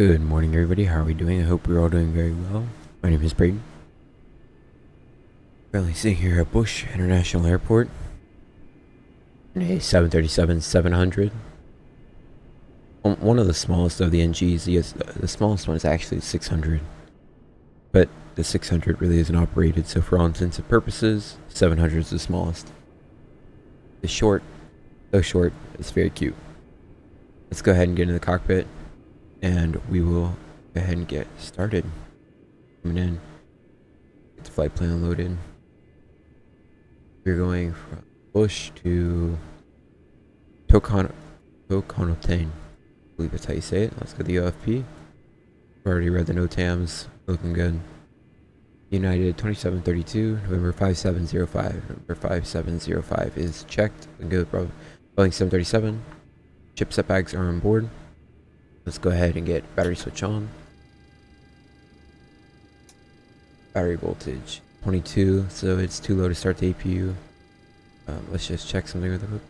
Good morning, everybody. How are we doing? I hope we're all doing very well. My name is Braden. Currently sitting here at Bush International Airport in a 737-700. One of the smallest of the NGs. The smallest one is actually 600, but the 600 really isn't operated. So for all intents and purposes, 700 is the smallest. It's short, so short. It's very cute. Let's go ahead and get into the cockpit, and we will go ahead and get started. Coming in, get the flight plan loaded. We're going from Bush to Toncntin. I believe that's how you say it. Let's go to the OFP. I've already read the NOTAMs. Looking good. United 2732, November 5705. November 5705 is checked. Looking good, bro. Boeing 737. Chipset bags are on board. Let's go ahead and get battery switch on. Battery voltage 22, so it's too low to start the APU. Let's just check something with it.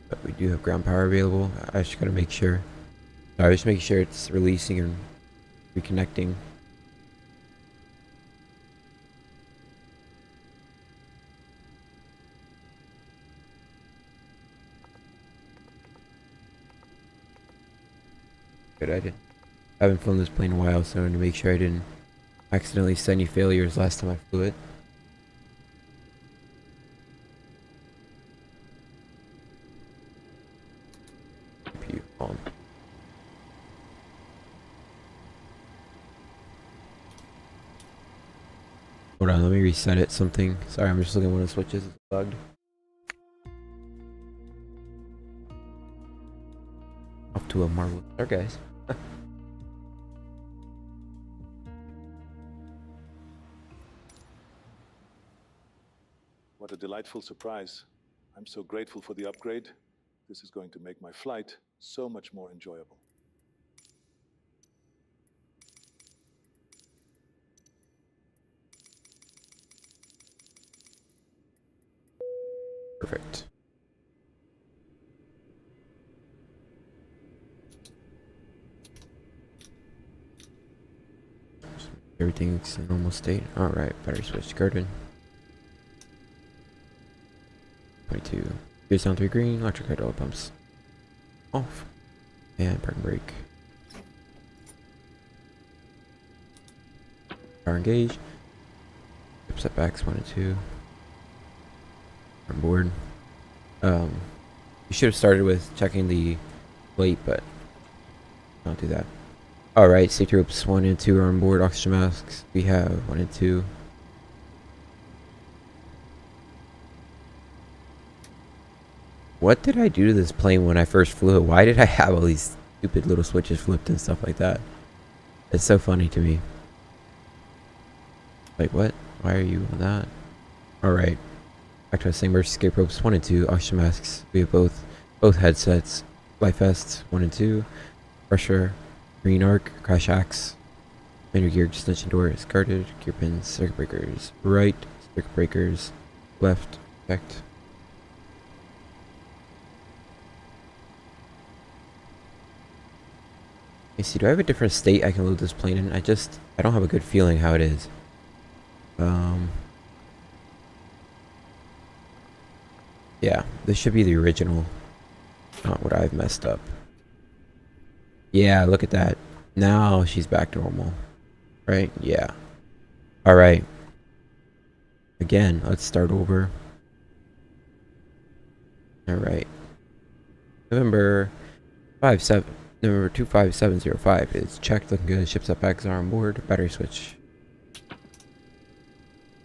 But we do have ground power available. I just gotta make sure. Sorry, just making sure it's releasing and reconnecting. Good, I haven't flown this plane in a while, so I wanted to make sure I didn't accidentally set any failures last time I flew it. CPU on. Hold on, let me reset it. Something. Sorry, I'm just looking at one of the switches. It's bugged. Off to a marvelous start, guys. What a delightful surprise. I'm so grateful for the upgrade. This is going to make my flight so much more enjoyable. Perfect. Everything's in normal state. Alright, battery switch guarded. 22. Gears down 3 green, electric hydraulic pumps off. And parking brake. Power engaged. Setbacks 1 and 2. On board. You should have started with checking the plate, but don't do that. Alright, safety ropes 1 and 2 are on board. Oxygen masks, we have 1 and 2. What did I do to this plane when I first flew it? Why did I have all these stupid little switches flipped and stuff like that? It's so funny to me. Like, what? Why are you on that? Alright. Back to the same emergency escape ropes 1 and 2. Oxygen masks, we have both headsets. Life vests 1 and 2. Pressure. Green arc, crash axe, manual gear extension door is guarded, gear pins, circuit breakers right, circuit breakers left, checked. Let me see, do I have a different state I can load this plane in? I don't have a good feeling how it is. Yeah, this should be the original, not what I've messed up. Yeah, look at that. Now she's back to normal. Right? Yeah. Alright. Again, let's start over. Alright. November 25705 is checked, looking good. Ship setbacks are on board. Battery switch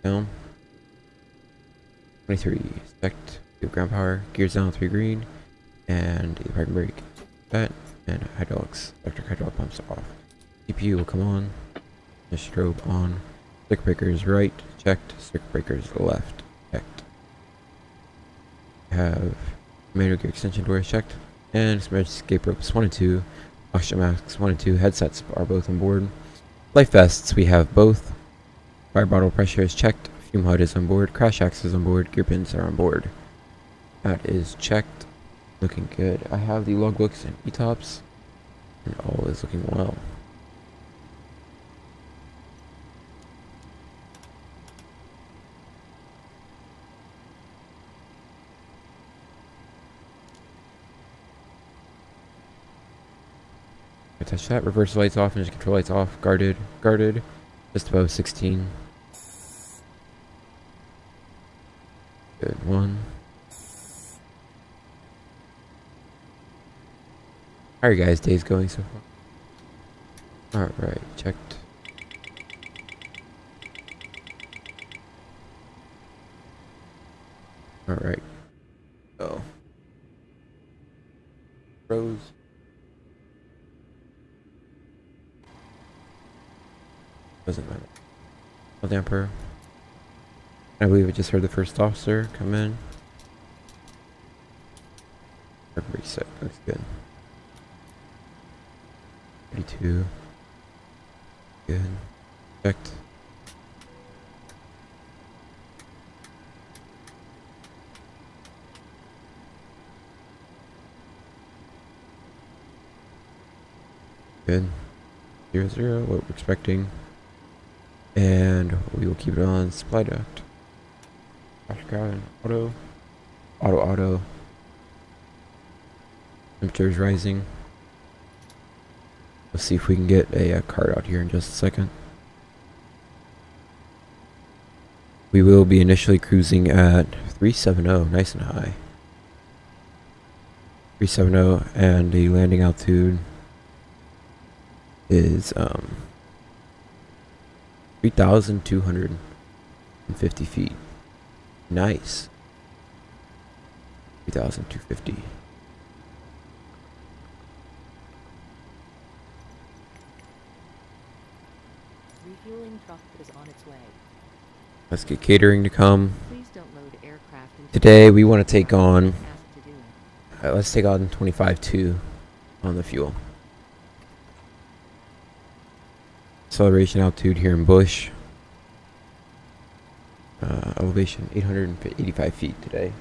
down. 23 checked. We have ground power. Gears down 3 green. And the parking brake set. And hydraulics, electric hydraulic pumps off. CPU will come on. The strobe on. Circuit breakers right, checked. Circuit breakers left, checked. Have manual gear extension doors checked. And emergency escape ropes 1 and 2. Oxygen masks 1 and 2. Headsets are both on board. Life vests, we have both. Fire bottle pressure is checked. Fume HUD is on board. Crash axe is on board. Gear pins are on board. That is checked. Looking good. I have the logbooks and ETOPS. And all is looking well. I touch that. Reverse lights off. Engine control lights off. Guarded. Guarded. Just above 16. Good. 1. How are you guys' days going so far? Alright, checked. Alright. Oh. Rose. Doesn't matter. Oh, damper. I believe I just heard the first officer come in. Reset. Looks good. 32. Good. Checked. Good. 0-0, what we're expecting. And we will keep it on supply duct. Auto. Auto. Temperature is rising. Let's see if we can get a card out here in just a second. We will be initially cruising at 370, nice and high. 370, and the landing altitude is 3,250 feet. Nice. 3,250. Refueling truck is on its way. Let's get catering to come. Please don't load aircraft into Today we want to take on, asked to do. let's take on 25.2 on the fuel. Acceleration altitude here in Bush. Elevation 885 feet today.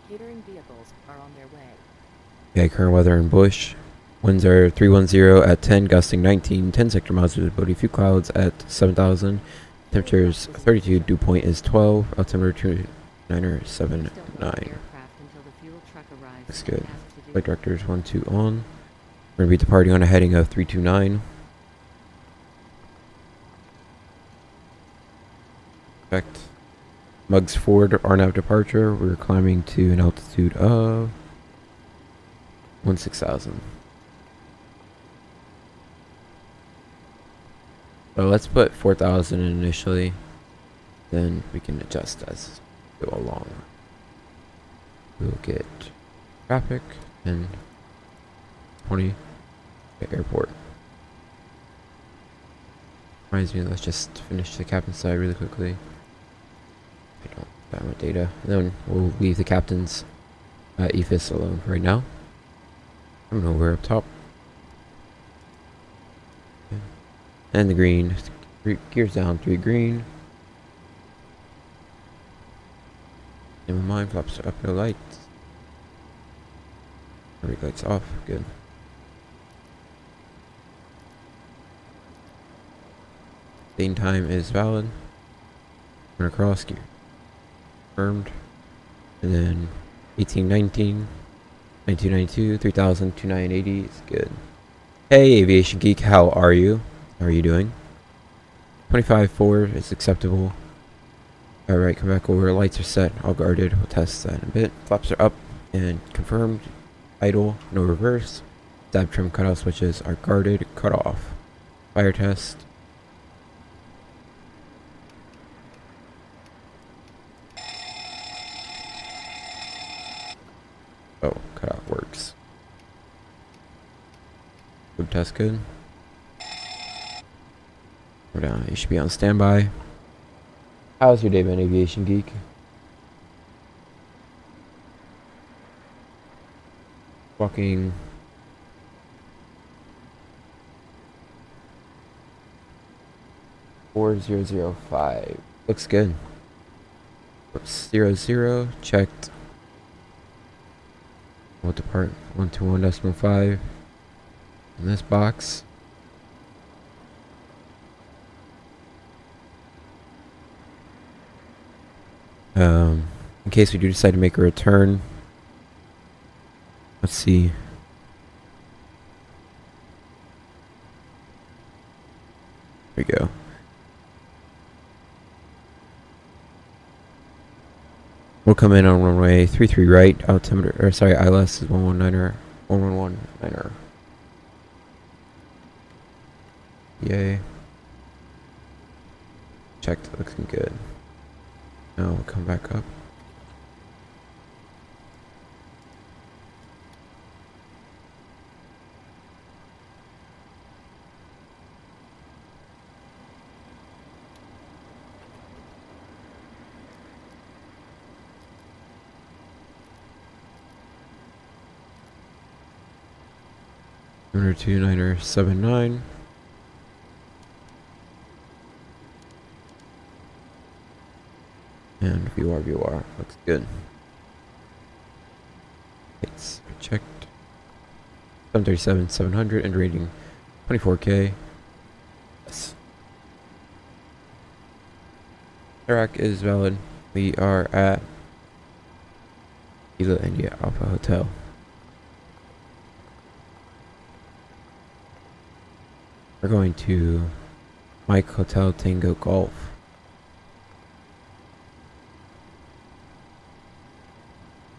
Catering vehicles are on their way. Okay, current weather in Bush. Winds are 310 at 10, gusting 19, 10 sector miles visibility, few clouds at 7,000. Temperatures 32, dew point is 12, altimeter 2979. Please don't load aircraft until the fuel truck arrives. That's as good. asked to do. Flight directors 1-2 on. We're going to be departing on a heading of 329. Perfect. Muggs Ford RNAV departure. We're climbing to an altitude of 16,000. So let's put 4,000 in initially. Then we can adjust as we go along. We'll get traffic and 20 at airport. Reminds me, let's just finish the captain's side really quickly. I don't have my data. And then we'll leave the captain's EFIS alone right now. I don't know, we're up top. Okay. And the green. Gears down, 3 green. Never mind, flaps up, no lights. Brake lights off, good. Lane time is valid. Run across, gear confirmed. And then 1819, 1992, 3000, 2980 is good. Hey Aviation Geek, how are you? How are you doing? 25.4 is acceptable. Alright, come back over. Lights are set, all guarded. We'll test that in a bit. Flaps are up and confirmed. Idle, no reverse. Stab trim cutoff switches are guarded, cut off. Fire test. Oh, cutoff works. Good test, good. We're down. You should be on standby. How's your day been, Aviation Geek? Walking. 4005. Looks good. Oops, 00 checked. What depart 121.5 in this box. In case we do decide to make a return, let's see. There we go. We'll come in on runway 33 right, altimeter, or sorry, ILS is 119er, 111er. Yay. Checked, looking good. Now we'll come back up. Runner 29er79. And VR looks good. It's checked. 737 700 and rating 24K. Yes. Iraq is valid. We are at Ela India Alpha Hotel. We're going to Mike Hotel Tango Golf.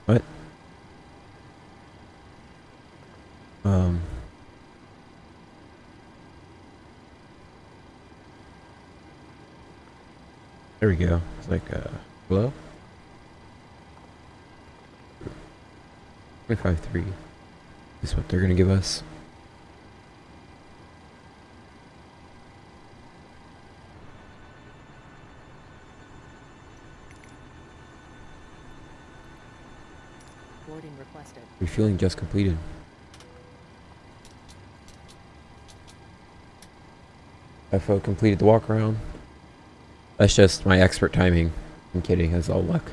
What? There we go. It's like, hello? 25.3 is what they're gonna give us. Boarding requested. Refueling just completed. FO completed the walk around. That's just my expert timing. I'm kidding, that's all luck.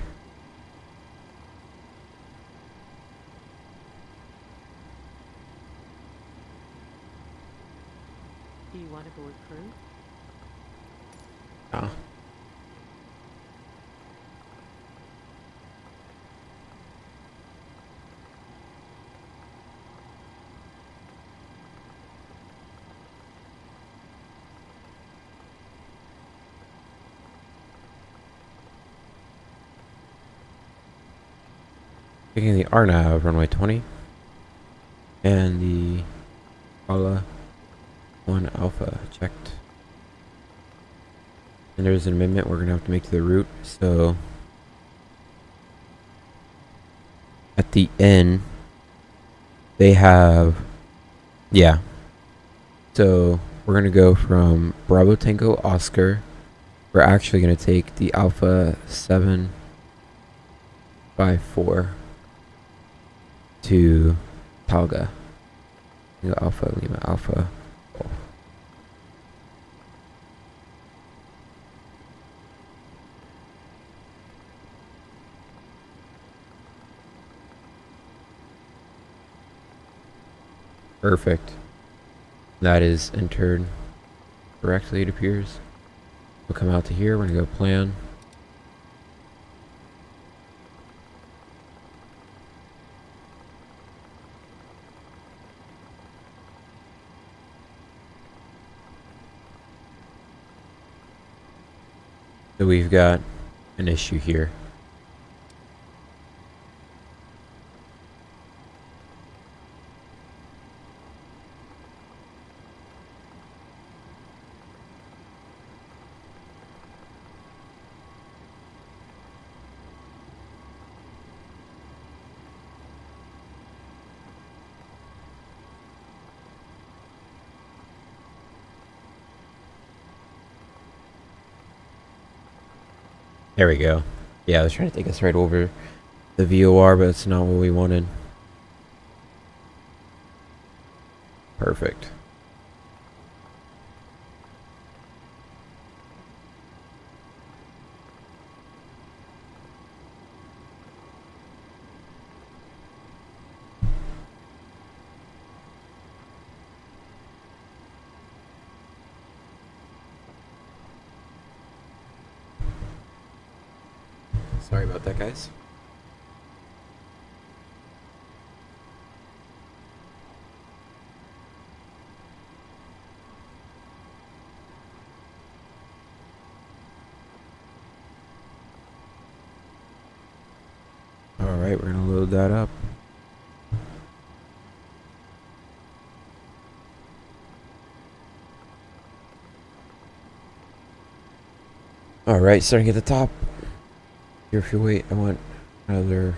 Do you want to board crew? Ah. Taking the RNAV runway 20 and the Ala 1 Alpha checked. And there's an amendment we're gonna have to make to the route. So at the end they have, yeah. So we're gonna go from Bravo Tango Oscar. We're actually gonna take the Alpha 754 to Talga. Alpha Lima Alpha. Oh. Perfect. That is entered correctly, it appears. We'll come out to here. We're gonna go plan. So we've got an issue here. There we go. Yeah, I was trying to take us right over the VOR, but it's not what we wanted. Perfect. Sorry about that, guys. Alright, we're gonna load that up. Alright, starting at the top. Here, if you wait, I want another.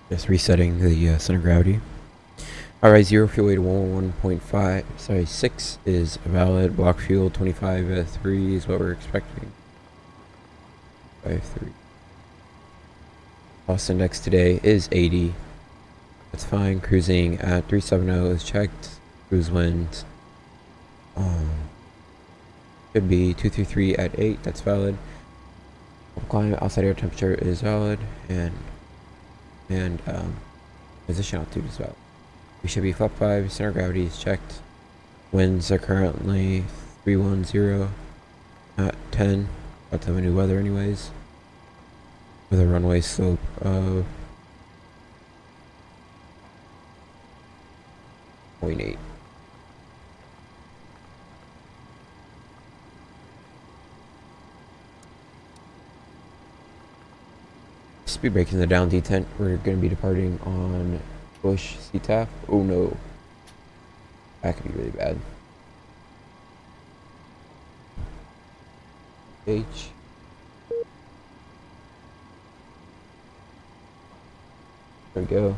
Just resetting the center of gravity. Alright, 0 fuel weight 111.5. Sorry, 6 is valid. Block fuel 25 3 is what we're expecting. 5-3. Cost index today is 80. That's fine. Cruising at 370 is checked. Cruise wind should be 233 at 8. That's valid. Climate outside air temperature is valid, and position altitude is valid. We should be flap 5. Center of gravity is checked. Winds are currently 310 at 10. About to have a new weather anyways. With a runway slope of 0.8. Speed breaking the down detent. We're going to be departing on Bush CTAF. Oh no. That could be really bad. H. There we go.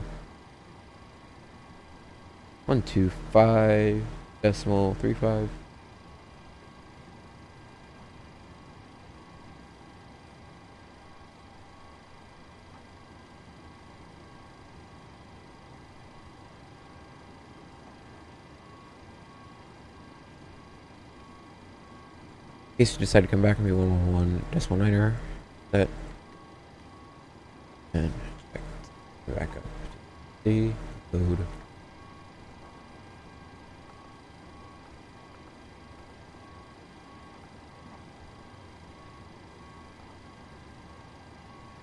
125.35. In case you decide to come back and be 111.9er, set and check back up. See, load.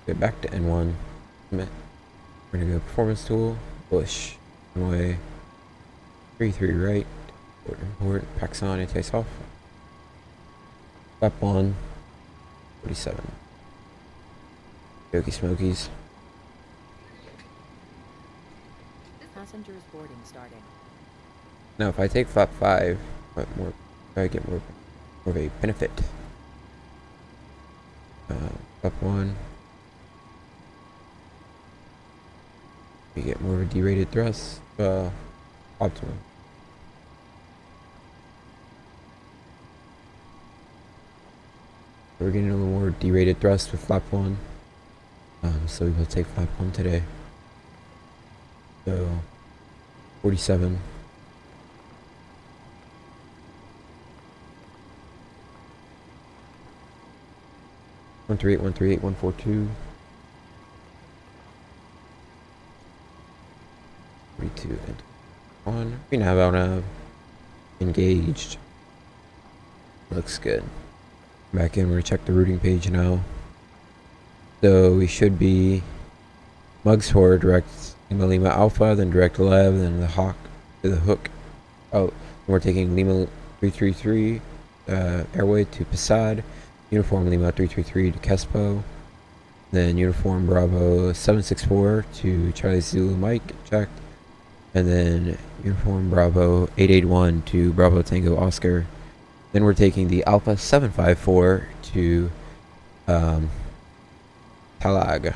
Get back to N1. We're gonna go performance tool, Bush, runway 33 right, import, packs on, anti off. Flap 1, 47. Yoke Smokies. Passengers boarding starting. Now, if I take flap 5, I get more of a benefit. Flap 1. We get more of a derated thrust. Optimum. We're getting a little more derated thrust with flap 1. So we will take flap 1 today. So 47. One 142. 42 and 1. We now have engaged. Looks good. Back in, we're gonna check the routing page now. So we should be Mugs for direct Lima Alpha, then direct 11, then the Hawk to the Hook. Oh, we're taking Lima 333 airway to Passad, Uniform Lima 333 to Kespo, then Uniform Bravo 764 to Charlie Zulu Mike, checked, and then Uniform Bravo 881 to Bravo Tango Oscar. Then we're taking the Alpha 754 to Talag.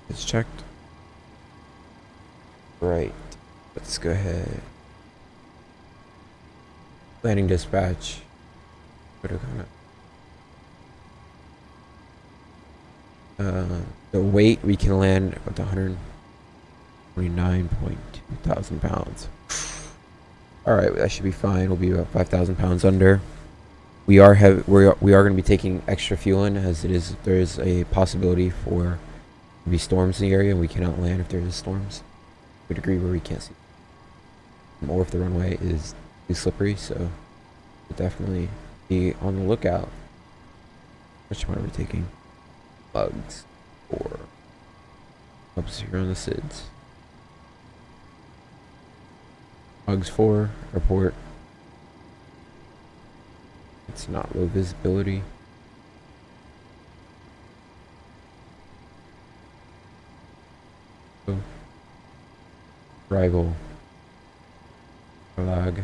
It's checked. Right. Let's go ahead. Landing dispatch. The weight we can land with 129.2 thousand pounds. All right, that should be fine. We'll be about 5,000 pounds under. We are going to be taking extra fuel in, as there is a possibility for there to be storms in the area, and we cannot land if there is storms to a degree where we can't see, or if the runway is too slippery. So we'll definitely be on the lookout. Which one are we taking? Bugs or ups here on the SIDS? Bugs 4, report. It's not low visibility. Oh. Arrival. Lag.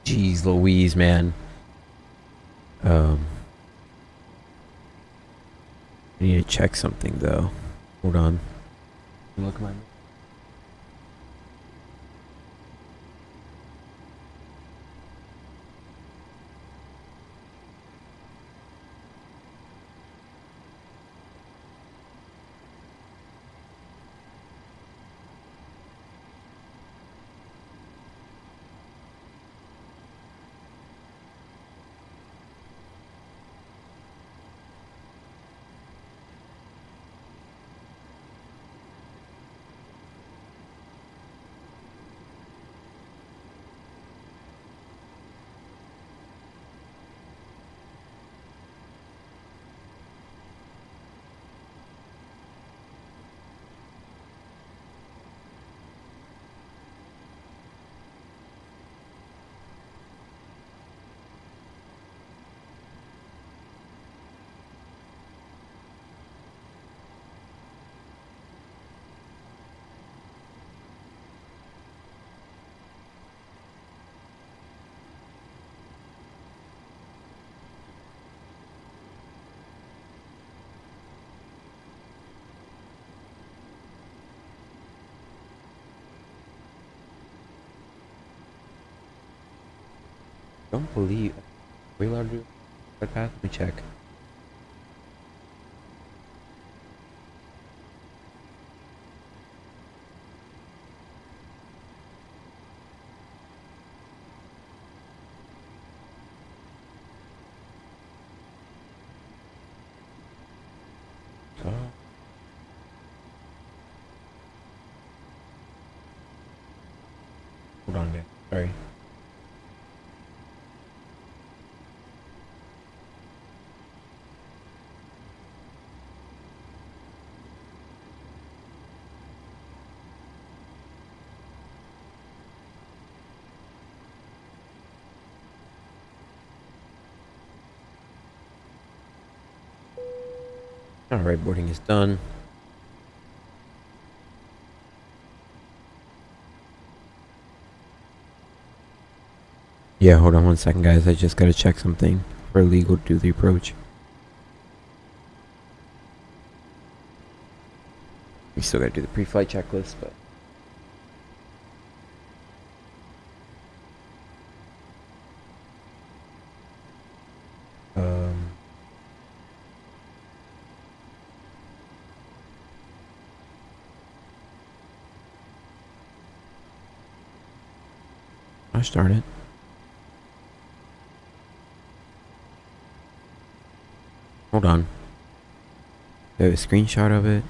Jeez Louise, man. I need to check something though. Hold on. Look at my. Don't believe. Are we allowed to do that path? Let me check. Oh. Hold on, man. Sorry. Alright, boarding is done. Yeah, hold on one second, guys. I just gotta check something for legal to do the approach. We still gotta do the pre-flight checklist, but gosh darn it. Hold on. Do I have a screenshot of it?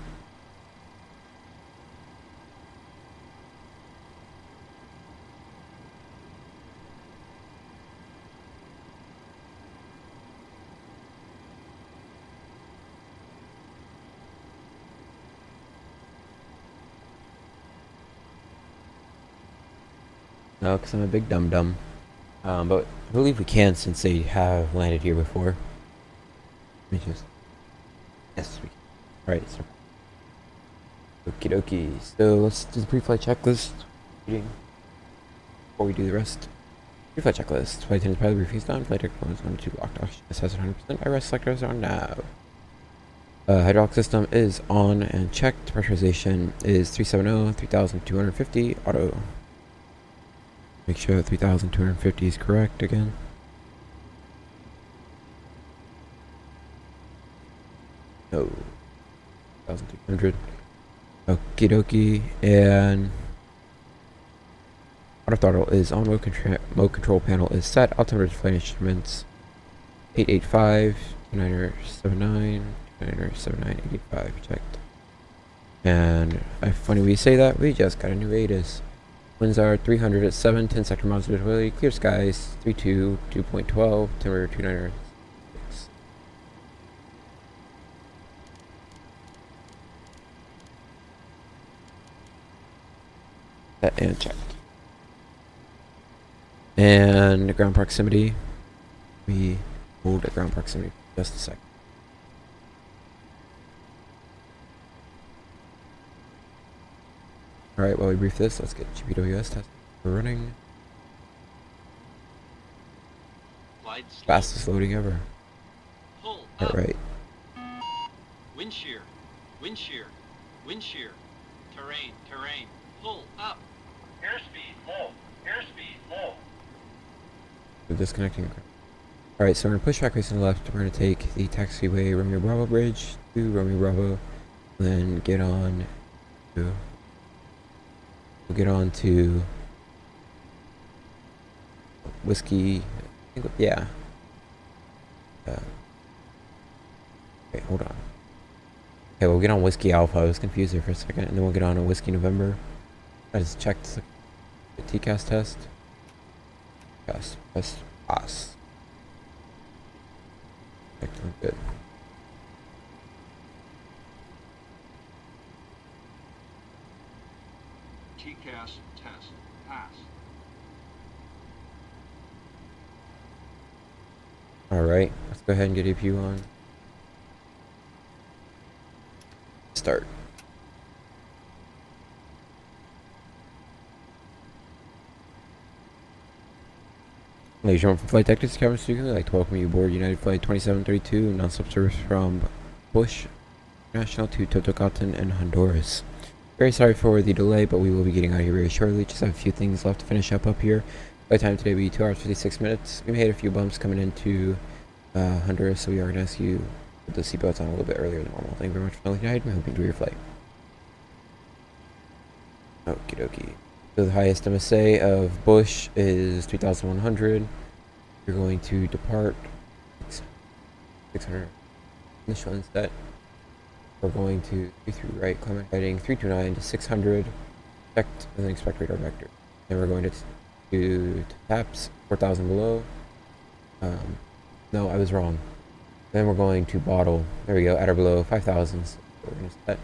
No, because I'm a big dum-dum. But I believe we can since they have landed here before. Let me just... Yes, we can. Alright, so... Okie dokie. So let's do the pre-flight checklist. Before we do the rest. Pre-flight checklist. Flight attendants pilot briefings done. Flight deck components 1 to 2 locked. Oxygen assessed 100%. IRS selectors are now. Hydraulic system is on and checked. Pressurization is 370, 3,250. Auto. Make sure 3,250 is correct again. No. 1,200. Okie dokie. And auto throttle is on. Mode control panel is set. Altimeter flight instruments 885, 2979, 297985 checked. And funny we say that, we just got a new ATIS. Winds are 300 at 7, 10 sector miles of visibility, clear skies, 32, 2.12, temperature 296. Set and checked. And ground proximity, we hold at ground proximity for just a second. Alright, while we brief this, let's get GPWS test. We're running. Fastest loading ever. Alright. Wind shear, wind shear, wind shear. Terrain, terrain. Pull up. Airspeed full, airspeed full. We're disconnecting. Alright, so we're going to push back facing the left. We're going to take the taxiway Romeo Bravo bridge to Romeo Bravo. Then get on to... We'll get on to Whiskey, I think, yeah. Wait, hold on. Okay, we'll get on Whiskey Alpha. I was confused there for a second. And then we'll get on a Whiskey November. I just checked the TCAS test. Yes, press pass. Excellent, good. TCAS test pass. Alright, let's go ahead and get APU on. Start. Ladies and gentlemen, from Flight Deck, this is Kevin speaking. I'd like to welcome you aboard United Flight 2732, non-stop service from Bush International to Toncntin and Honduras. Very sorry for the delay, but we will be getting out of here very shortly. Just have a few things left to finish up here. Flight time today will be 2 hours 56 minutes. We may hit a few bumps coming into Honduras, so we are going to ask you to put the seatbelts on a little bit earlier than normal. Thank you very much for flying United. We hope you enjoy your flight. Okie dokie. So the highest MSA of Bush is 3,100. You're going to depart 600 initial inset. We're going to 33 right, climate heading 329 to 600. Checked and then expect radar vector. Then we're going to taps 4,000 below. No, I was wrong. Then we're going to bottle. There we go, at or below 5,000. So we're going to set.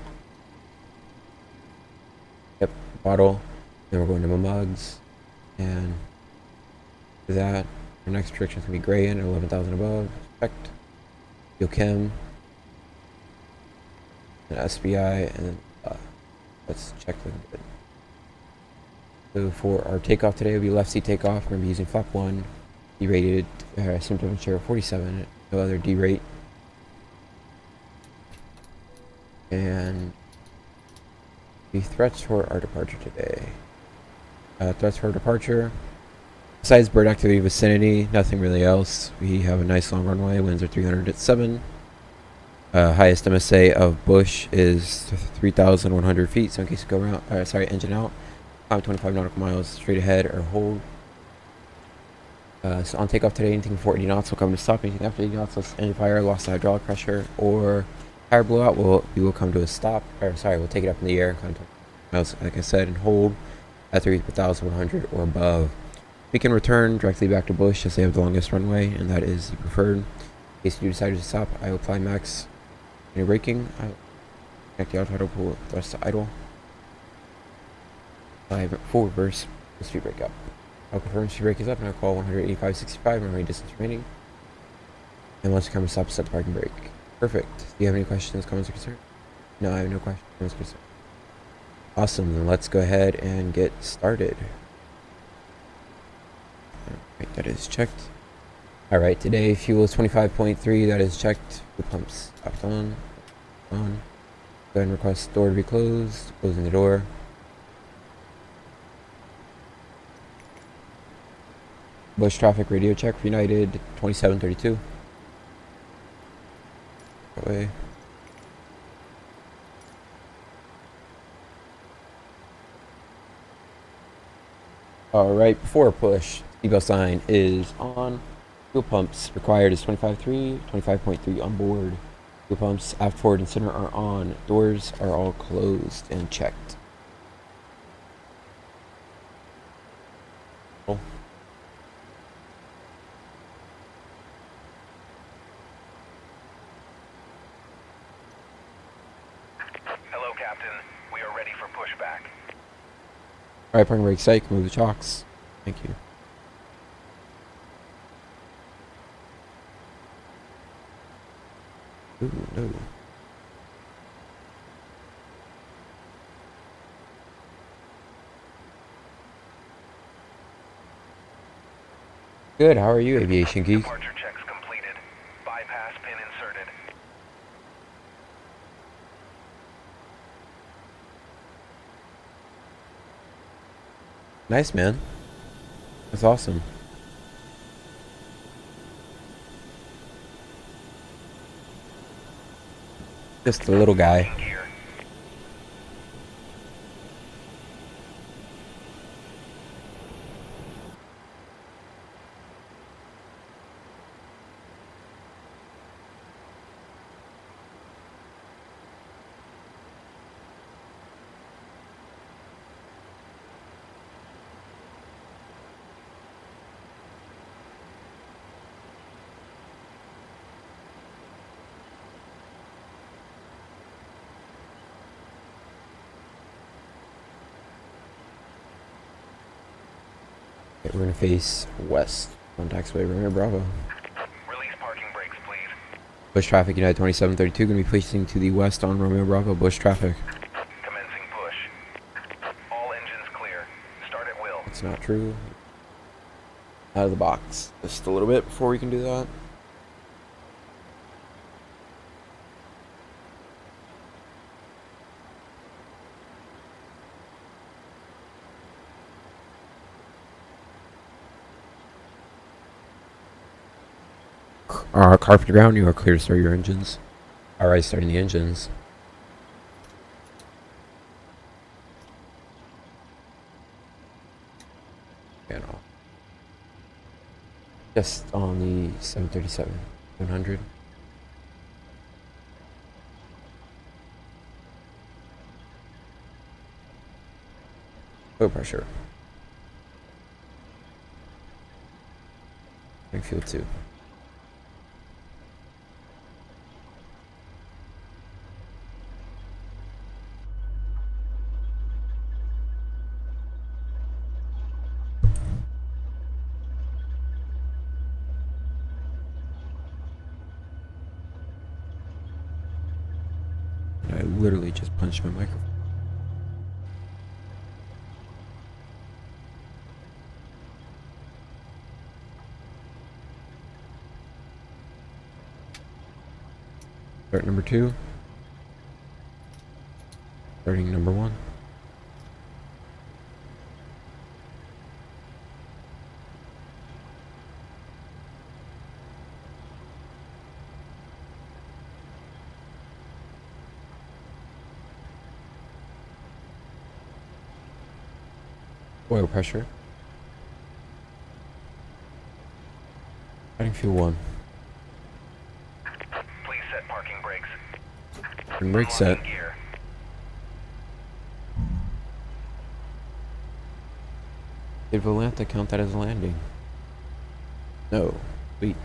Yep, bottle. Then we're going to mugs, and for that, our next restriction is going to be gray in at 11,000 above. Checked. Yochem, and SBI, and then let's check looking good. So for our takeoff today, will be left seat takeoff. We're going to be using flap 1, derated, symptom share 47, no other derate. And the threats for our departure today. Threats for departure. Besides bird activity vicinity, nothing really else. We have a nice long runway. Winds are 300 at 7. Highest MSA of Bush is 3,100 feet. So in case you go around, engine out. Climb 25 nautical miles straight ahead or hold. So on takeoff today, anything before 80 knots will come to stop. Anything after 80 knots, lost engine fire, lost hydraulic pressure, or tire blowout, we will come to a stop. We'll take it up in the air and climb 20 miles, like I said, and hold at 3,100 or above. We can return directly back to Bush as they have the longest runway, and that is the preferred. In case you do decide to stop, I will apply max any braking. I will connect the auto pull thrust to idle. Apply full reverse, speed brake up. I'll confirm speed brake is up and I'll call 185.65 runway distance remaining. And once the camera stops, set the parking brake. Perfect. Do you have any questions, comments, or concerns? No, I have no questions, comments, or concerns. Awesome, then let's go ahead and get started. Alright, that is checked. Alright, today fuel is 25.3, that is checked. The pumps up on. Go ahead and request door to be closed. Closing the door. Bush traffic radio check for United 2732. That way. Alright, before push, seatbelt sign is on. Fuel pumps required is 25.3, 25.3 on board. Fuel pumps aft, forward, and center are on. Doors are all closed and checked. Oh. Hello, Captain. We are ready for pushback. Alright, parking brake psych, move the chocks. Thank you. Ooh, no. Good, how are you, aviation geek? Departure checks completed. Bypass pin inserted. Nice, man. That's awesome. Just a little guy. Gear. Okay, we're gonna face west on taxiway Romeo Bravo. Release parking brakes, please. Bush traffic, United 2732, gonna be facing to the west on Romeo Bravo. Bush traffic. Commencing push. All engines clear. Start at will. That's not true. Out of the box. Just a little bit before we can do that. Carpet ground, you are clear to start your engines. Alright, starting the engines. And off. Just on the 737 100. Low pressure. And fuel 2. I literally just punched my microphone. Start number 2. Starting number 1. Oil pressure. Starting fuel 1. Please set parking brakes. And brake set. Unlocking gear. Did Volanta count that as a landing? No. Sweet.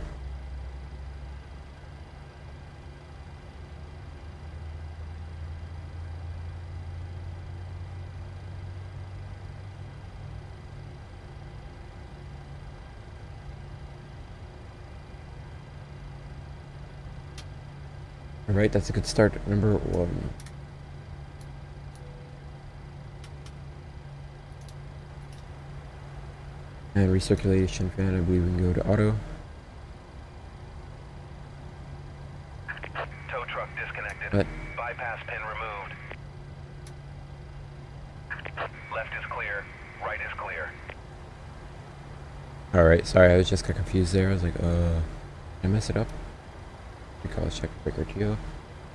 Alright, that's a good start. Number 1. And recirculation fan, I believe we can go to auto. Tow truck disconnected. What? Bypass pin removed. Left is clear. Right is clear. Alright, sorry, I was just got confused there. I was like, did I mess it up? Recall check breaker RTO.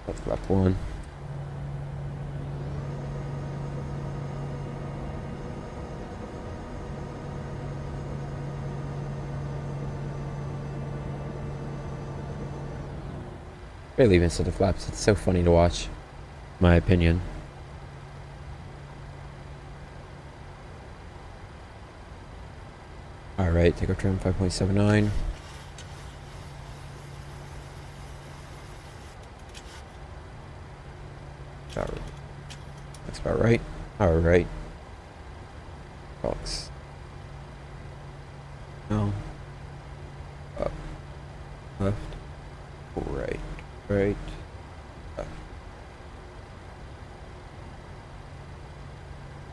That's left 1. Barely even said the flaps. It's so funny to watch, my opinion. Alright, takeoff trim 5.79. That's about right. Alright. Box. No. Up. Left. Right. Right. Left.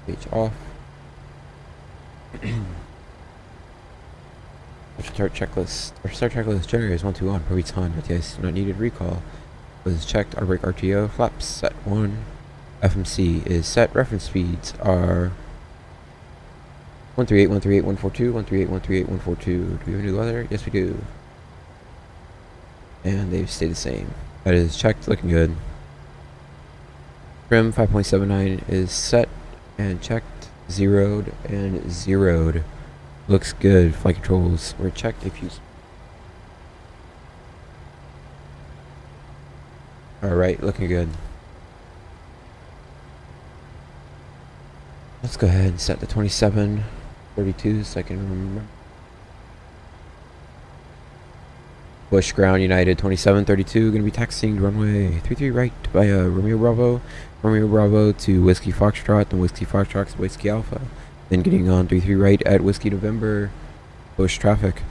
Page off. Start checklist. Our start checklist generators 121. Probably time, but yes, not needed. Recall was checked. Our brake RTO. Flaps set 1. FMC is set. Reference speeds are 138, 138, 142, 138, 138, 142. Do we have a new weather? Yes, we do. And they've stayed the same. That is checked, looking good. Trim 5.79 is set and checked, zeroed and zeroed. Looks good. Flight controls were checked. If you alright, looking good. Let's go ahead and set the 2732 so I can remember. Bush Ground United 2732 going to be taxiing runway 33 right via Romeo Bravo to Whiskey Foxtrot, and Whiskey Foxtrot to Whiskey Alpha. Then getting on 33 right at Whiskey November. Bush traffic.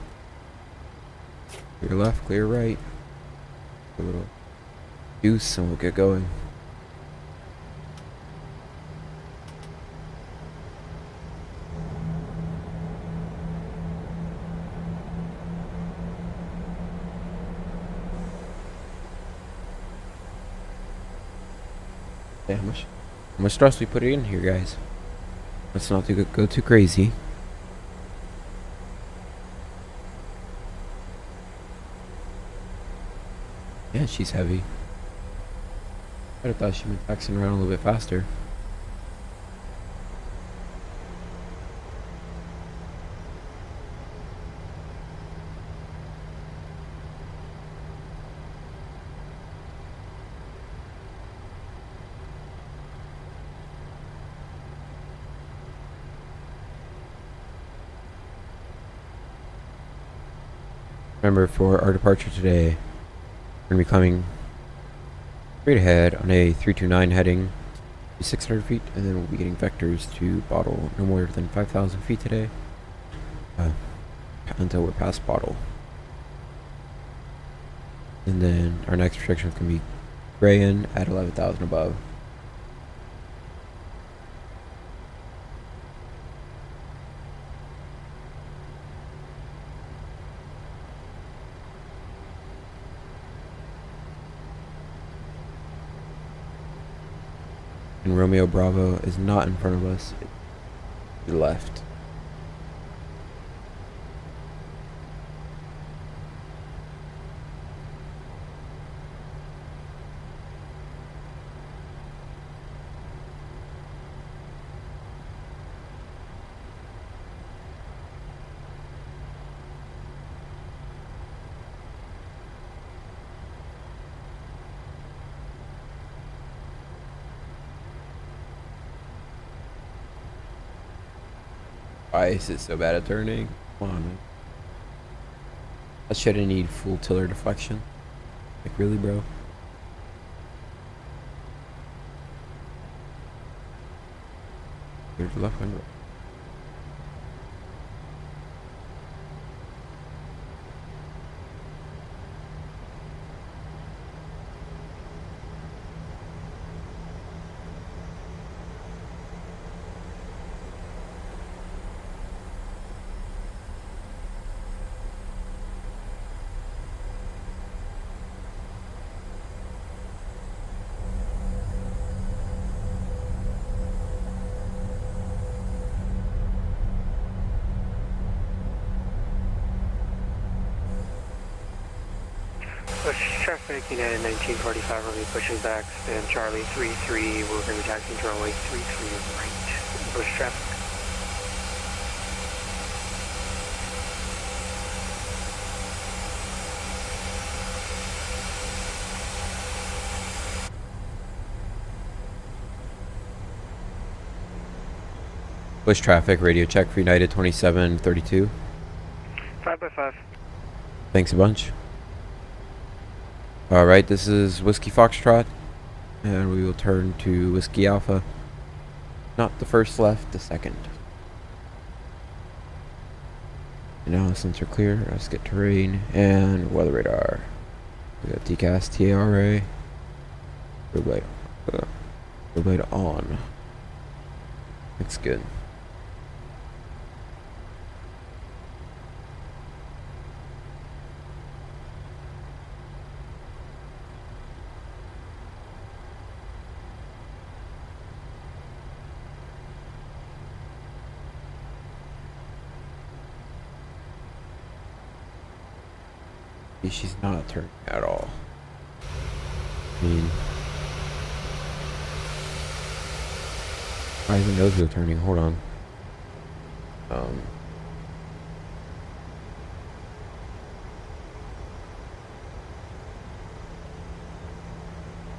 Clear left, clear right. A little juice and we'll get going. Yeah, how much thrust we put in here, guys? Let's not go too crazy. Yeah, she's heavy. I'd have thought she'd been taxiing around a little bit faster. Remember, for our departure today, we're going to be coming straight ahead on a 329 heading to 600 feet, and then we'll be getting vectors to Bottle no more than 5,000 feet today until we're past Bottle. And then our next projection is going to be Grayin at 11,000 above. And Romeo Bravo is not in front of us, to the left. Why is it so bad at turning? Come on, man. I shouldn't need full tiller deflection. Like, really, bro? Here's the left one. traffic, United 1945, we'll be pushing back, stand Charlie 33, we're going to be taxiing to runway 33 right. Bush traffic. Bush traffic, radio check for United 2732. 5x5. Thanks a bunch. Alright, this is Whiskey Foxtrot, and we will turn to Whiskey Alpha. Not the first left, the second. And now since we're clear, let's get terrain and weather radar. We got TCAS, TARA, strobe light on. Looks good. She's not turning at all. I mean, I even know they're turning. Hold on.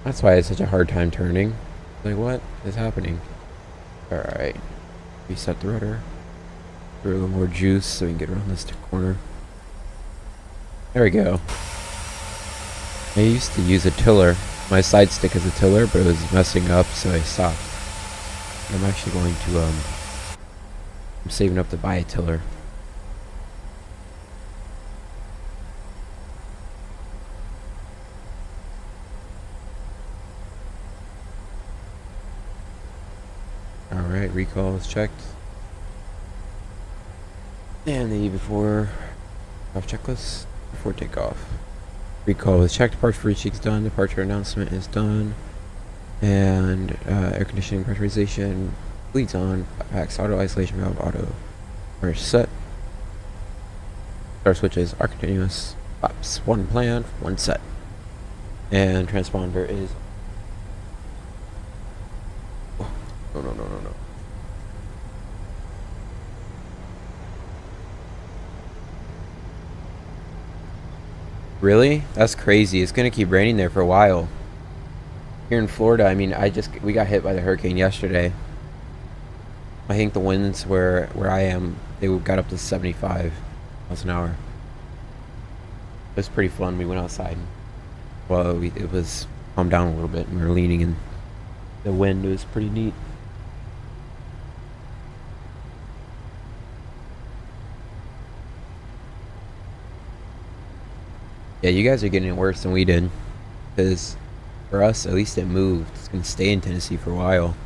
That's why it's such a hard time turning. Like, what is happening? Alright. Reset the rudder. Throw a little more juice so we can get around this corner. There we go. I used to use a tiller. My side stick is a tiller, but it was messing up, so I stopped. I'm actually going to, I'm saving up to buy a tiller. Alright, recall is checked. And the before off checklist. Before takeoff. Recall is checked, departure for each is done, departure announcement is done, and air conditioning pressurization leads on, packs auto isolation valve auto are set. Star switches are continuous, flaps one planned, one set, and transponder is no. Really? That's crazy. It's gonna keep raining there for a while. Here in Florida, I mean, we got hit by the hurricane yesterday. I think the winds where I am, they got up to 75 miles an hour. It was pretty fun. We went outside. Well, it was calmed down a little bit, and we were leaning in the wind. It was pretty neat. Yeah, you guys are getting it worse than we did. Because for us, at least it moved. It's going to stay in Tennessee for a while.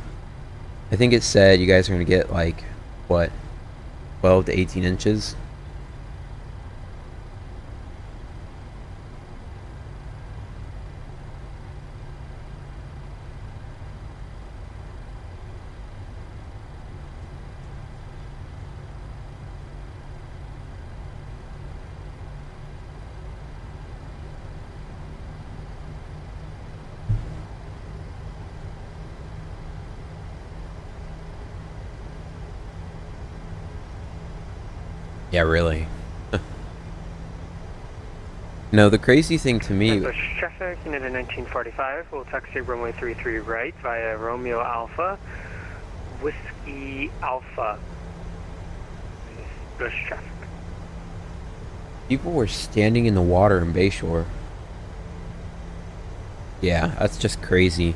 I think it said you guys are going to get like, what, 12 to 18 inches? Yeah, really. No, the crazy thing to me... Bush traffic, United 1945, we'll taxi runway 33 right via Romeo Alpha, Whiskey Alpha. Bush traffic. People were standing in the water in Bayshore. Yeah, that's just crazy.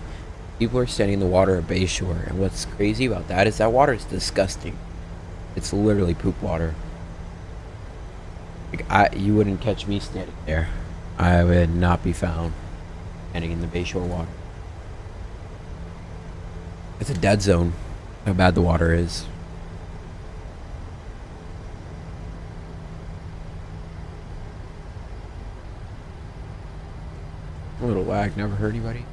People are standing in the water at Bayshore, and what's crazy about that is that water is disgusting. It's literally poop water. Like, you wouldn't catch me standing there. I would not be found standing in the Bayshore water. It's a dead zone, how bad the water is. A little lag never hurt anybody.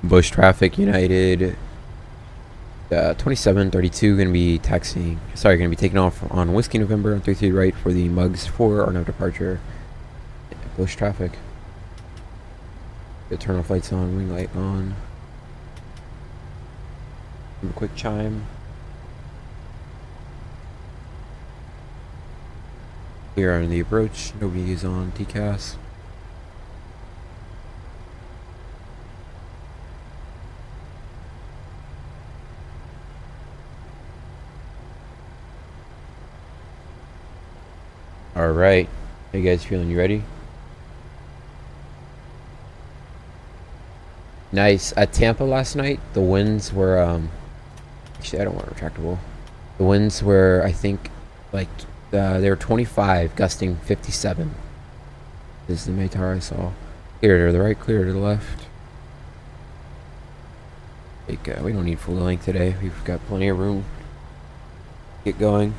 Bush Traffic United 2732 going to be taxiing. Sorry, going to be taking off on Whiskey November on 33 right for the Mugs 4 or no departure. Bush Traffic. Good turn off lights on, wing light on. Give a quick chime. Here on the approach, nobody is on TCAS. Alright, how you guys feeling? You ready? Nice. At Tampa last night, the winds were, actually I don't want retractable. The winds were, I think, like, they were 25, gusting 57. This is the Maytar I saw. Clear to the right, clear to the left. Like, we don't need full length today. We've got plenty of room. Get going.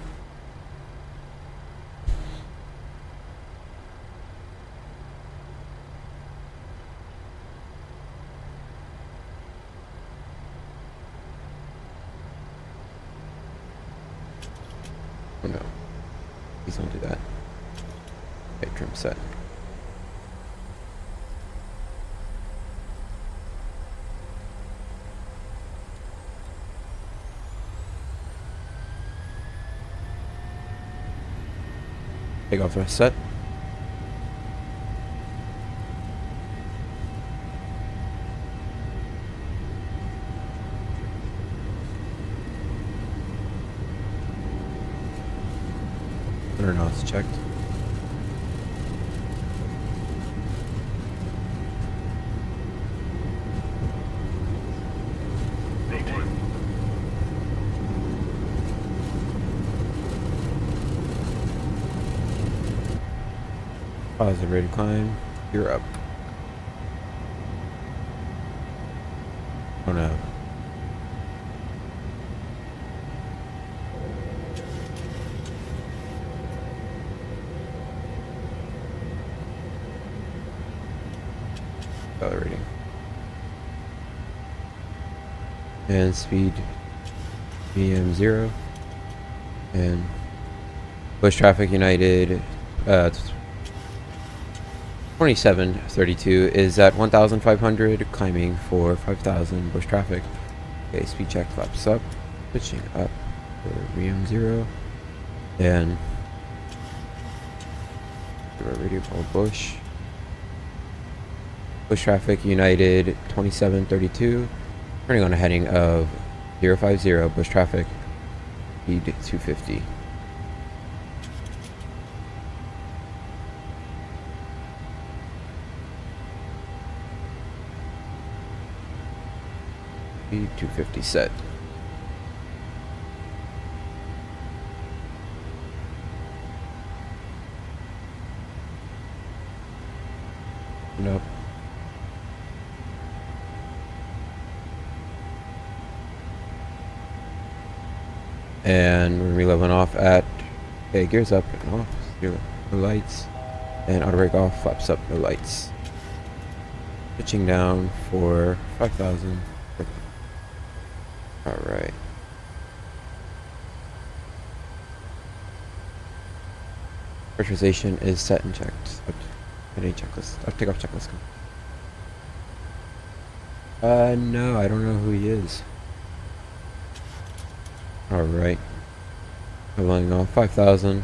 Oh no. Please don't do that. Okay, trim set. Takeoff set. No, it's checked. Positive rate of climb. You're up. Oh no. Accelerating. And speed BM0. And Bush Traffic United 2732 is at 1,500, climbing for 5,000. Bush Traffic. Okay, speed check, flaps up, switching up for BM0. And radio called Bush. Bush Traffic United 2732, turning on a heading of 050. Bush Traffic, speed 250. Speed 250 set. Nope. And we're re-leveling off at, okay, gears up and off, zero, no lights, and auto brake off, flaps up, no lights. Pitching down for 5,000. Alright. Pressurization is set and checked. Any checklist. Takeoff checklist. No, I don't know who he is. Alright. Leveling off 5,000.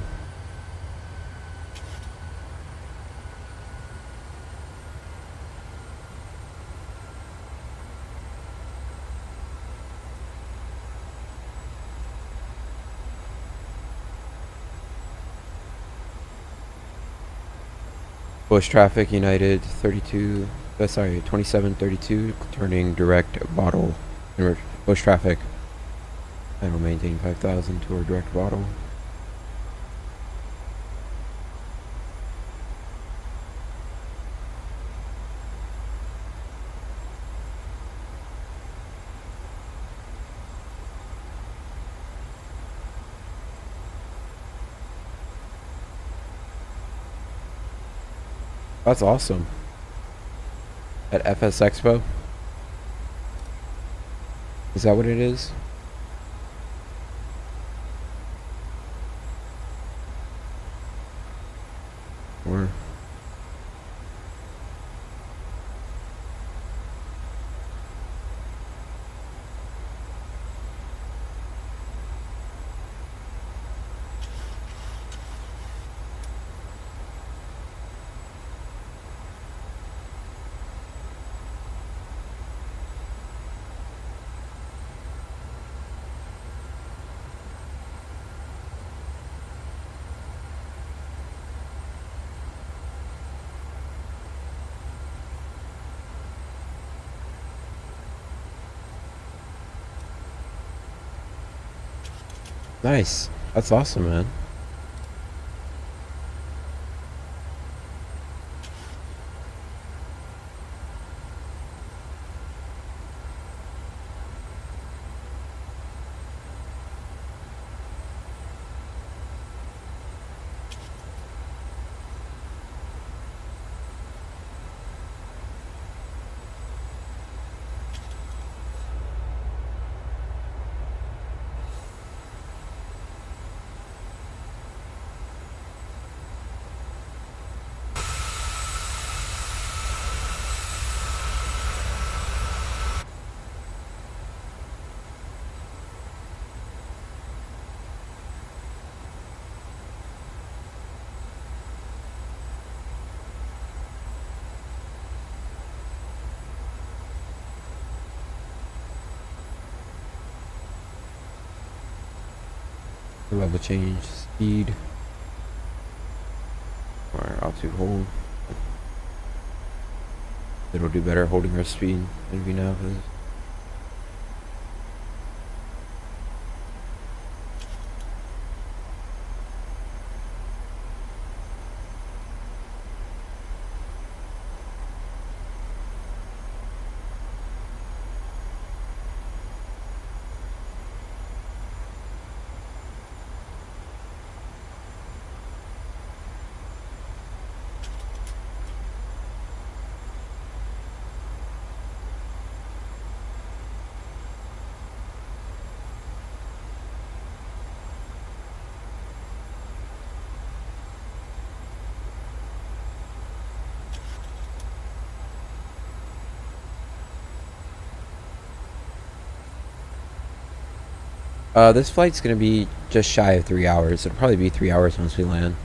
Bush Traffic United 2732, turning direct bottle. Bush Traffic. And we'll maintain 5,000 to our direct bottle. That's awesome. At FS Expo. Is that what it is? Or nice. That's awesome, man. Level change, speed, or altitude hold. It'll do better holding our speed than we now is. This flight's gonna be just shy of 3 hours. It'll probably be 3 hours once we land.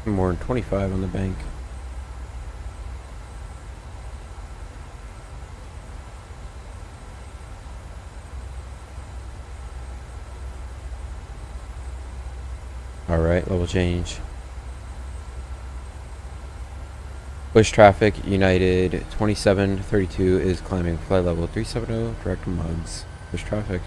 More than 25 on the bank. Alright, level change. Push traffic, United 2732 is climbing flight level 370, direct to Mugs. Push traffic.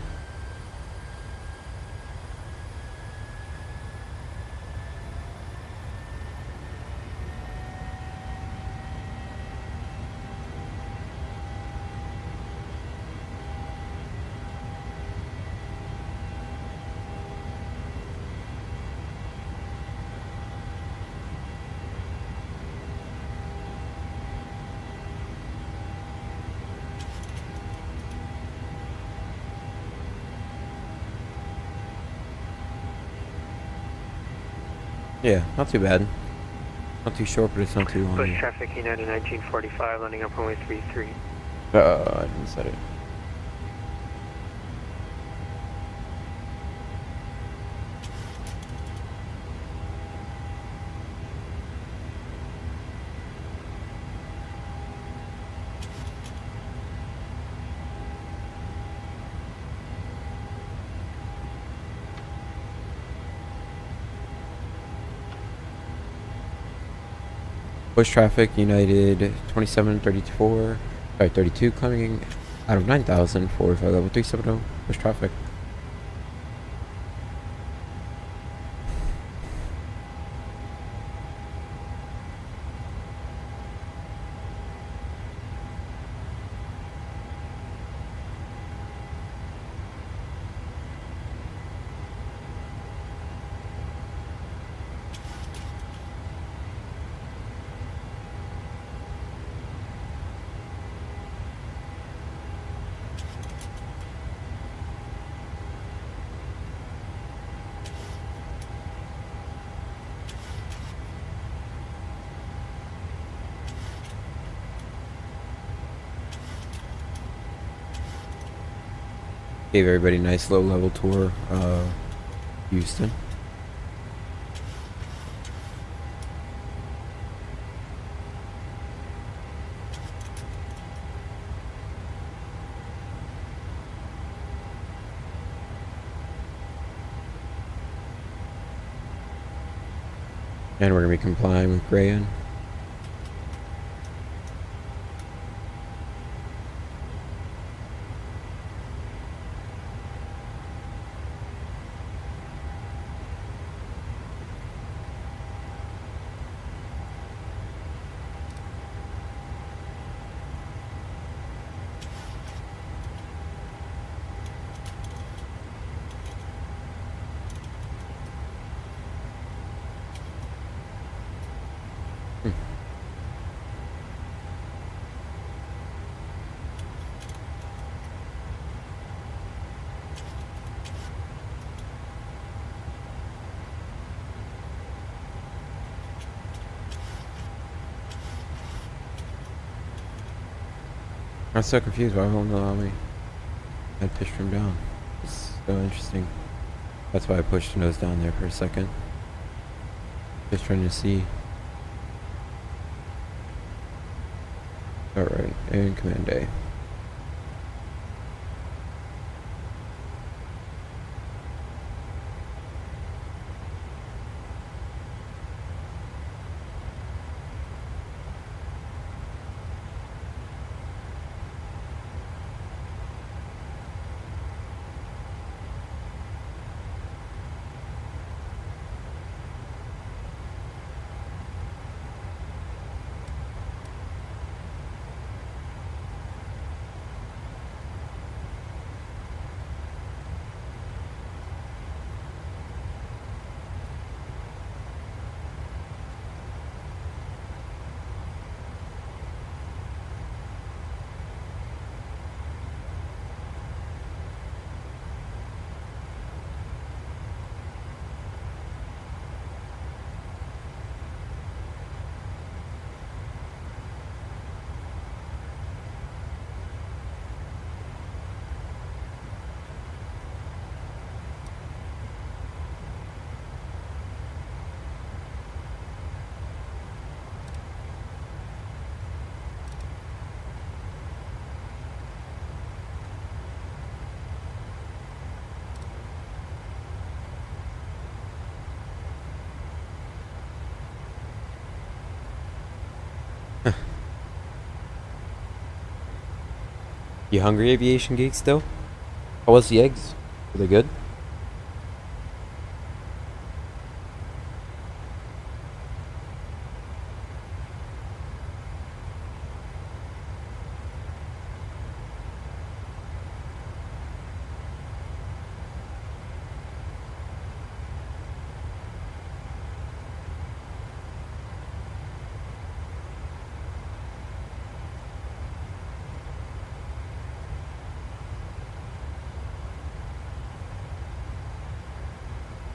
Yeah, not too bad. Not too short, but it's not too long. Push traffic, United 1945, landing up runway 33. I didn't set it. Push traffic, United 2734, sorry, 32 coming out of 9,000 for level 370. Push traffic. Gave everybody a nice low level tour of Houston. And we're going to be complying with Grayan. I'm so confused why it won't allow me. I pushed him down. It's so interesting. That's why I pushed the nose down there for a second. Just trying to see. Alright, and command A. You hungry, Aviation Geek, still? How was the eggs? Were they good?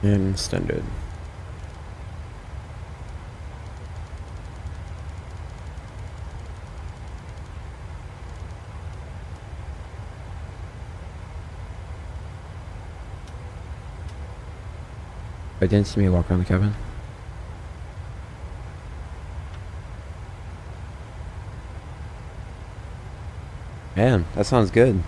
And extended. I didn't see me walk around the cabin. Man, that sounds good.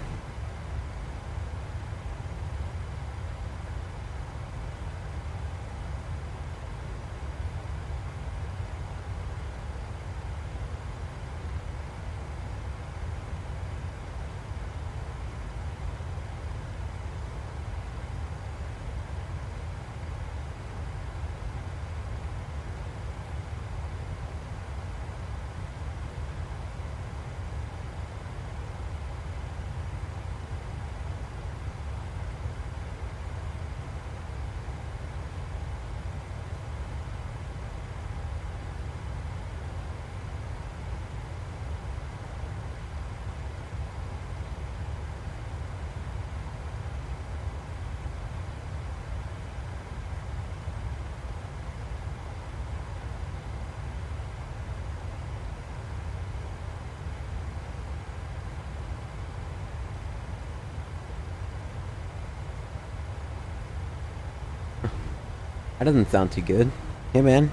That doesn't sound too good. Hey man,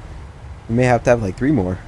we may have to have like 3 more.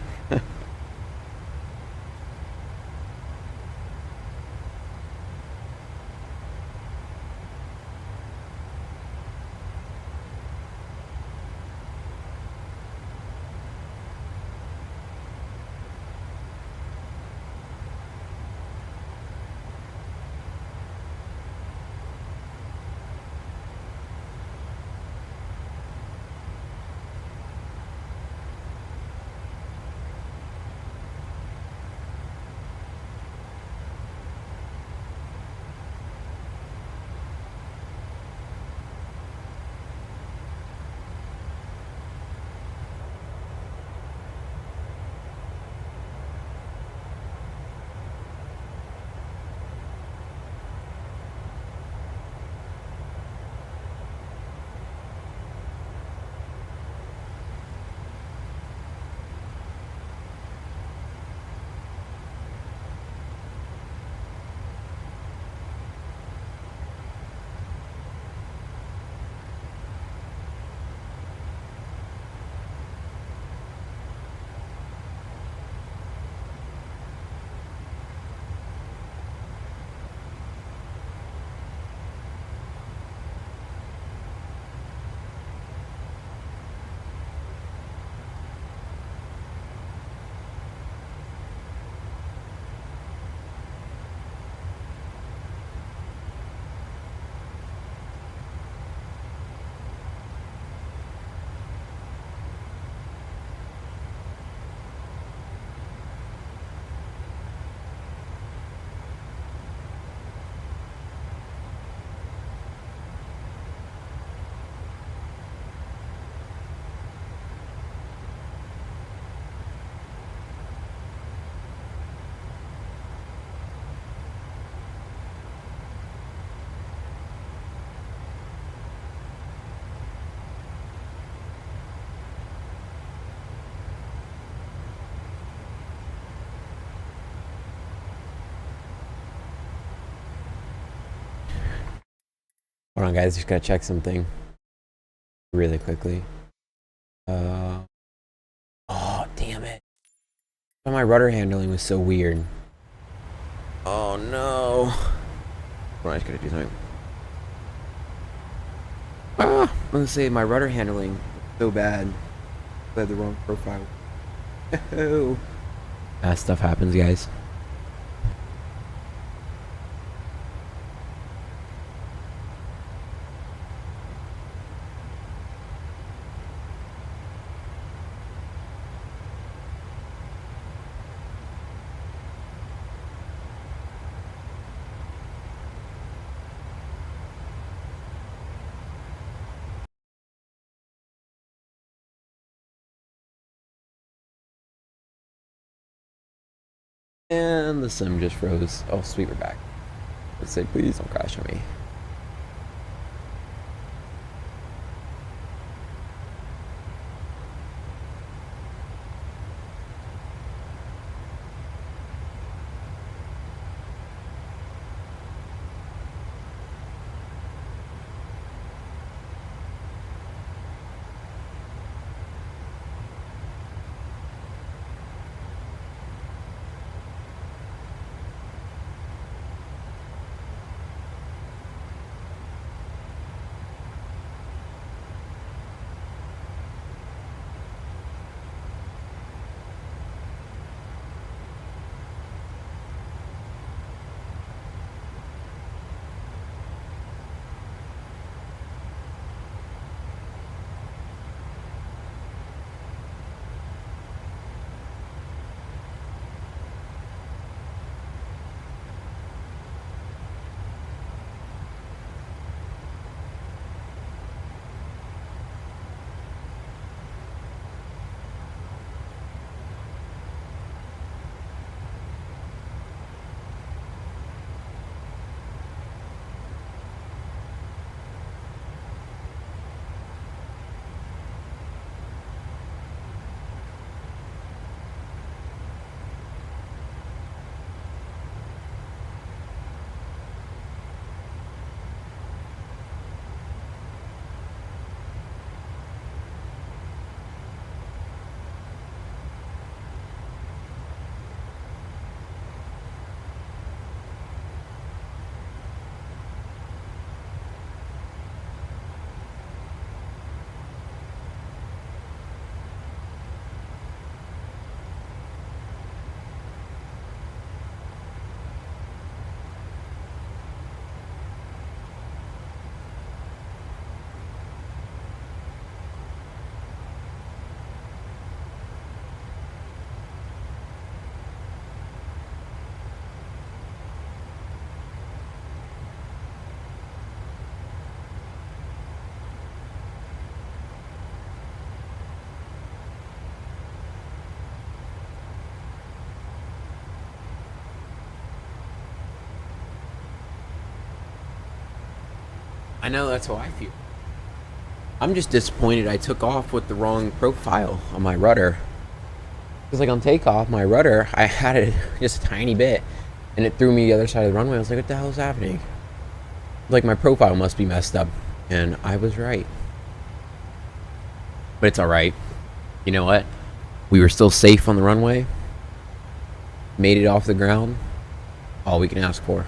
Hold on, guys. Just gotta check something really quickly. Oh, damn it. My rudder handling was so weird. Oh, no. Hold on, I just gotta do something. I'm gonna say my rudder handling was so bad. I had the wrong profile. That stuff happens, guys. And the sim just froze. Oh, sweet, we're back. Let's say, please don't crash on me. I know that's how I feel. I'm just disappointed I took off with the wrong profile on my rudder. Because like on takeoff, my rudder, I had it just a tiny bit, and it threw me the other side of the runway. I was like, what the hell is happening? Like my profile must be messed up, and I was right. But it's alright. You know what? We were still safe on the runway. Made it off the ground. All we can ask for.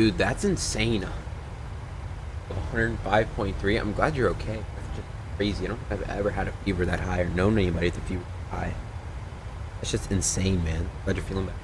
Dude, that's insane. 105.3. I'm glad you're okay. That's just crazy. I don't think I've ever had a fever that high or known anybody with a fever that high. That's just insane, man. Glad you're feeling better.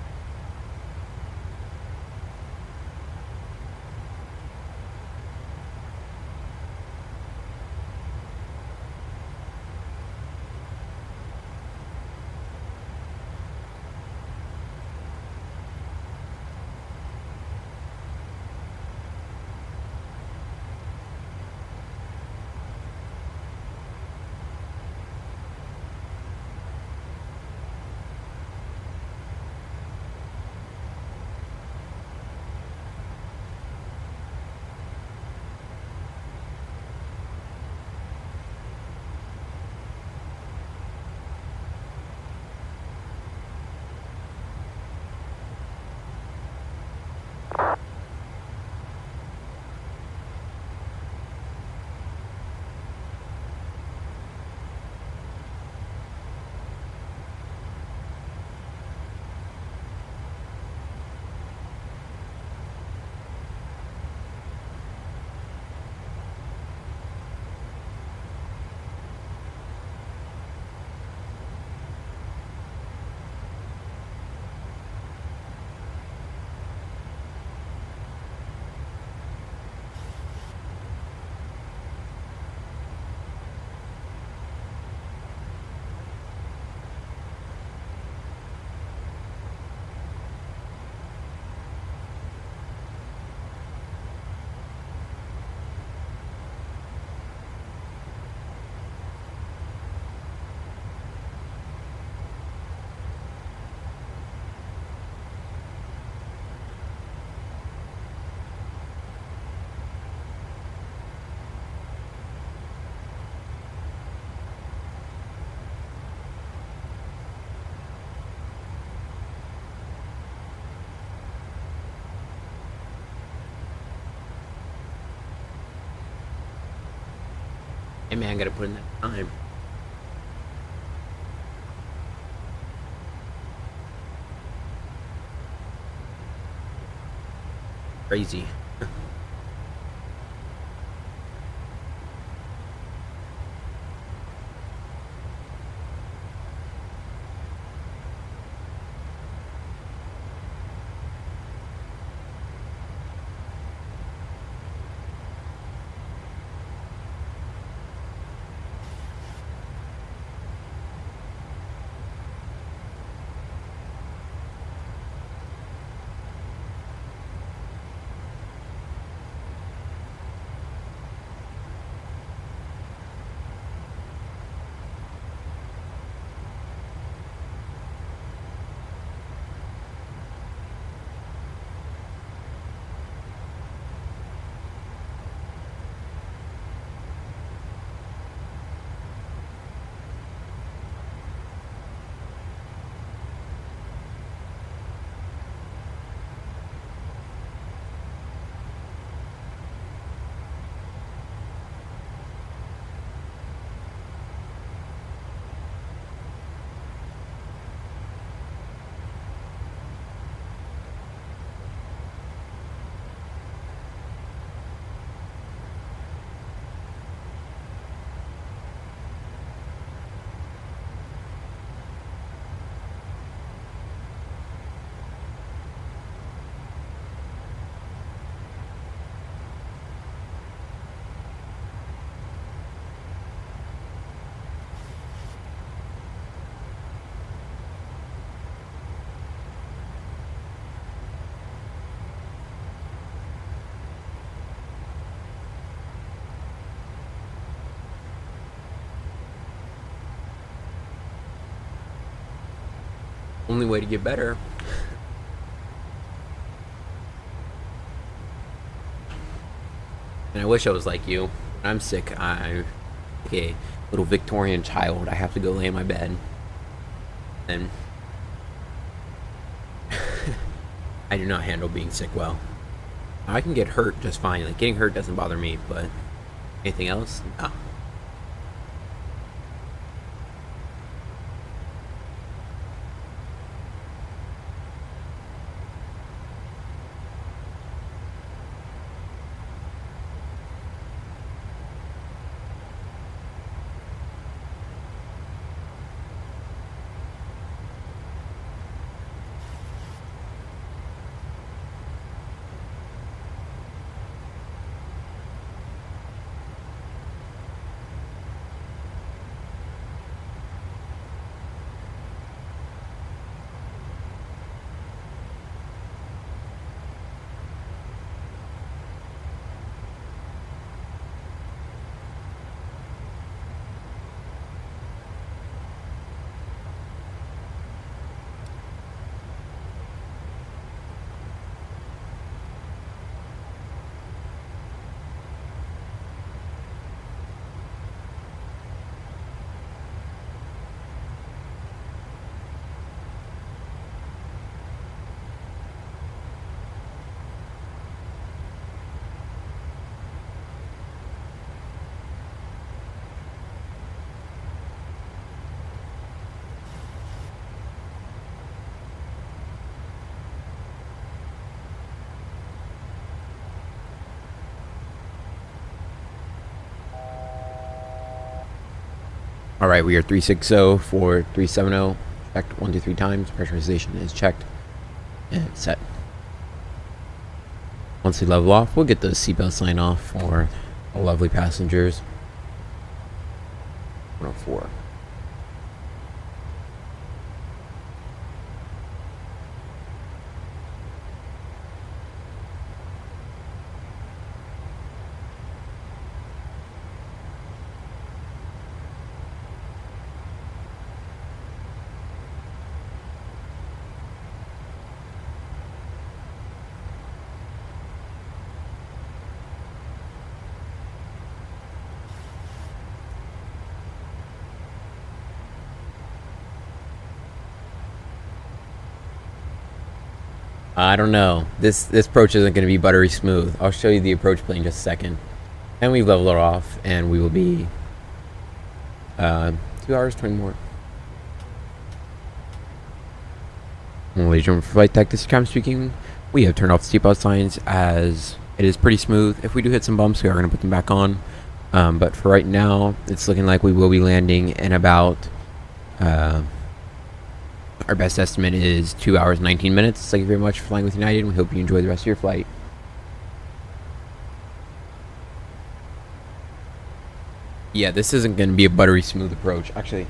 Hey man, I gotta put in that time. Crazy. Only way to get better. And I wish I was like you. When I'm sick, I'm like a little Victorian child. I have to go lay in my bed. And I do not handle being sick well. I can get hurt just fine. Like, getting hurt doesn't bother me, but anything else? No. All right, we are 360 for 370. Checked 1 to 3 times. Pressurization is checked and set. Once we level off, we'll get the seatbelt sign off for the lovely passengers. 104. I don't know. This approach isn't going to be buttery smooth. I'll show you the approach plane in just a second. And we level it off, and we will be 2 hours, 20 more. Ladies and gentlemen, for flight deck, this is Cam speaking. We have turned off the seatbelt signs as it is pretty smooth. If we do hit some bumps, we are going to put them back on. But for right now, it's looking like we will be landing in about, our best estimate is 2 hours, 19 minutes. Thank you very much for flying with United, and we hope you enjoy the rest of your flight. Yeah, this isn't going to be a buttery smooth approach. Actually,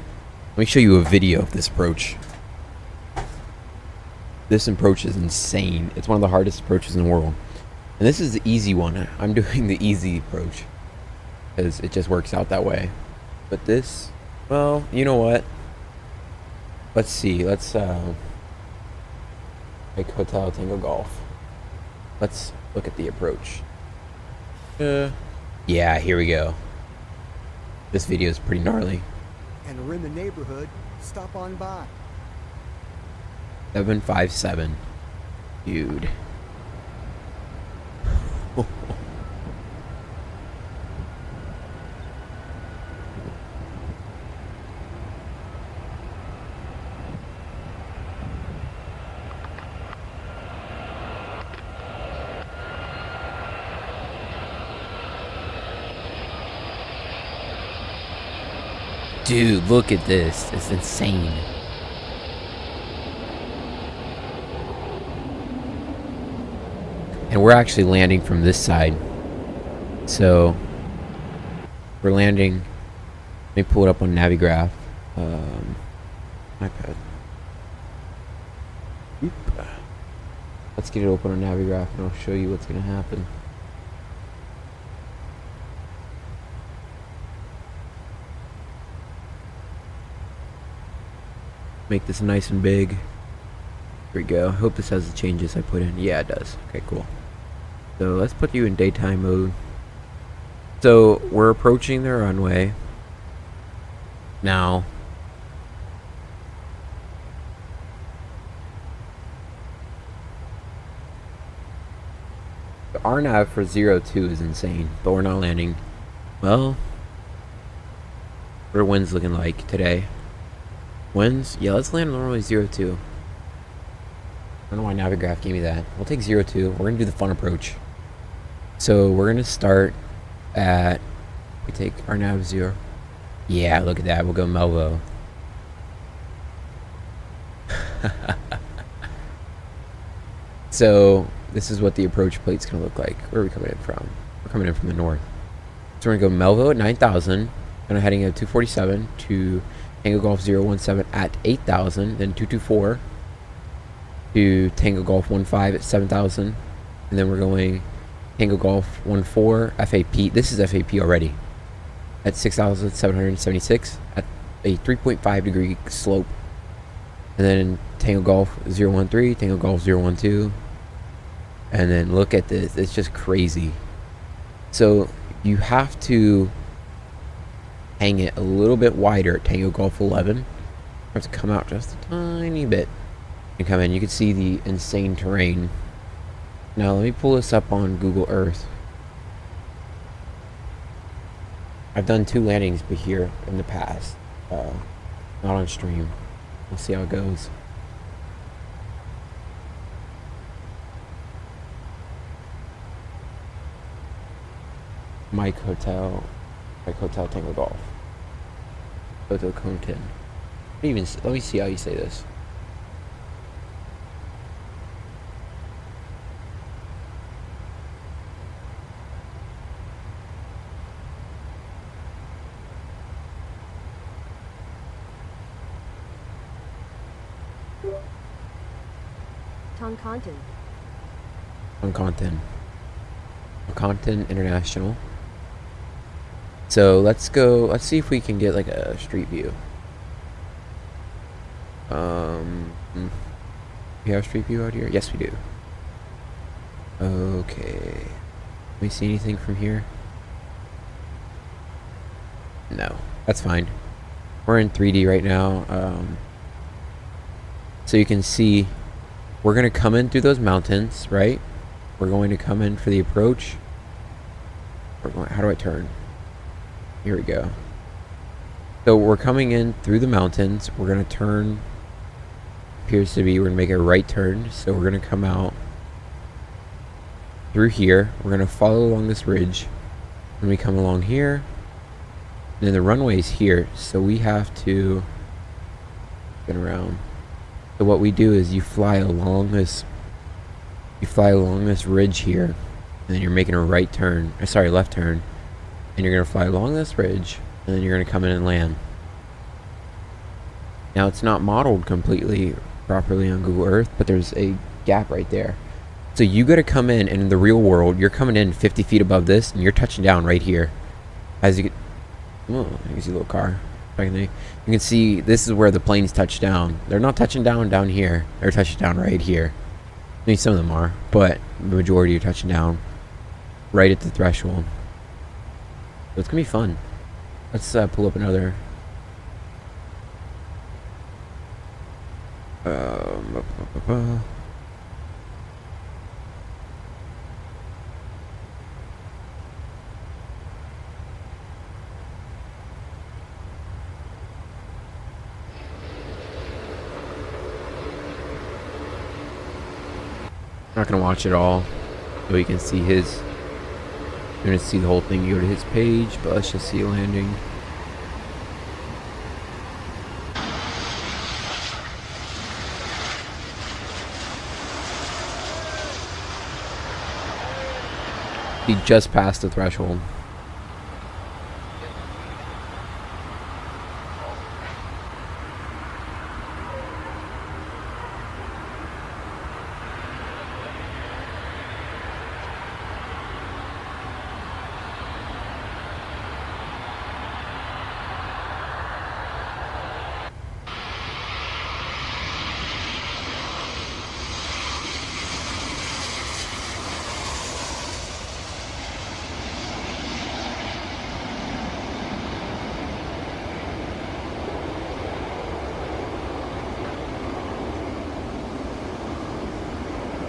let me show you a video of this approach. This approach is insane. It's one of the hardest approaches in the world. And this is the easy one. I'm doing the easy approach because it just works out that way. But this, well, you know what? Let's see. Let's make Hotel Tango Golf. Let's look at the approach. Yeah, here we go. This video is pretty gnarly. And we're in the neighborhood. Stop on by. 757. Dude. Dude, look at this. It's insane. And we're actually landing from this side. So we're landing. Let me pull it up on Navigraph. iPad. Oop. Let's get it open on Navigraph and I'll show you what's gonna happen. Make this nice and big. Here we go. I hope this has the changes I put in. Yeah, it does. Okay, cool. So let's put you in daytime mode. So we're approaching the runway. Now, the RNAV for 02 is insane, but we're not landing. Well, what are winds looking like today? Winds? Yeah, let's land on runway 02. I don't know why Navigraph gave me that. We'll take 02. We're gonna do the fun approach. So we're gonna start at, we take our nav 0. Yeah, look at that. We'll go Melvo. So this is what the approach plate's gonna look like. Where are we coming in from? We're coming in from the north. So we're gonna go Melvo at 9,000. Gonna heading at 247 to Tango Golf 017 at 8,000. Then 224 to Tango Golf 15 at 7,000. And then we're going Tango Golf 14 FAP. This is FAP already. At 6,776 at a 3.5 degree slope. And then Tango Golf 013, Tango Golf 012. And then look at this. It's just crazy. So you have to hang it a little bit wider at Tango Golf 11. You have to come out just a tiny bit. And come in. You can see the insane terrain. Now let me pull this up on Google Earth. I've done 2 landings but here in the past. Not on stream. We'll see how it goes. Mike Hotel Tango Golf. Hotel Toncntin. Let me see how you say this. Toncntin. Toncntin International. So let's go. Let's see if we can get like a street view. We have street view out here. Yes, we do. Okay. Can we see anything from here? No, that's fine. We're in 3D right now. So you can see we're going to come in through those mountains, right? We're going to come in for the approach. How do I turn? Here we go. So we're coming in through the mountains. We're going to turn, appears to be, we're going to make a right turn. So we're going to come out through here. We're going to follow along this ridge. And we come along here. And then the runway's here. So we have to get around. So what we do is you fly along this ridge here. And then you're making a right turn, or sorry, left turn. And you're going to fly along this ridge. And then you're going to come in and land. Now it's not modeled completely properly on Google Earth, but there's a gap right there. So you got to come in, and in the real world, you're coming in 50 feet above this, and you're touching down right here. As you get, oh, you can see a little car. You can see this is where the planes touch down. They're not touching down here. They're touching down right here. I mean, some of them are, but the majority are touching down right at the threshold. So it's gonna be fun. Let's pull up another. Not gonna watch it all, so you can see his. You're gonna see the whole thing. You go to his page, but let's just see a landing. He just passed the threshold.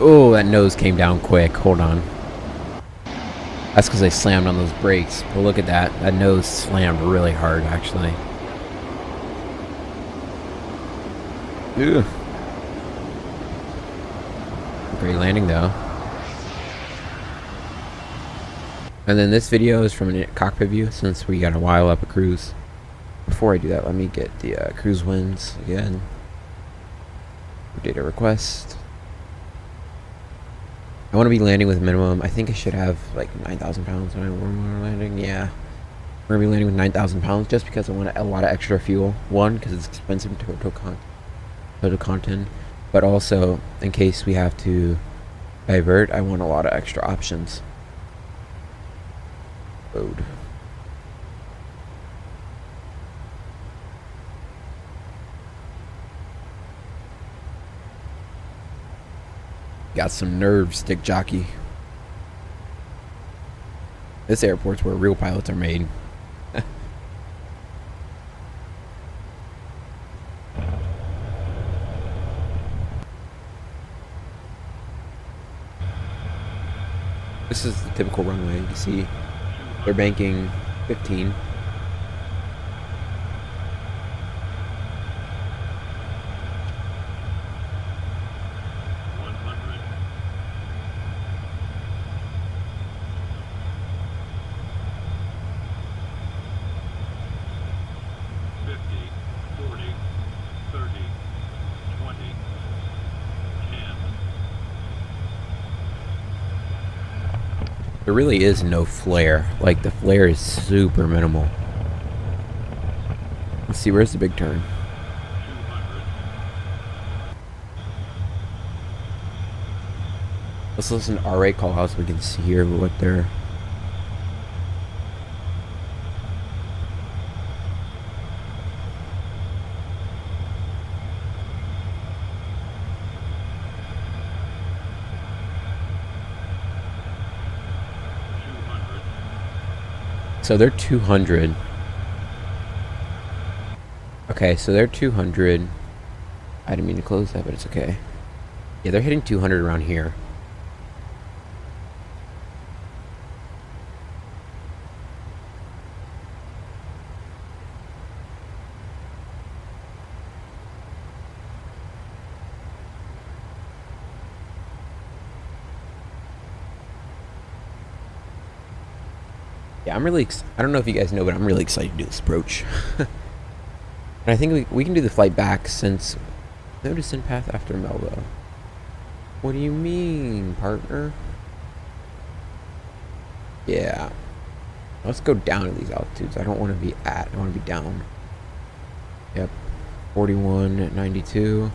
Oh, that nose came down quick. Hold on. That's because I slammed on those brakes. But look at that. That nose slammed really hard, actually. Ugh. Great landing, though. And then this video is from a cockpit view, since we got a while up a cruise. Before I do that, let me get the cruise winds again. Data request. I want to be landing with minimum. I think I should have like 9,000 pounds when we're landing. Yeah. We're going to be landing with 9,000 pounds just because I want a lot of extra fuel. One, because it's expensive to Toncntin. But also, in case we have to divert, I want a lot of extra options. Load. Got some nerve, stick jockey. This airport's where real pilots are made. This is the typical runway. You see, they're banking 15. There really is no flare. Like, the flare is super minimal. Let's see, where's the big turn? Let's listen to R8 call out so we can hear what they're... So they're 200. Okay, so they're 200. I didn't mean to close that, but it's okay. Yeah, they're hitting 200 around here. Yeah, I'm really. I don't know if you guys know, but I'm really excited to do this approach. And I think we can do the flight back since. Notice in path after Melba. What do you mean, partner? Yeah. Let's go down to these altitudes. I don't want to be at. I want to be down. Yep. 41 at 92.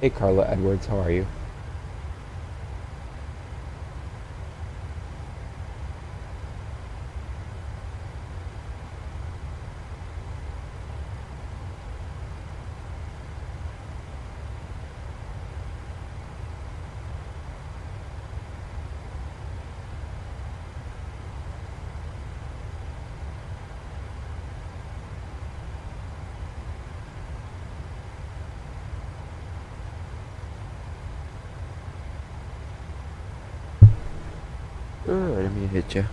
Hey Carla Edwards, how are you? Good, let me hit you.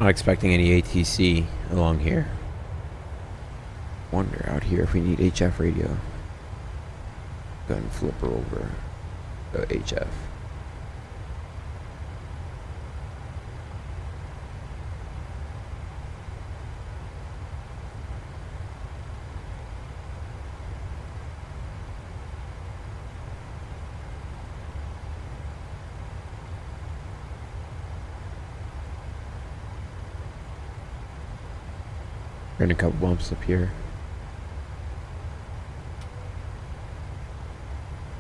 Not expecting any ATC along here. Wonder out here if we need HF radio. Go ahead and flip her over. Go HF. We're in a couple bumps up here.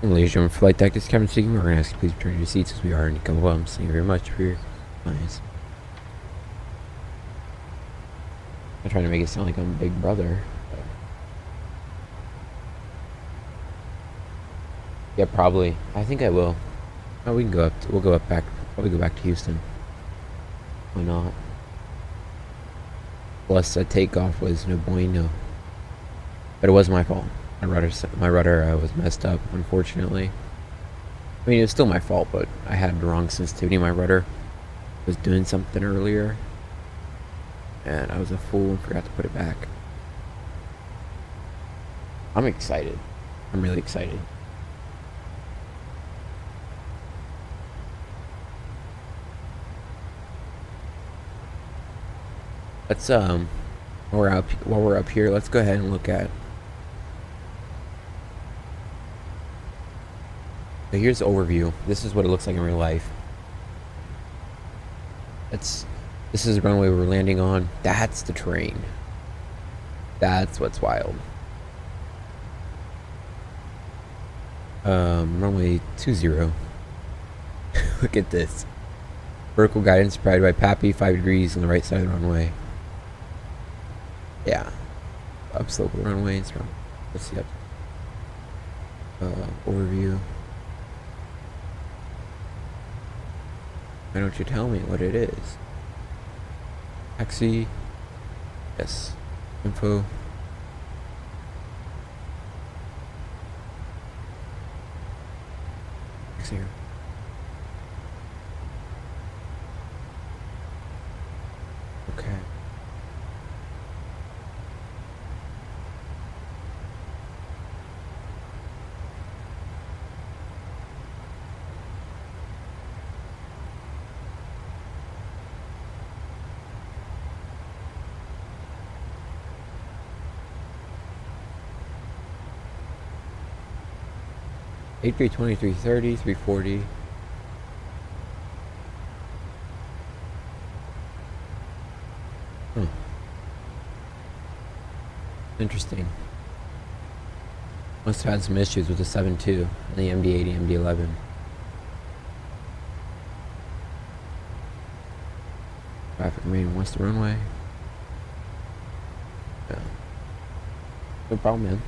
Ladies and gentlemen, flight deck, this is Captain speaking. We're going to ask you please return to your seats as we are in a couple bumps. Thank you very much for your compliance. I'm trying to make it sound like I'm Big Brother. But yeah, probably. I think I will. Oh, we can go up. We'll go up back. Probably go back to Houston. Why not? Plus, takeoff was no bueno. But it was my fault. My rudder was messed up, unfortunately. I mean, it was still my fault, but I had the wrong sensitivity. My rudder was doing something earlier, and I was a fool and forgot to put it back. I'm excited. I'm really excited. Let's while we're up here, let's go ahead and look at. So here's the overview. This is what it looks like in real life. This is the runway we're landing on. That's the terrain. That's what's wild. Runway 20. Look at this. Vertical guidance provided by Pappy, 5 degrees on the right side of the runway. Yeah. Upslope of the runway. Let's see up. Overview. Why don't you tell me what it is? Taxi. Yes. Info. Taxi here. Okay. A320, 330, 340. Interesting. Must have had some issues with the 7.2 and the MD-80, MD-11. Traffic remaining west of the runway. Yeah. No problem, man.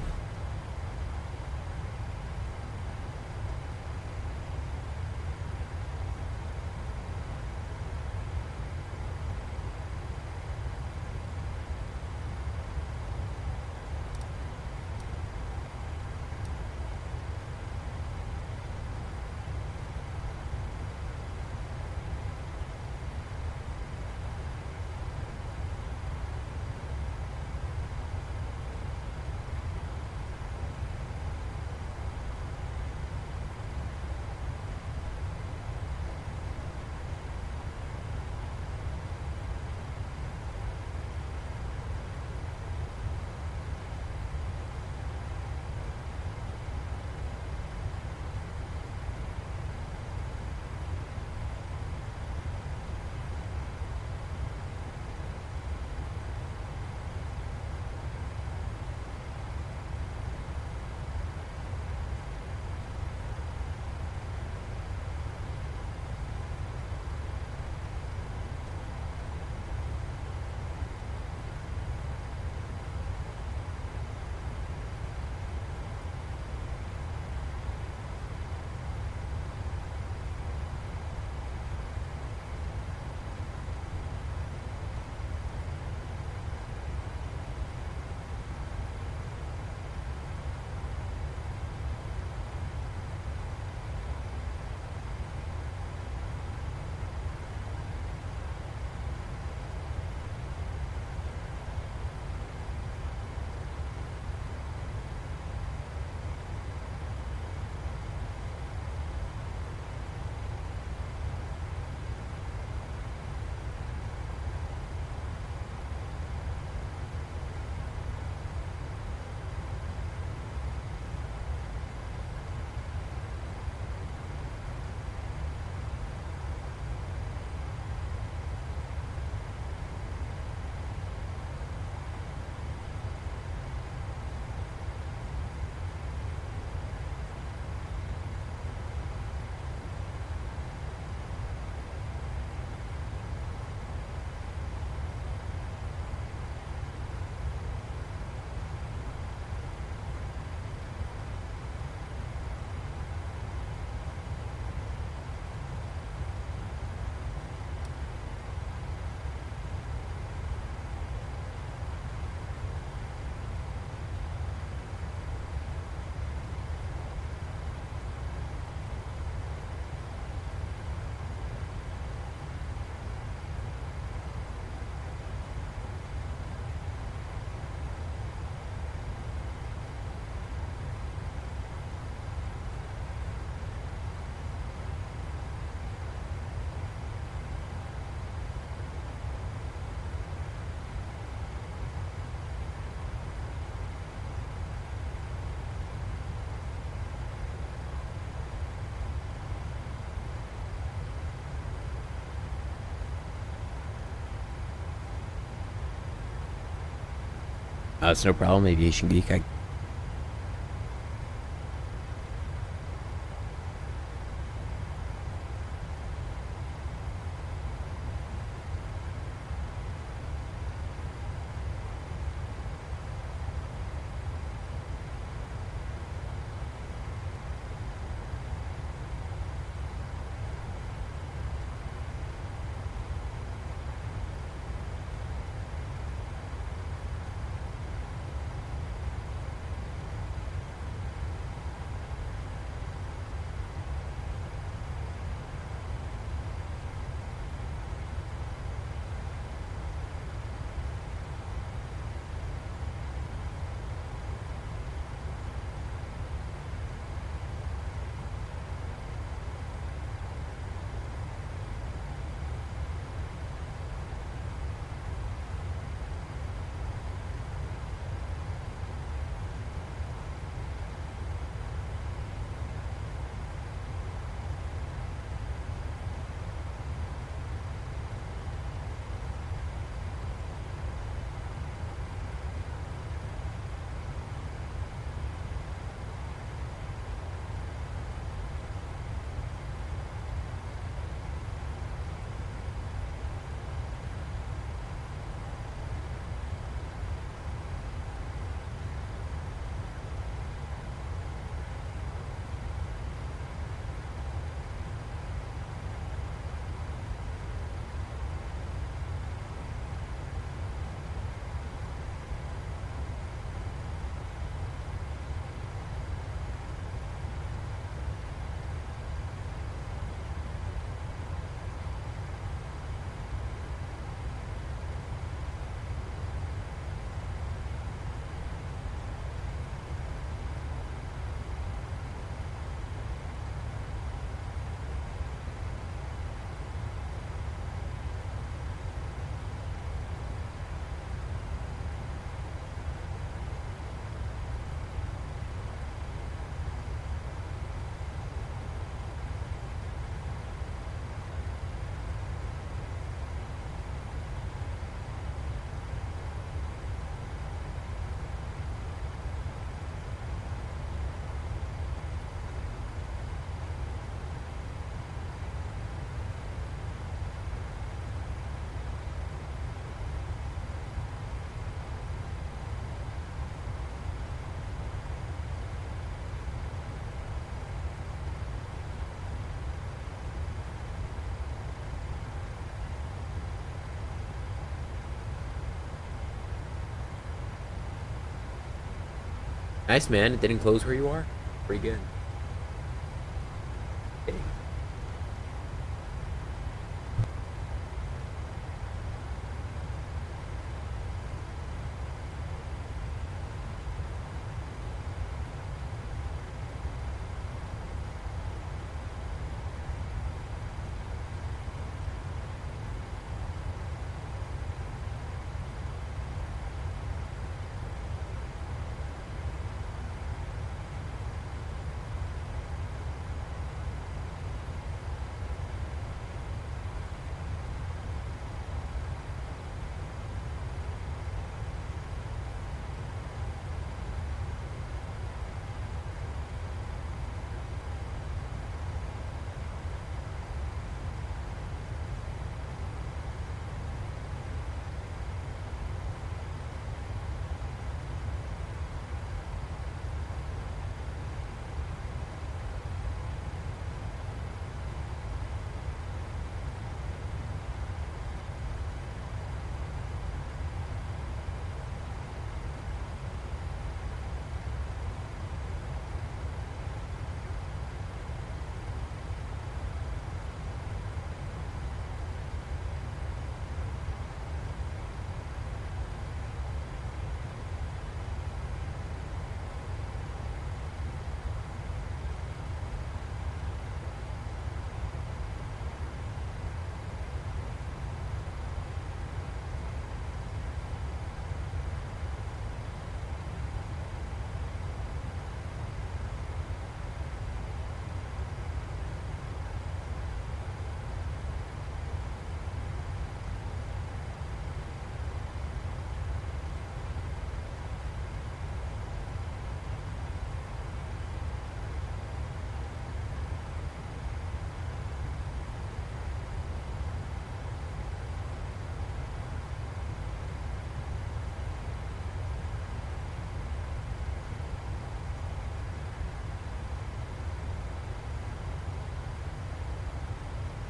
It's no problem, Aviation Geek. Nice, man. It didn't close where you are. Pretty good. Okay.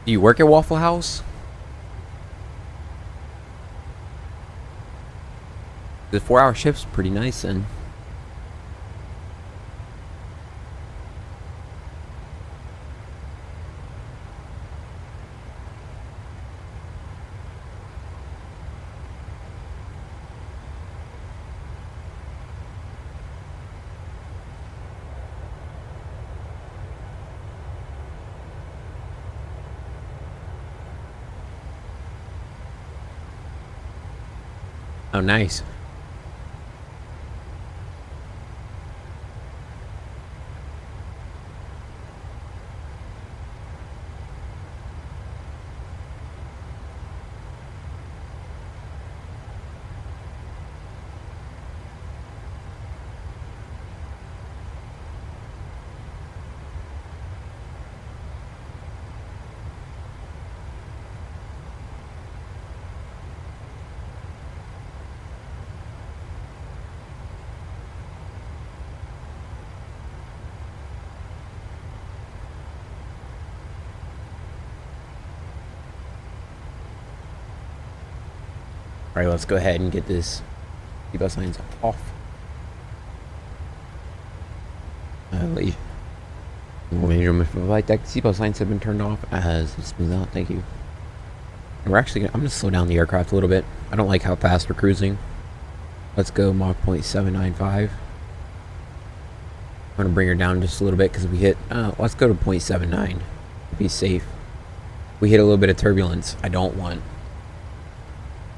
Do you work at Waffle House? The 4-hour shift's pretty nice then. Oh, nice. All right, let's go ahead and get this seatbelt signs off. Flight deck seatbelt signs have been turned off as smooth out. Thank you. And we're actually I'm gonna slow down the aircraft a little bit. I don't like how fast we're cruising. Let's go Mach 0.795. I'm gonna bring her down just a little bit because we hit. Let's go to 0.79. Be safe. We hit a little bit of turbulence. I don't want.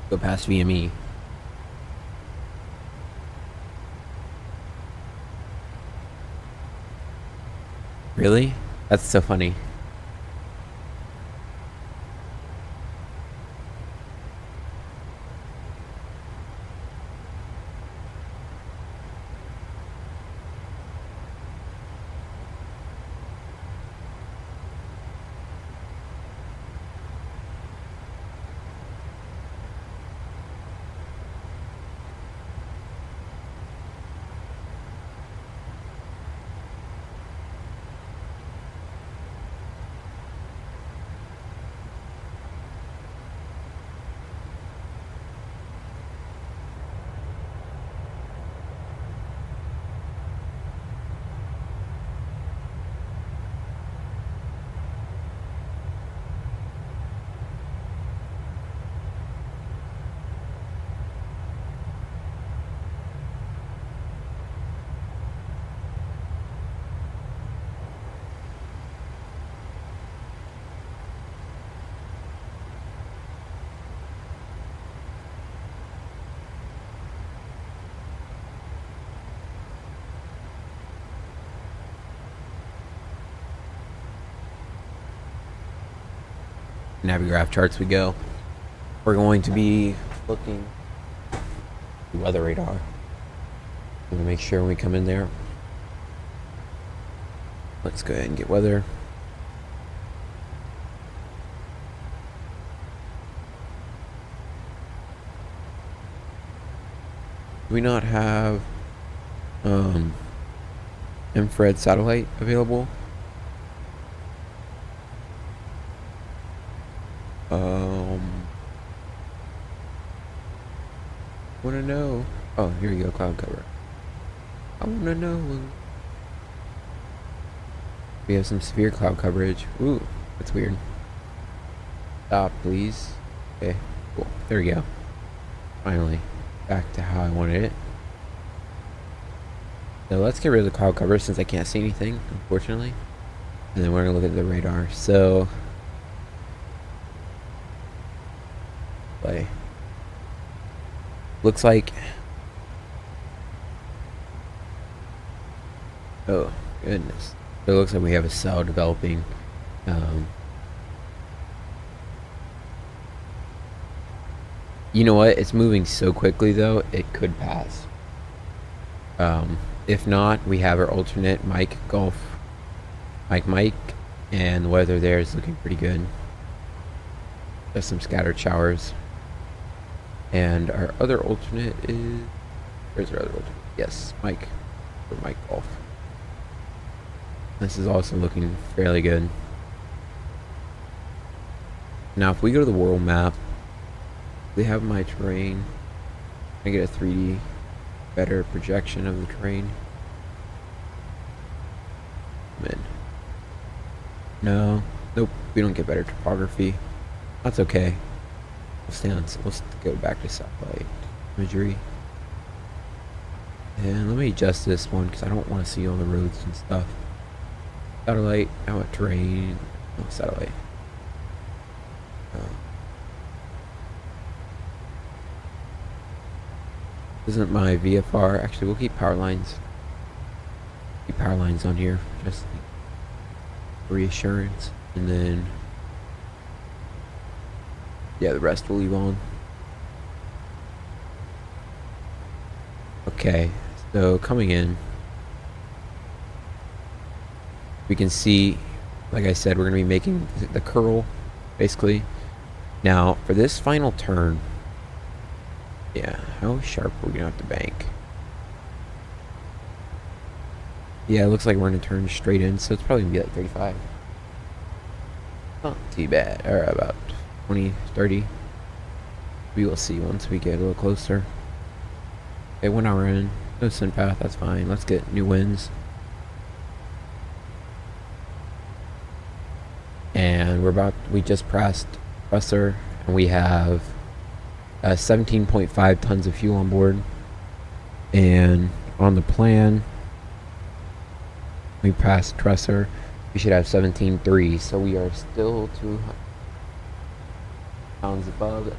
Go past VME. Really? That's so funny. Navigraph charts we go. We're going to be looking at the weather radar. I'm gonna make sure when we come in there. Let's go ahead and get weather. Do we not have infrared satellite available? Wanna know? Oh, here we go, cloud cover. I wanna know. We have some severe cloud coverage. Ooh, that's weird. Stop, please. Okay, cool. There we go. Finally, back to how I wanted it. So let's get rid of the cloud cover since I can't see anything, unfortunately. And then we're gonna look at the radar. So, play. Looks like. Oh goodness! So it looks like we have a cell developing. You know what? It's moving so quickly though, it could pass. If not, we have our alternate Mike Golf, Mike, and the weather there is looking pretty good. Just some scattered showers. And our other alternate is, where's our other alternate? Yes, Mike, or Mike Golf. This is also looking fairly good. Now, if we go to the world map, they have my terrain. I get a 3D better projection of the terrain. Man. No. Nope. We don't get better topography. That's okay. We'll stay on. We'll go back to satellite imagery. And let me adjust this one because I don't want to see all the roads and stuff. Satellite. I want terrain. Oh, satellite. Isn't my VFR? Actually, we'll keep power lines. Keep power lines on here just for reassurance, and then yeah, the rest we'll leave on. Okay, so coming in, we can see, like I said, we're going to be making the curl, basically. Now, for this final turn, yeah, how sharp are we going to have to bank? Yeah, it looks like we're going to turn straight in, so it's probably going to be like 35. Not too bad, or about 20, 30. We will see once we get a little closer. Okay, 1 hour in, no sun path, that's fine. Let's get new winds. And we just pressed Ursa, and we have 17.5 tons of fuel on board. And on the plan, we passed Ursa, we should have 17.3, so we are still 200 pounds above it.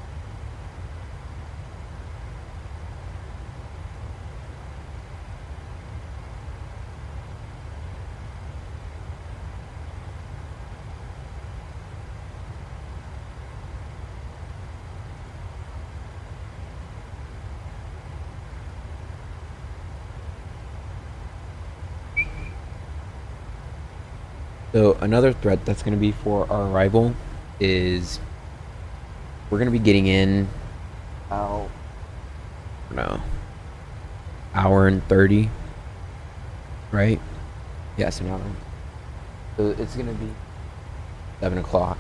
So another threat that's going to be for our arrival is we're going to be getting in about, I don't know, hour and 30, right? Yes, an hour. So it's going to be 7 o'clock.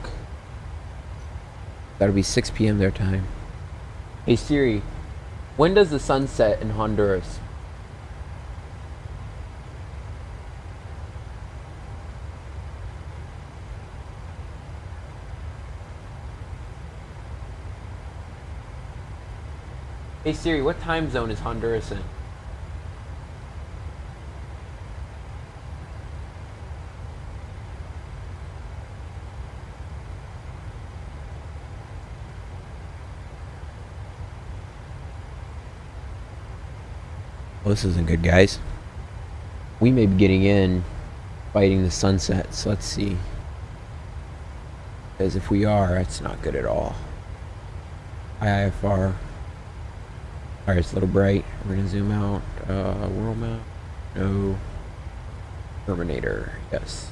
That'll be 6 p.m. their time. Hey Siri, when does the sun set in Honduras? Hey Siri, what time zone is Honduras in? Well, this isn't good, guys. We may be getting in fighting the sunset, so let's see. Because if we are, that's not good at all. IFR. Alright, it's a little bright. We're gonna zoom out. World map. No. Terminator. Yes.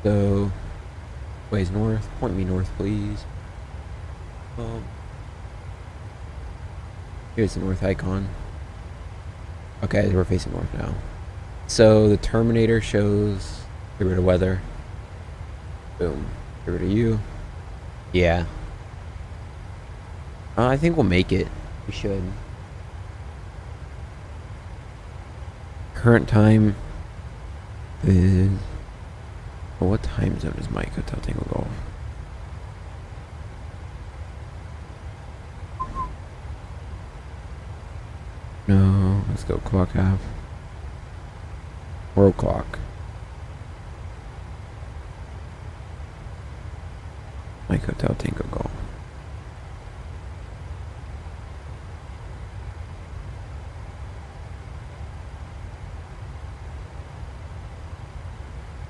So, ways north. Point me north, please. Here's the north icon. Okay, we're facing north now. So the Terminator shows. Get rid of weather. Boom. Get rid of you. Yeah. I think we'll make it. We should. Current time is... Well, what time zone is Mike Hotel Tango Golf? No, let's go clock half. World clock. Mike Hotel Tango Golf.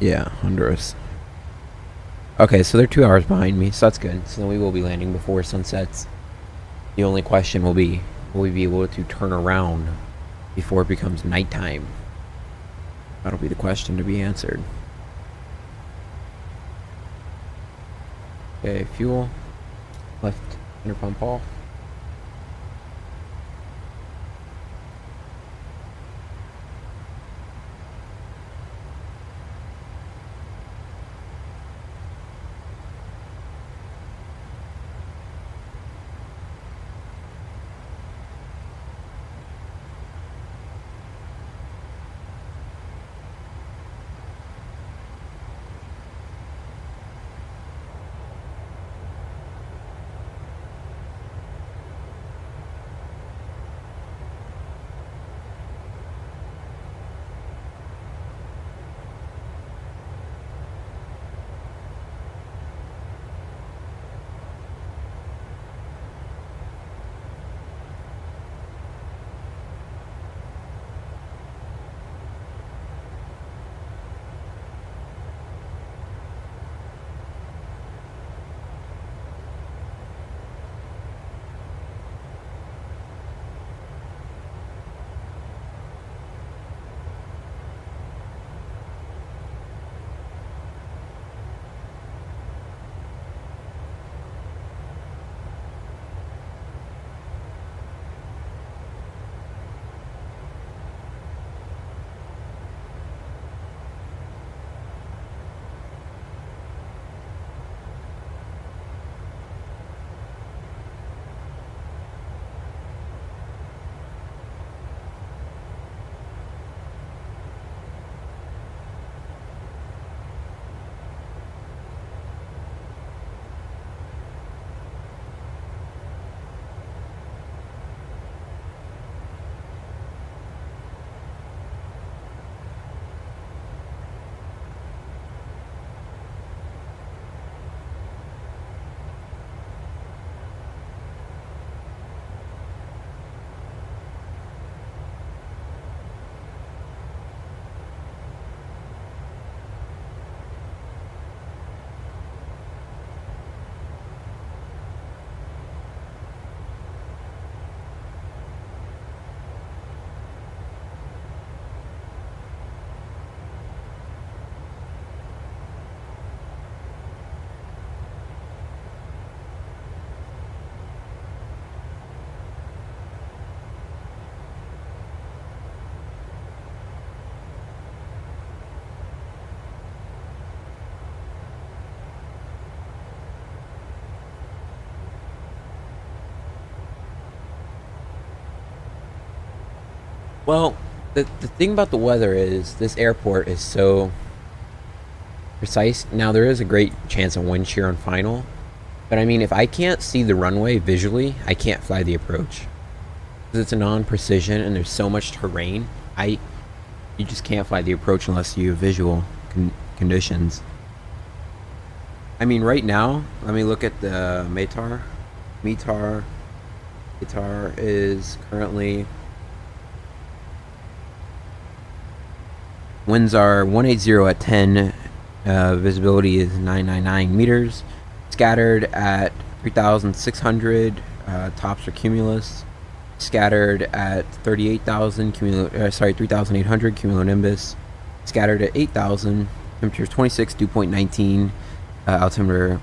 Yeah, Honduras. Okay, so they're 2 hours behind me, so that's good. So then we will be landing before sunsets. The only question will be we be able to turn around before it becomes nighttime? That'll be the question to be answered. Okay, fuel. Left inner pump off. Well, the thing about the weather is this airport is so precise. Now, there is a great chance of wind shear on final. But I mean, if I can't see the runway visually, I can't fly the approach. Because it's a non-precision and there's so much terrain. You just can't fly the approach unless you have visual conditions. I mean, right now, let me look at the METAR. METAR is currently... Winds are 180 at 10. Visibility is 999 meters. Scattered at 3,600. Tops are cumulus. Scattered at 38,000. 3,800 cumulonimbus. Scattered at 8,000. Temperature 26. Dew point 19. Altimeter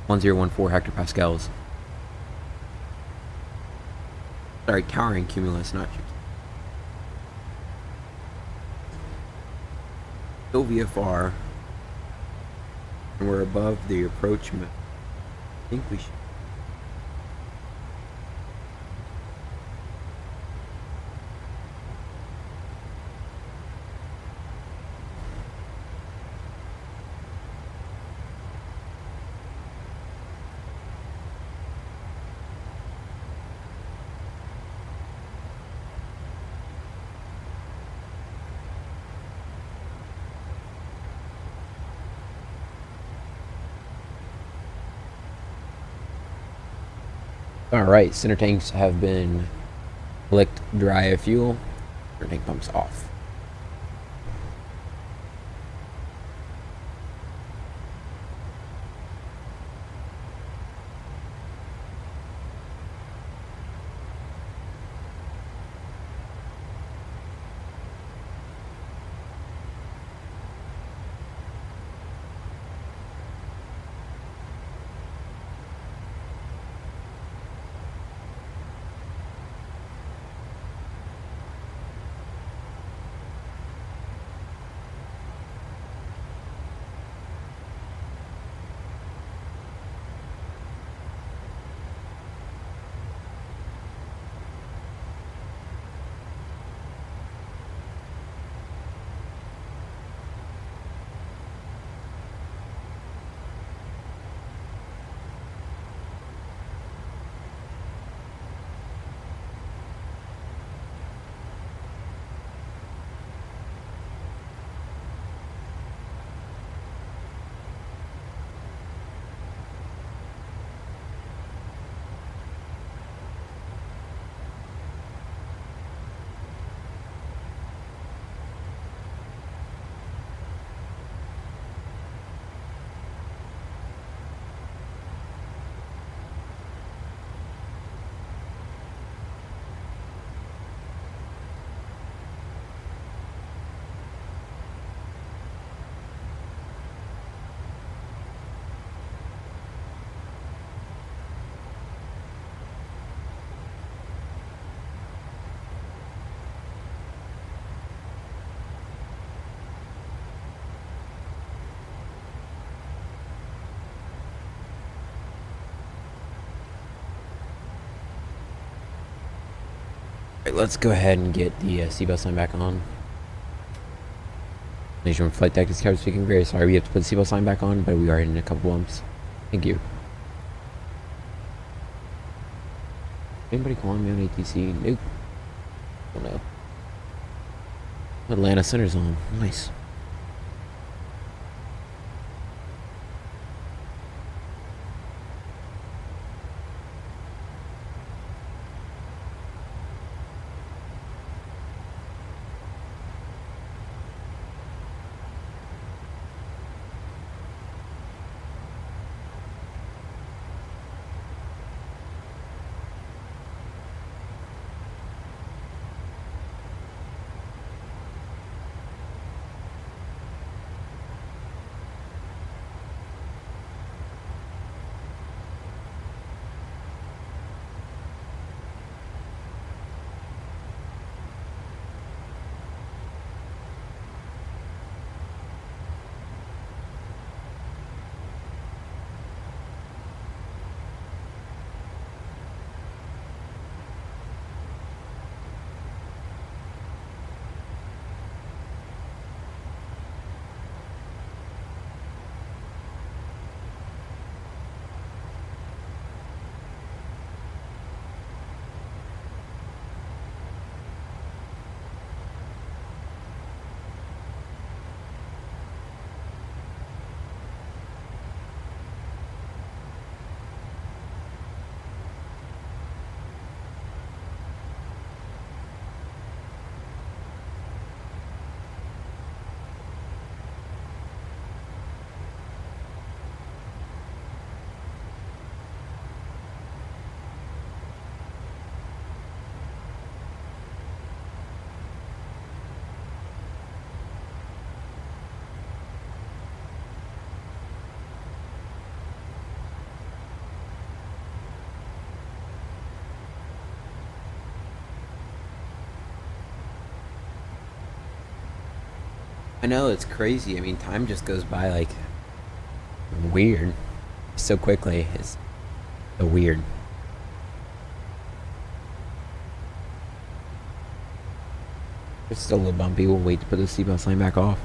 1014 hectopascals. Sorry, towering cumulus, not still VFR, and we're above the approach. I think we should. Alright, center tanks have been licked dry of fuel. Center tank pumps off. Let's go ahead and get the seatbelt sign back on. Ladies and gentlemen, flight deck, this is Captain speaking. Very sorry we have to put the seatbelt sign back on, but we are in a couple bumps. Thank you. Anybody calling me on ATC? Nope. Oh no. Atlanta Center's on. Nice. know, it's crazy. I mean, time just goes by like weird. So quickly. It's so weird. It's still a little bumpy. We'll wait to put the seatbelt sign back off.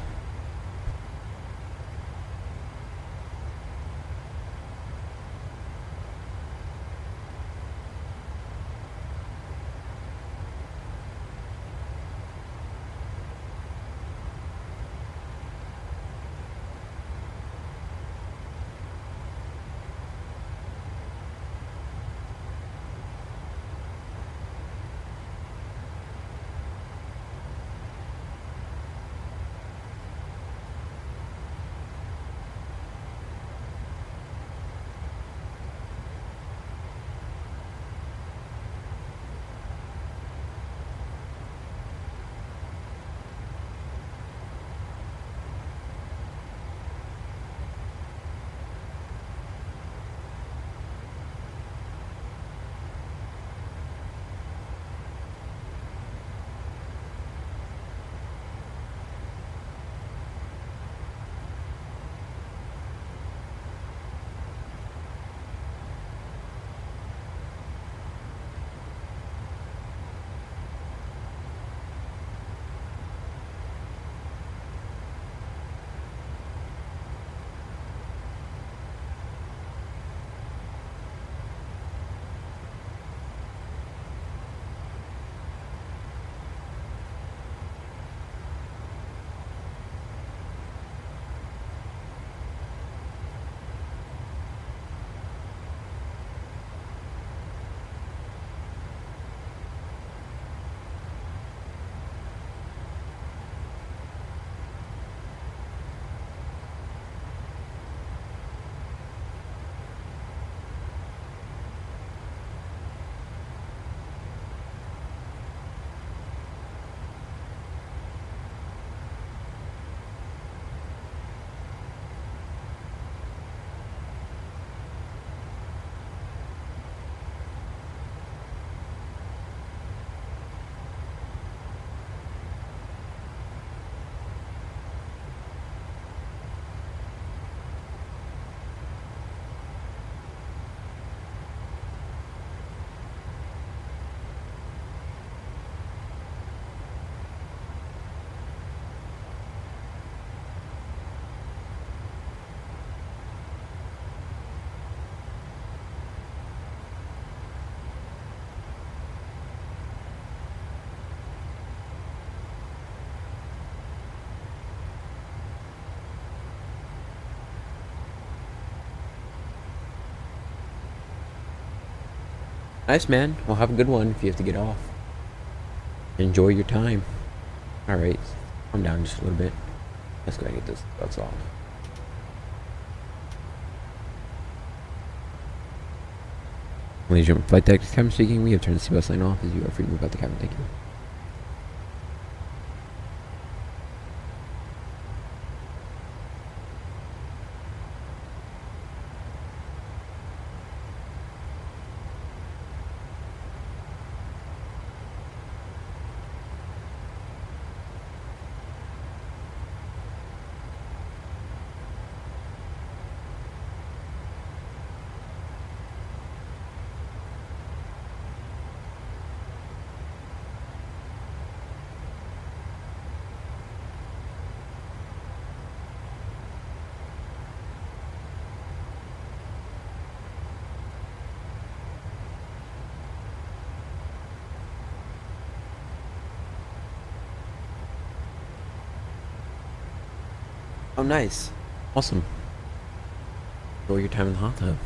Nice, man. Well, have a good one if you have to get off. Enjoy your time. Alright. Calm down just a little bit. Let's go ahead and get this belts off. Ladies and gentlemen, flight deck captain speaking. We have turned the seatbelt sign off as you are free to move out the cabin. Thank you. Oh, nice. Awesome. Enjoy your time in the hot tub.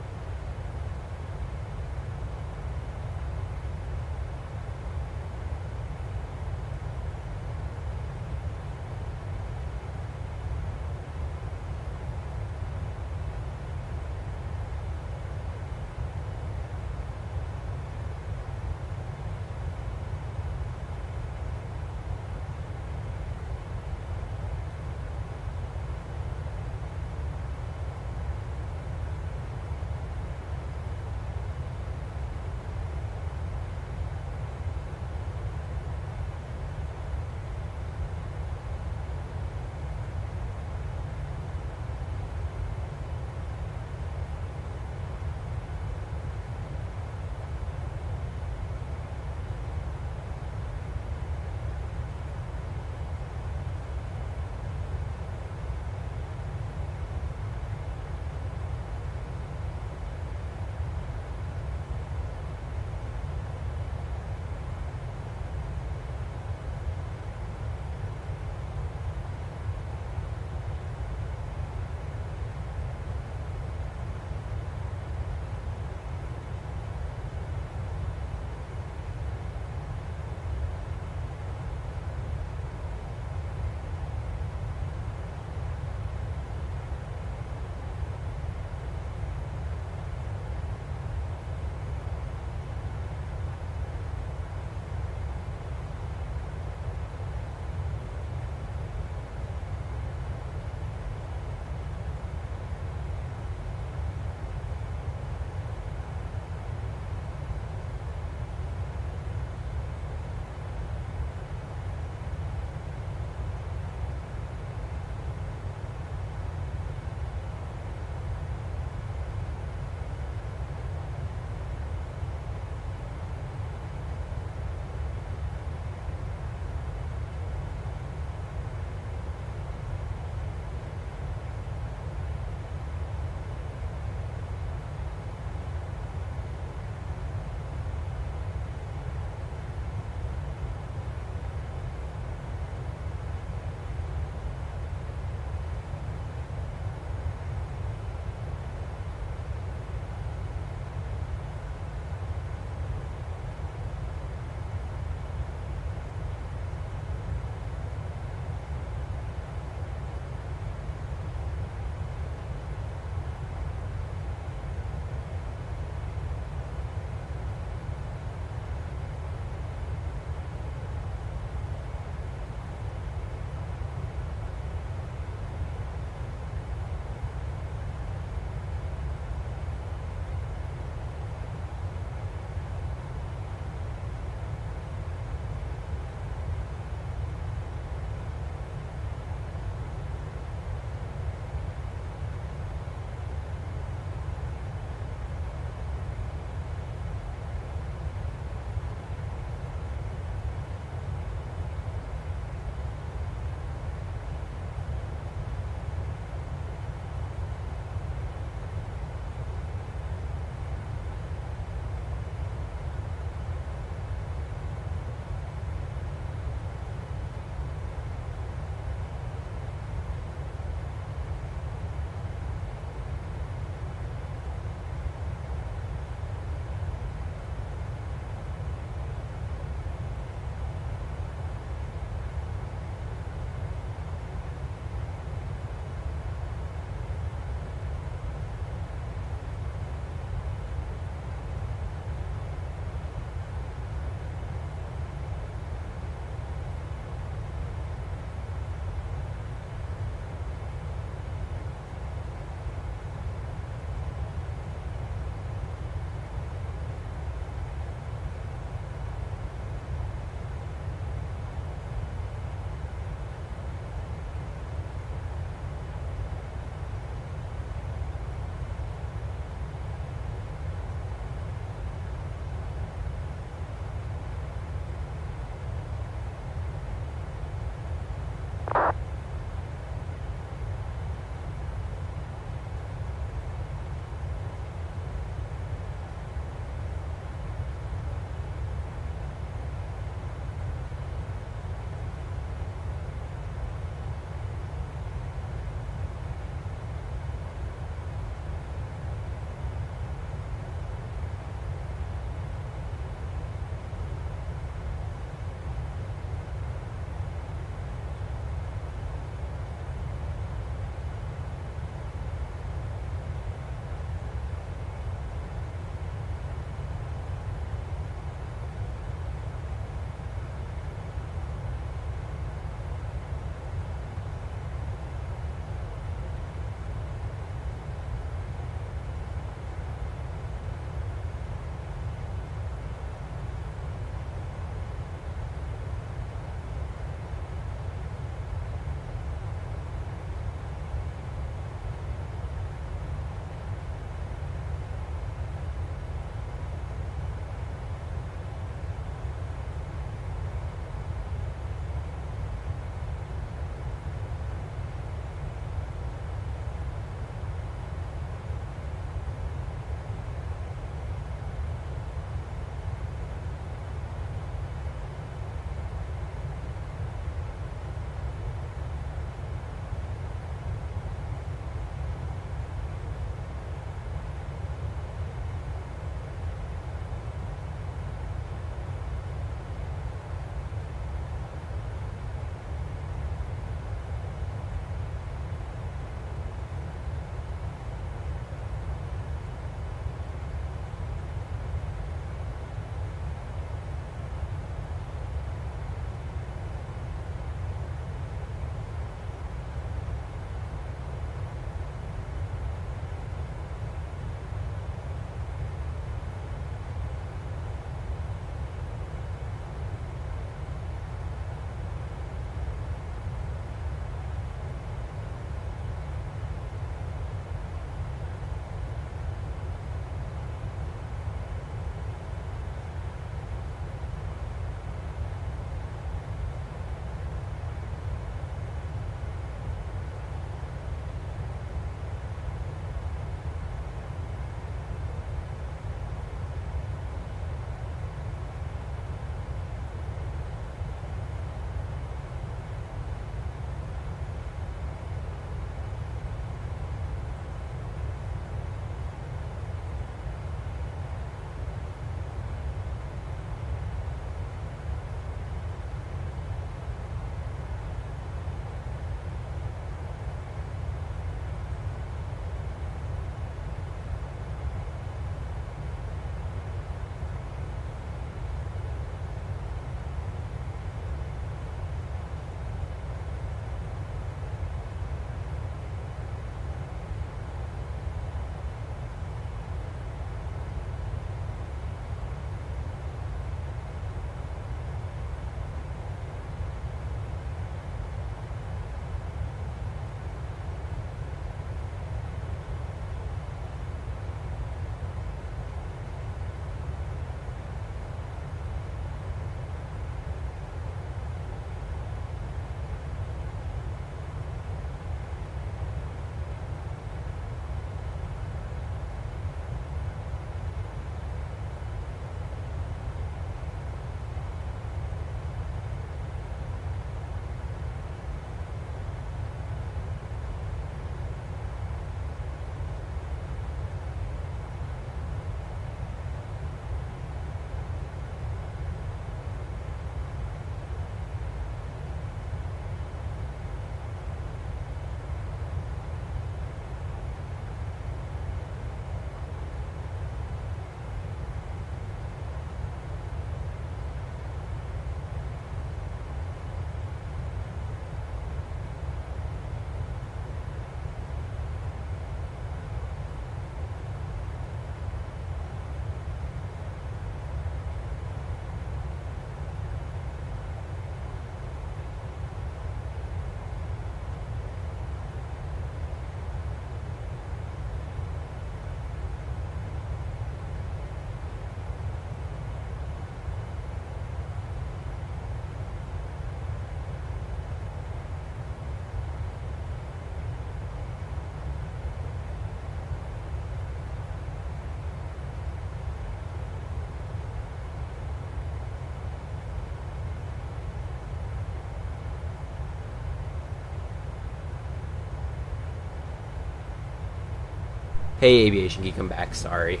Hey, Aviation Geek, I'm back. Sorry.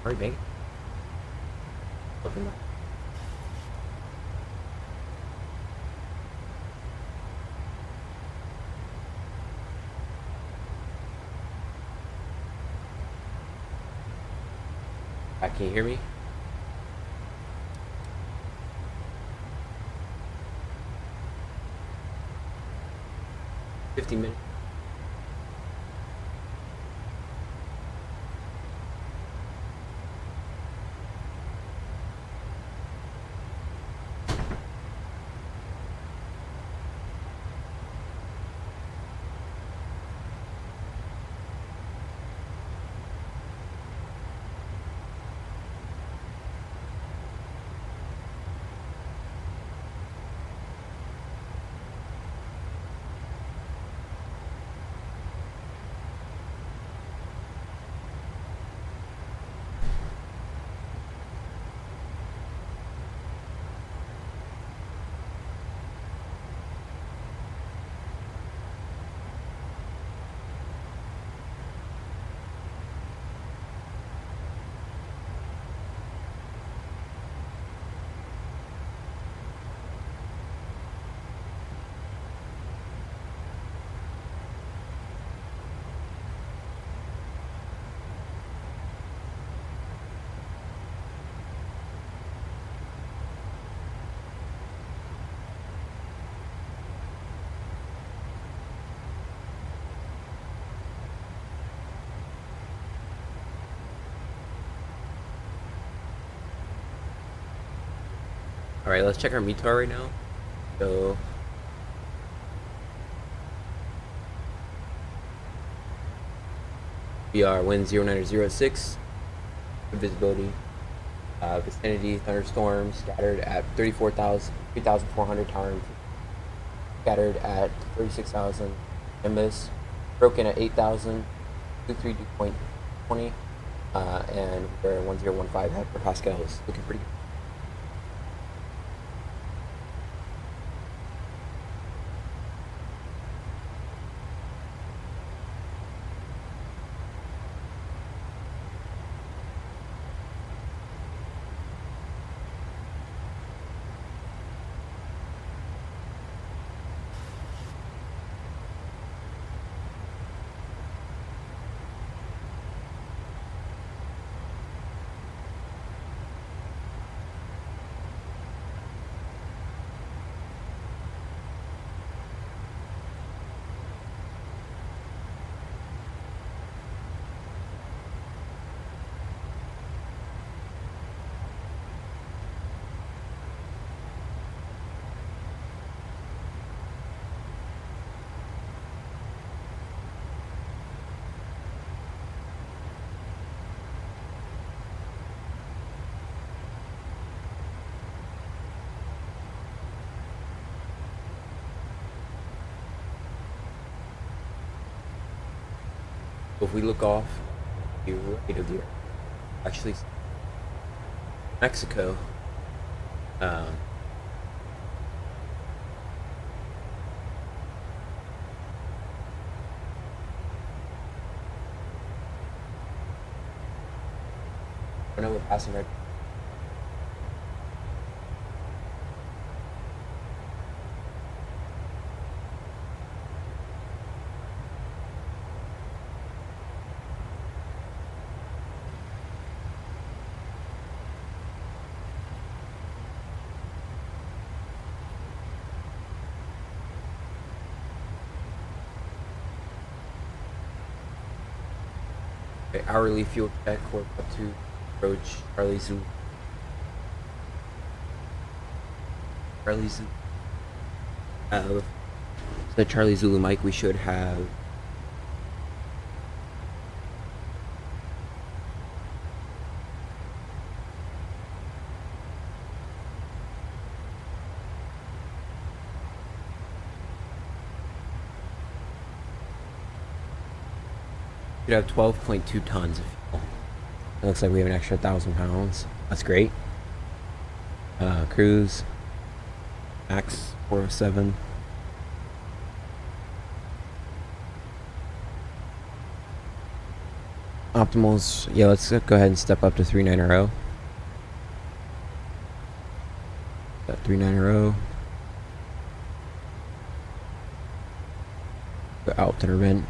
Sorry, mate. Welcome back. Can you hear me? $50 minutes. Alright, let's check our METAR right now. So we are wind 0906, visibility, vicinity, thunderstorms scattered at 3,400 towering, scattered at 36,000 Msfs, broken at 8,000, 23.20, and we're 1015 head per Pascal is looking pretty good. If we look off the right of the earth, actually Mexico, I know we're passing right. Okay, hourly fuel check, we're up to approach Charlie Zulu. So Charlie Zulu Mike, we should have should have 12.2 tons of fuel. It looks like we have an extra 1,000 pounds. That's great. Cruise max 407. Optimals, yeah, let's go ahead and step up to 390. 390. Go out to the vent.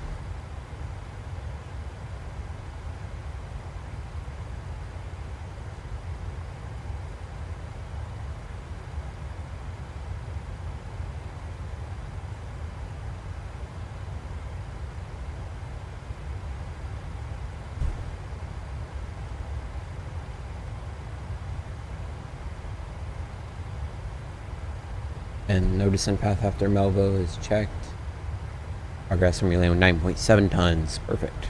And no descent path after Melvo is checked. Progress from relay with 9.7 tons. Perfect.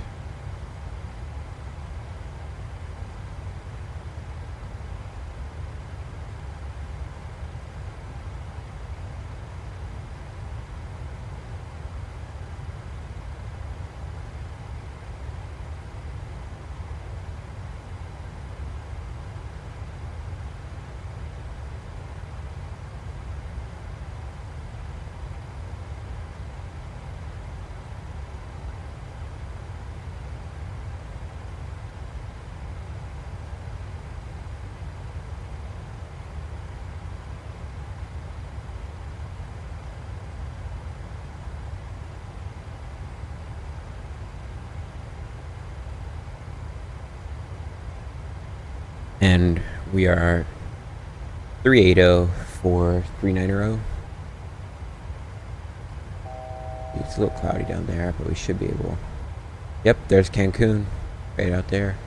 And we are 380 for 390. It's a little cloudy down there, but we should be able. Yep, there's Cancun, right out there.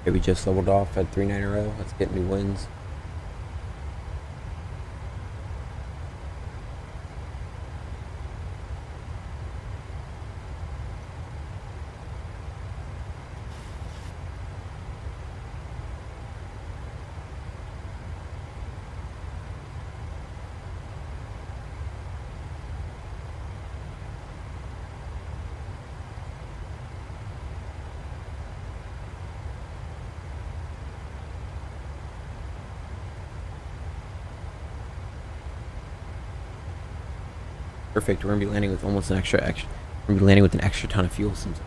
Okay, we just leveled off at 390. Let's get new wins. Perfect. We're gonna be landing with almost an extra. We're gonna be landing with an extra ton of fuel. Seems.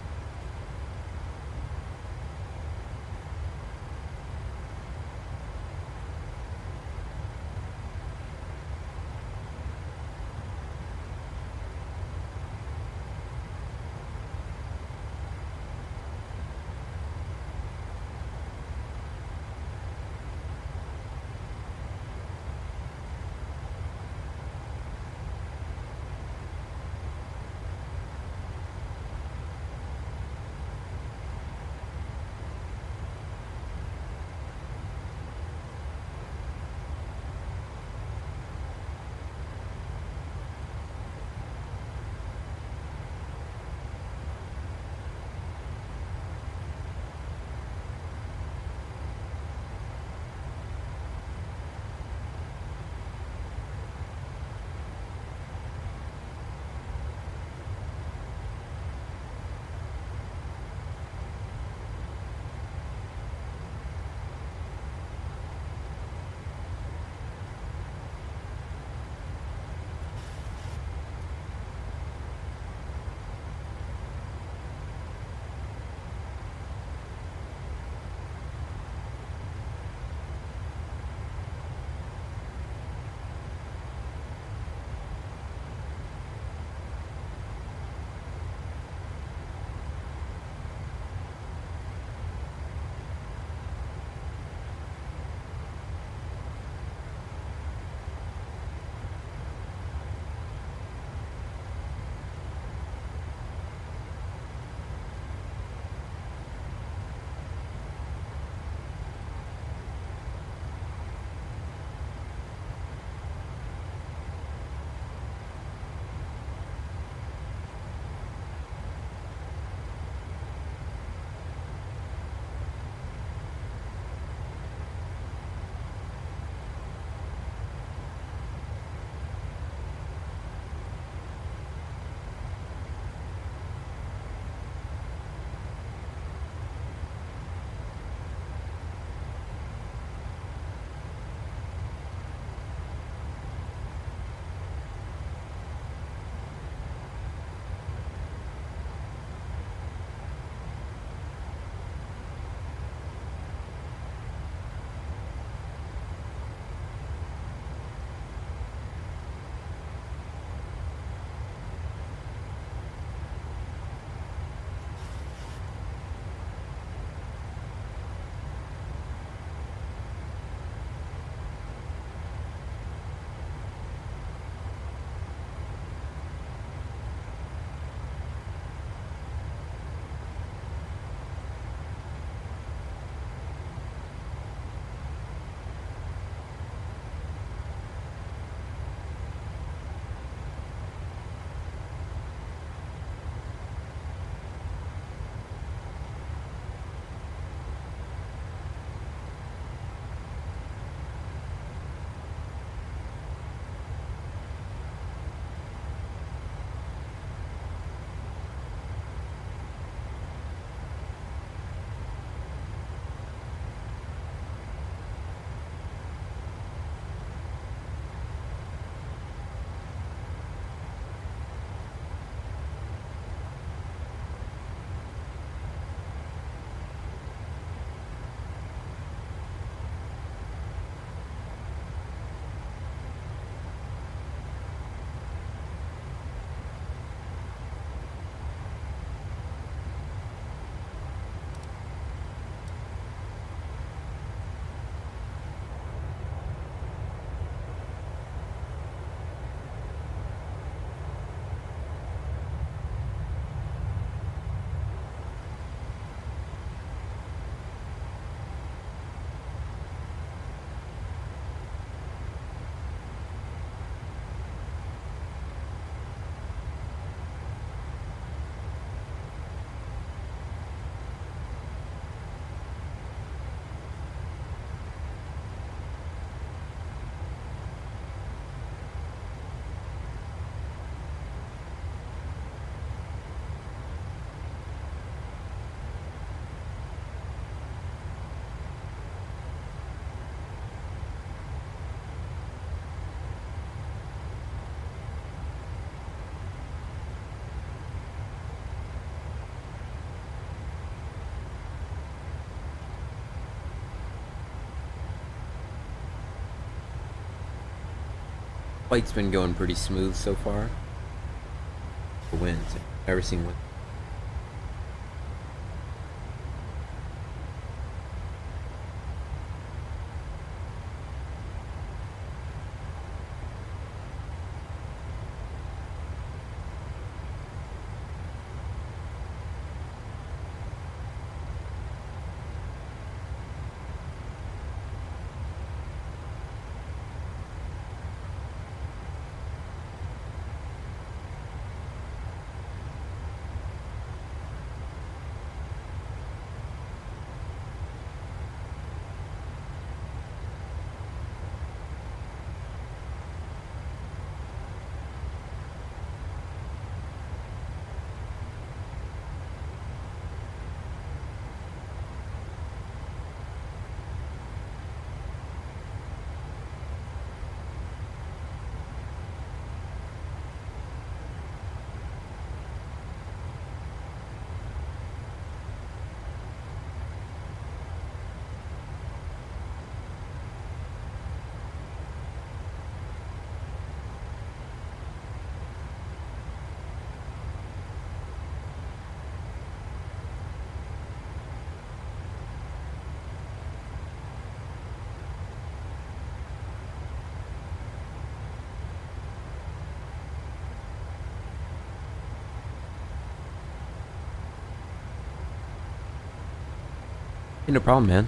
Flight's been going pretty smooth so far. The winds, never seen one. Ain't no problem, man.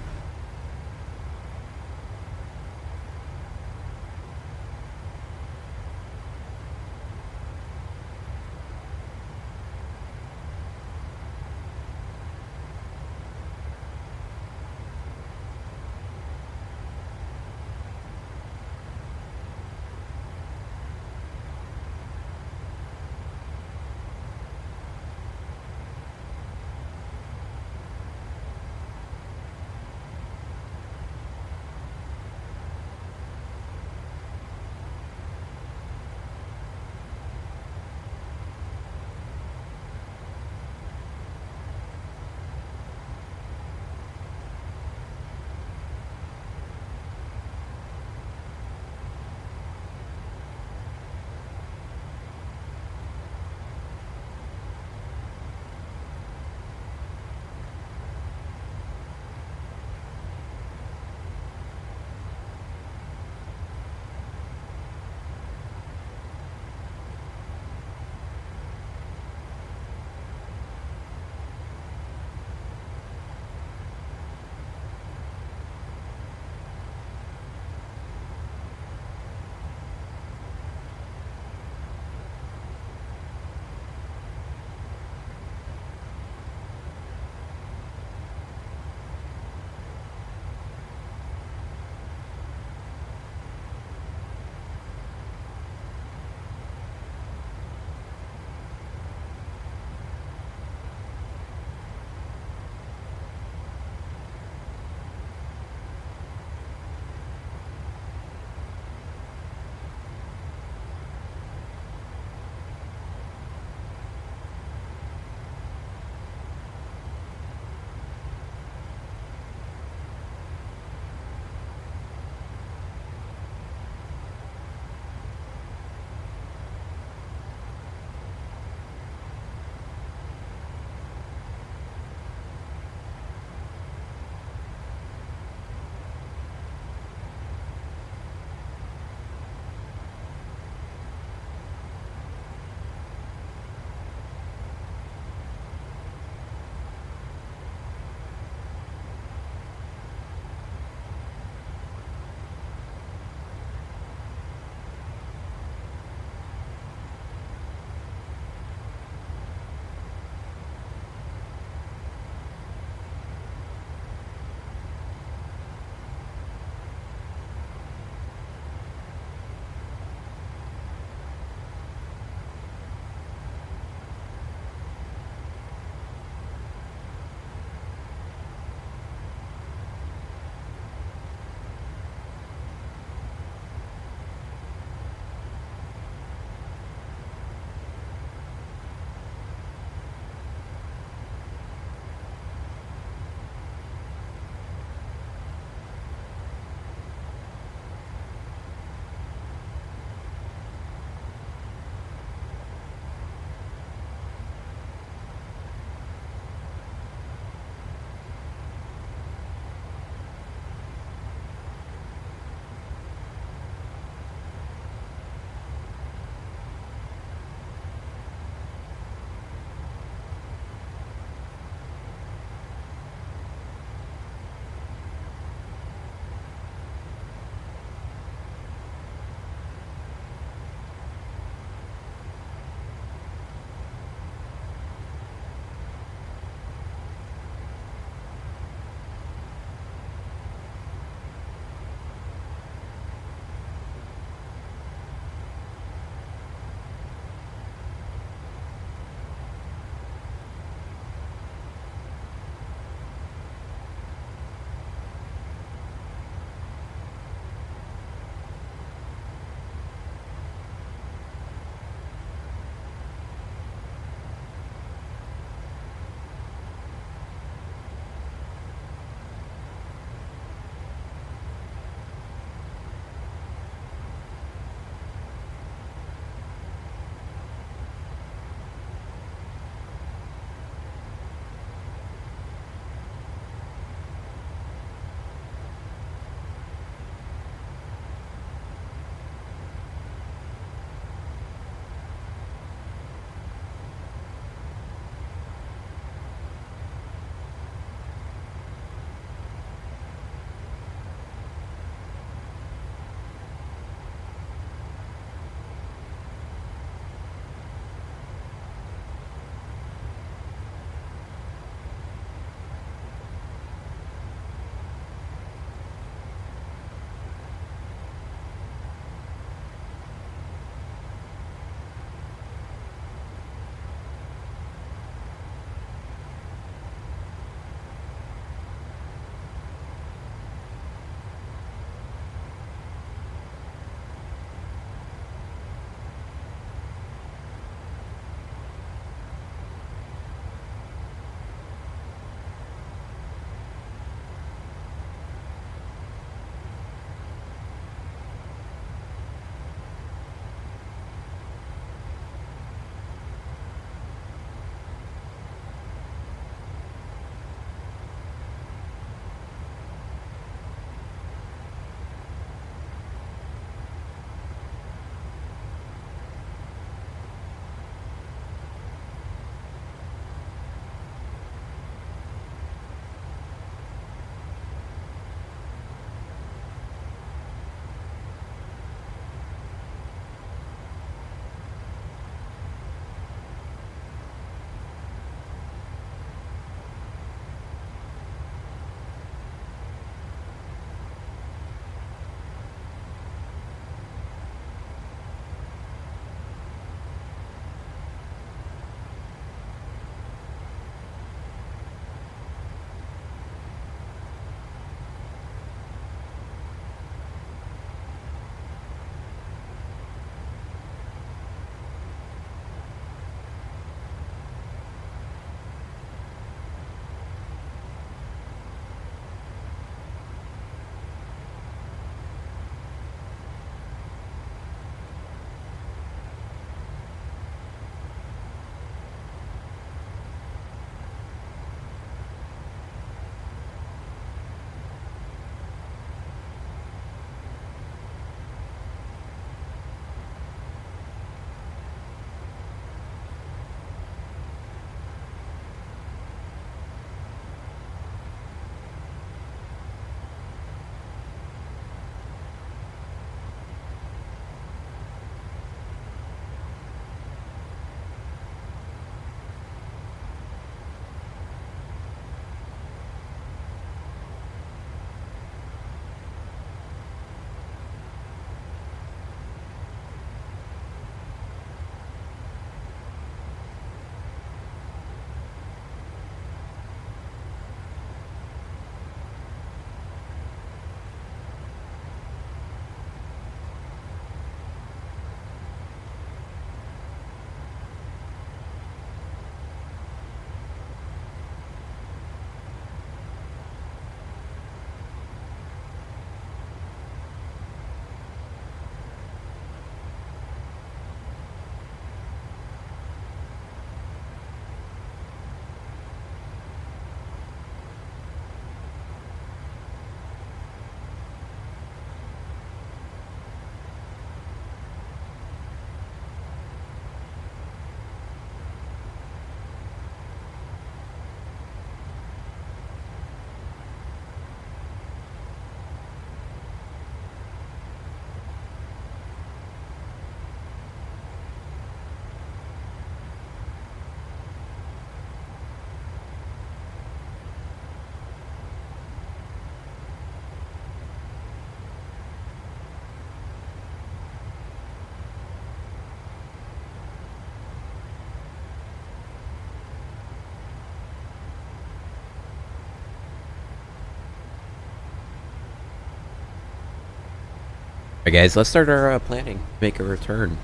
Alright guys, let's start our planning. Make a return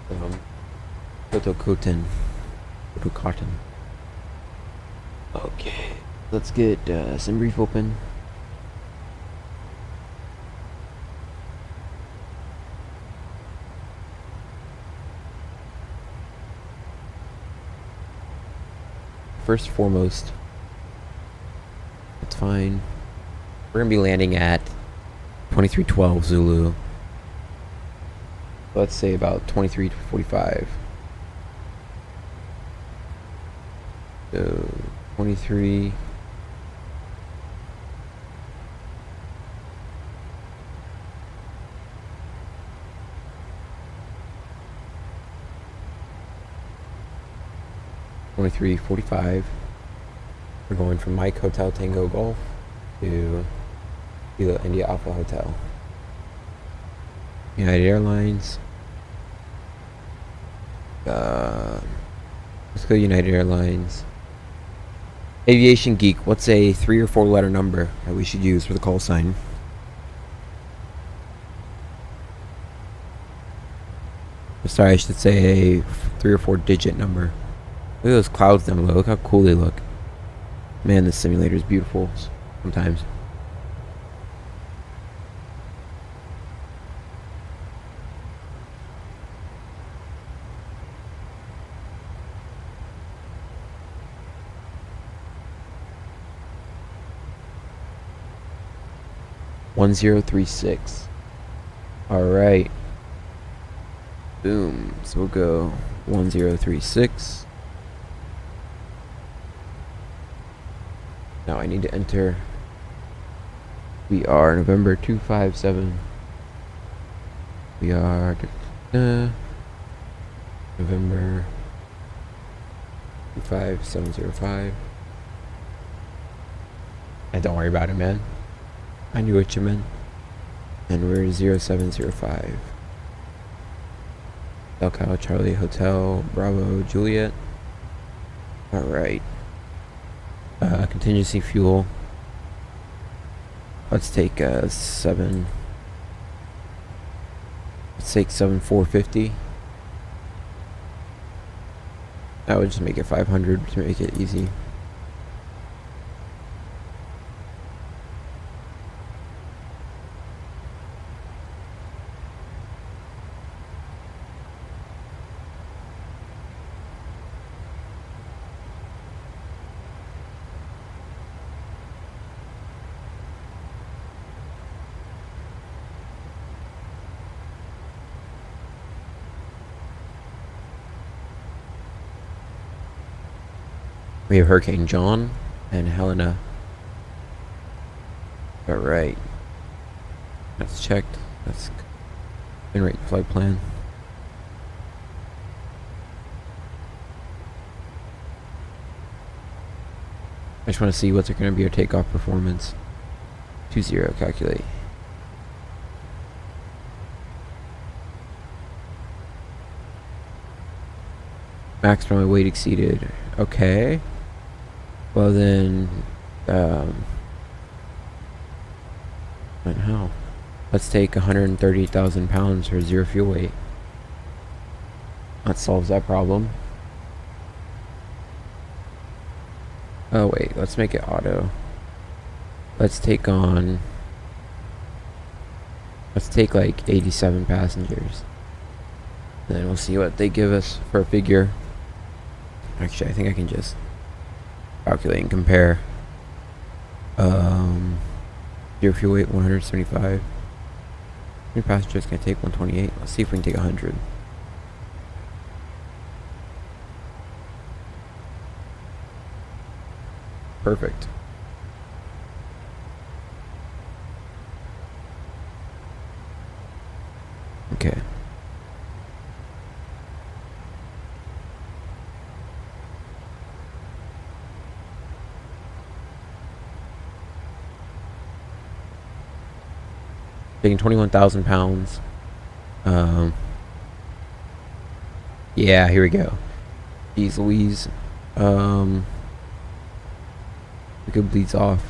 from Toncntin. Okay, let's get some brief open. First and foremost, it's fine. We're gonna be landing at 2312 Zulu. Let's say about 23:45. So 23. $23:45. We're going from Mike Hotel Tango Golf to Kilo India Alpha Hotel. United Airlines. Let's go United Airlines. Aviation Geek, what's a 3 or 4 letter number that we should use for the call sign? Sorry, I should say a 3 or 4 digit number. Look at those clouds down below. Look how cool they look. Man, this simulator is beautiful sometimes. $1036. All right. Boom. So we'll go 1036. Now I need to enter. We are November 257. We are November 25705. And don't worry about it, man. I knew what you meant. And we're 0705. Delco Charlie Hotel Bravo Juliet. Alright. Contingency fuel. Let's take 7. Let's take 7450. That would just make it 500 to make it easy. We have Hurricane John and Helena. Alright. That's checked. That's generate flight plan. I just want to see what's going to be our takeoff performance. 20 calculate. Maximum weight exceeded. Okay. Well then, and how? Let's take 130,000 pounds for 0 fuel weight. That solves that problem. Oh wait, let's make it auto. Let's take on. Let's take like 87 passengers. Then we'll see what they give us for a figure. Actually, I think I can just calculate and compare. 0 fuel weight 175. How many passengers can I take? 128. Let's see if we can take 100. Perfect. Okay. Taking 21,000 pounds. Yeah, here we go. Jeez Louise. We could bleeds off.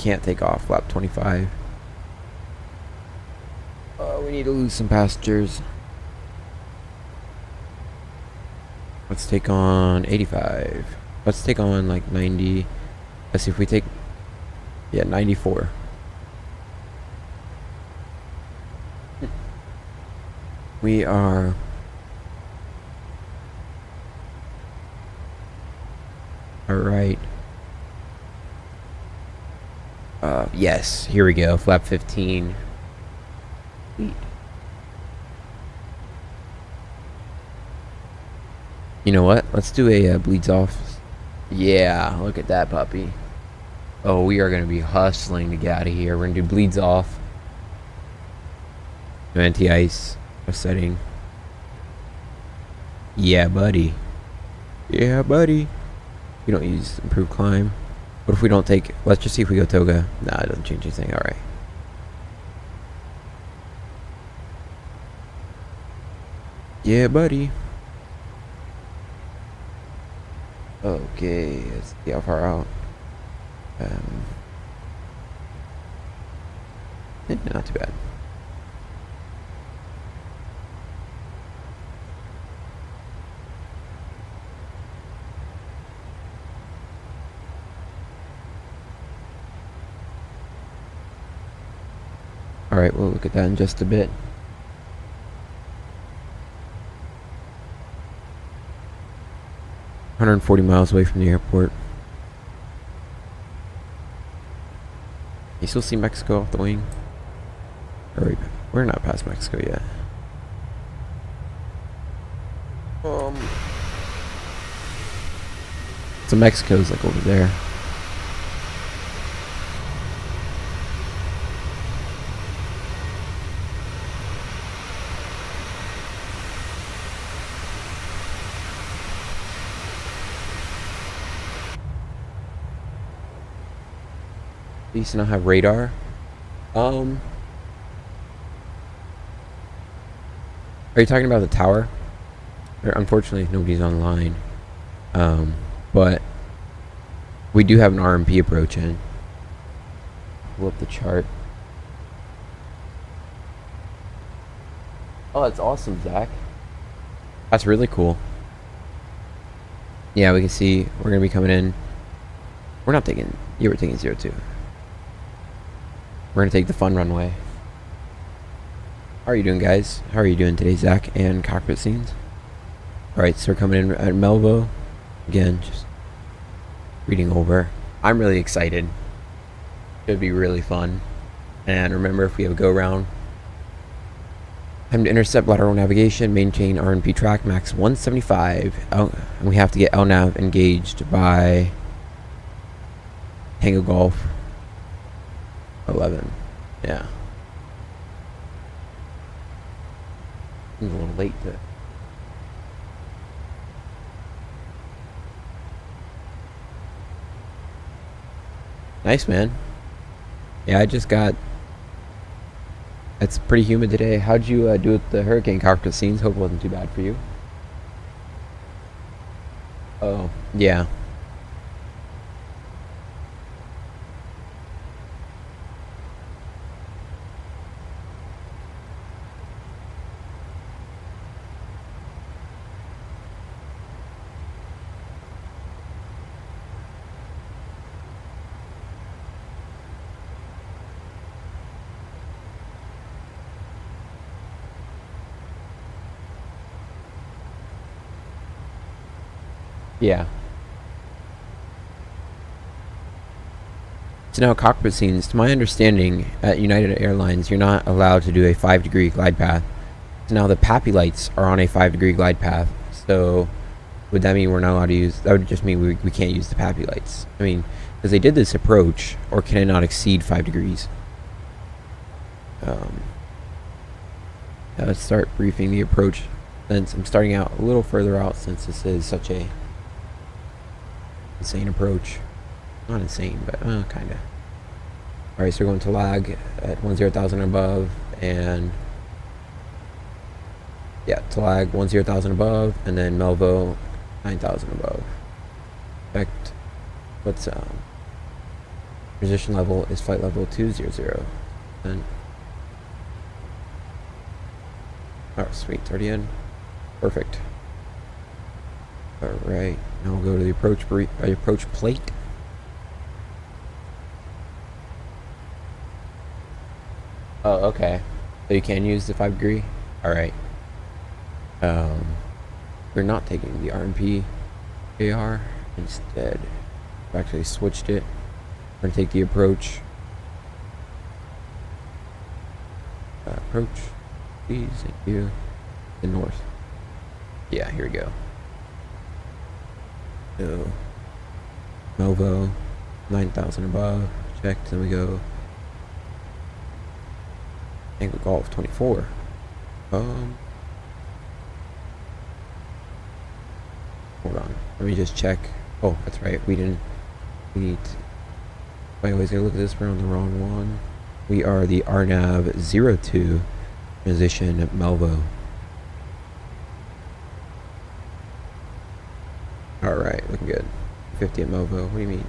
can't take off. Flap 25. We need to lose some passengers. Let's take on 85. Let's take on like 90. Let's see if we take, yeah, 94. We are all right. Yes, here we go. Flap 15. Sweet. You know what? Let's do a bleeds off. Yeah, look at that puppy. Oh, we are going to be hustling to get out of here. We're going to do bleeds off. No anti-ice. No setting. Yeah, buddy. Yeah, buddy. We don't use improved climb. What if we don't take... Let's just see if we go toga. Nah, it doesn't change anything. Alright. Yeah, buddy. Okay, let's see how far out. Not too bad. Alright, we'll look at that in just a bit. $140 miles away from the airport. You still see Mexico off the wing? Or we're not past Mexico yet. So Mexico's like over there. At least now have radar. Are you talking about the tower? Unfortunately, nobody's online. But we do have an RMP approach in. Pull up the chart. Oh, that's awesome, Zach. That's really cool. Yeah, we can see we're gonna be coming in. We're not taking. You were taking 02. We're gonna take the fun runway. How are you doing, guys? How are you doing today, Zach and cockpit scenes? Alright, so we're coming in at Melvo. Again, just reading over. I'm really excited. It'll be really fun. And remember, if we have a go round, time to intercept lateral navigation, maintain RNP track, max 175. And we have to get LNAV engaged by Tango Golf 11. Yeah. I'm a little late to. Nice, man. Yeah, I just got. It's pretty humid today. How'd you do with the hurricane cockpit scenes? Hope it wasn't too bad for you. Oh, yeah. Yeah. So now cockpit scenes. To my understanding, at United Airlines, you're not allowed to do a 5-degree glide path. So now the PAPI lights are on a 5-degree glide path. So would that mean we're not allowed to use? That would just mean we can't use the PAPI lights. I mean, because they did this approach, or can it not exceed 5 degrees? Let's start briefing the approach. Since I'm starting out a little further out, since this is such a insane approach. Not insane, but kind of. Alright, so we're going to lag at 10,000 above, and yeah, to lag 10,000 above, and then Melvo 9,000 above. In fact, let's Position level is flight level 200. And oh, sweet, it's already in. Perfect. All right, now we'll go to the approach plate. Oh, okay. So you can use the 5 degree. All right. We're not taking the RMP AR. Instead, we actually switched it. We're gonna take the approach. Approach, please. Thank you. The north. Yeah, here we go. So, Melvo, 9,000 above. Checked. Then we go. Angle Golf 24. Hold on. Let me just check. Oh, that's right. We need to, I always gotta look at this. We're on the wrong one. We are the RNAV 02 transition at Melvo. Alright, looking good. 50 at Melvo. What do you mean?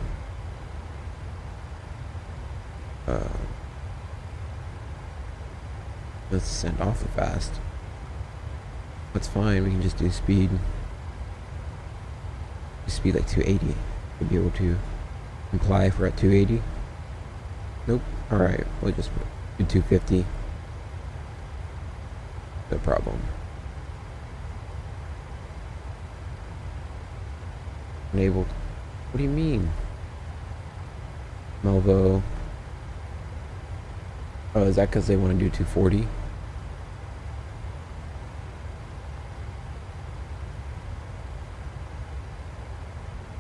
Let's send awfully fast. That's fine. We can just do speed. Speed like 280. We'll be able to imply if we're at 280. Nope. Alright, we'll just do 250. No problem. Enabled. What do you mean? Melvo. Oh, is that because they want to do 240?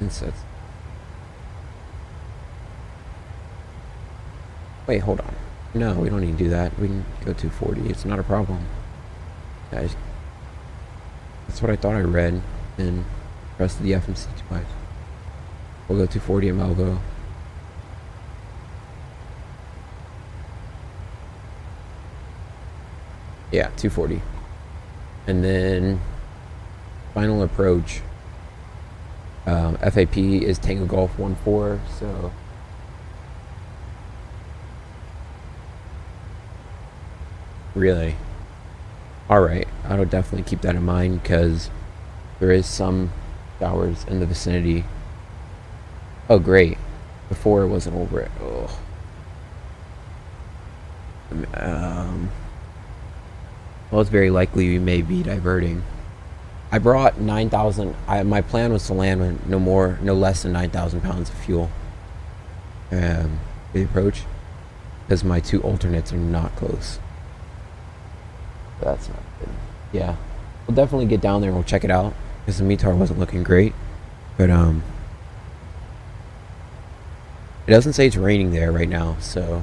Insets. Wait, hold on. No, we don't need to do that. We can go 240. It's not a problem. Guys, that's what I thought I read in the rest of the FMC twice. We'll go 240 at Melvo. Yeah, 240. And then final approach. FAP is Tango Golf 14, so really, all right. I'll definitely keep that in mind because there is some showers in the vicinity. Oh, great! Before it wasn't over it. Oh. Well, it's very likely we may be diverting. I brought 9,000. My plan was to land with no less than 9,000 pounds of fuel. For the approach, because my 2 alternates are not close. That's not good. Yeah, we'll definitely get down there and we'll check it out because the METAR wasn't looking great, but it doesn't say it's raining there right now, so.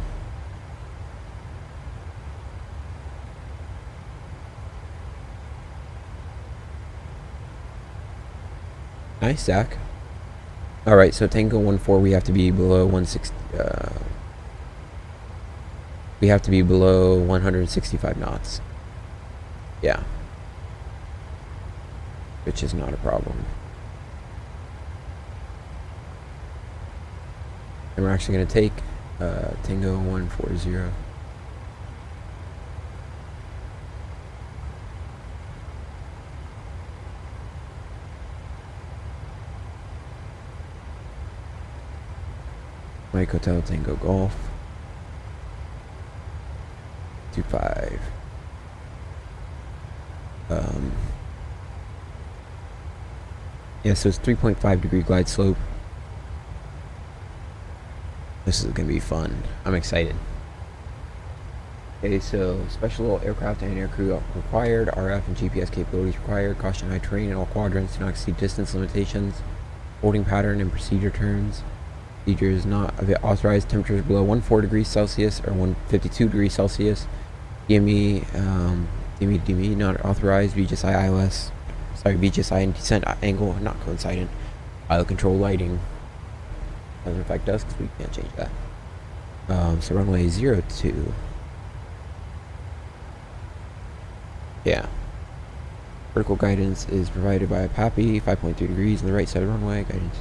Nice, Zach. Alright, so Tango 14, we have to be below 160. We have to be below 165 knots. Yeah. Which is not a problem. And we're actually going to take Tango 140. Mike Hotel Tango Golf 25. Yeah, so it's 3.5 degree glide slope. This is gonna be fun. I'm excited. Okay, so special aircraft and aircrew required, RF and GPS capabilities required, caution high terrain in all quadrants, do not exceed distance limitations, holding pattern and procedure terms. Procedure is not authorized. Temperatures below 14 degrees Celsius or 152 degrees Celsius. DME, DME not authorized. VGSI ILS, sorry, VGSI and descent angle not coincident. Pilot control lighting doesn't affect us because we can't change that. So runway 02. Yeah. Vertical guidance is provided by a PAPI, 5.3 degrees on the right side of the runway. Guidance.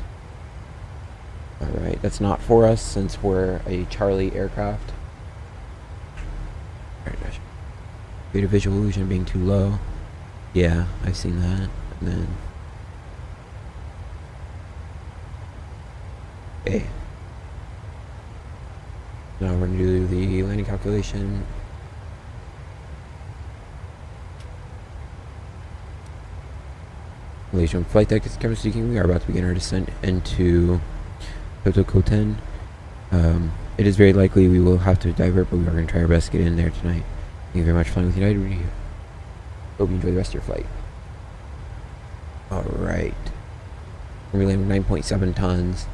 Alright, that's not for us since we're a Charlie aircraft. Alright, gosh. Data visual illusion being too low. Yeah, I've seen that. And then. Okay. Now we're going to do the landing calculation. Malaysian flight deck is camera seeking. We are about to begin our descent into Toncntin. It is very likely we will have to divert, but we are going to try our best to get in there tonight. Thank you very much for flying with United. We hope you enjoy the rest of your flight. Alright. We're landing with 9.7 tons.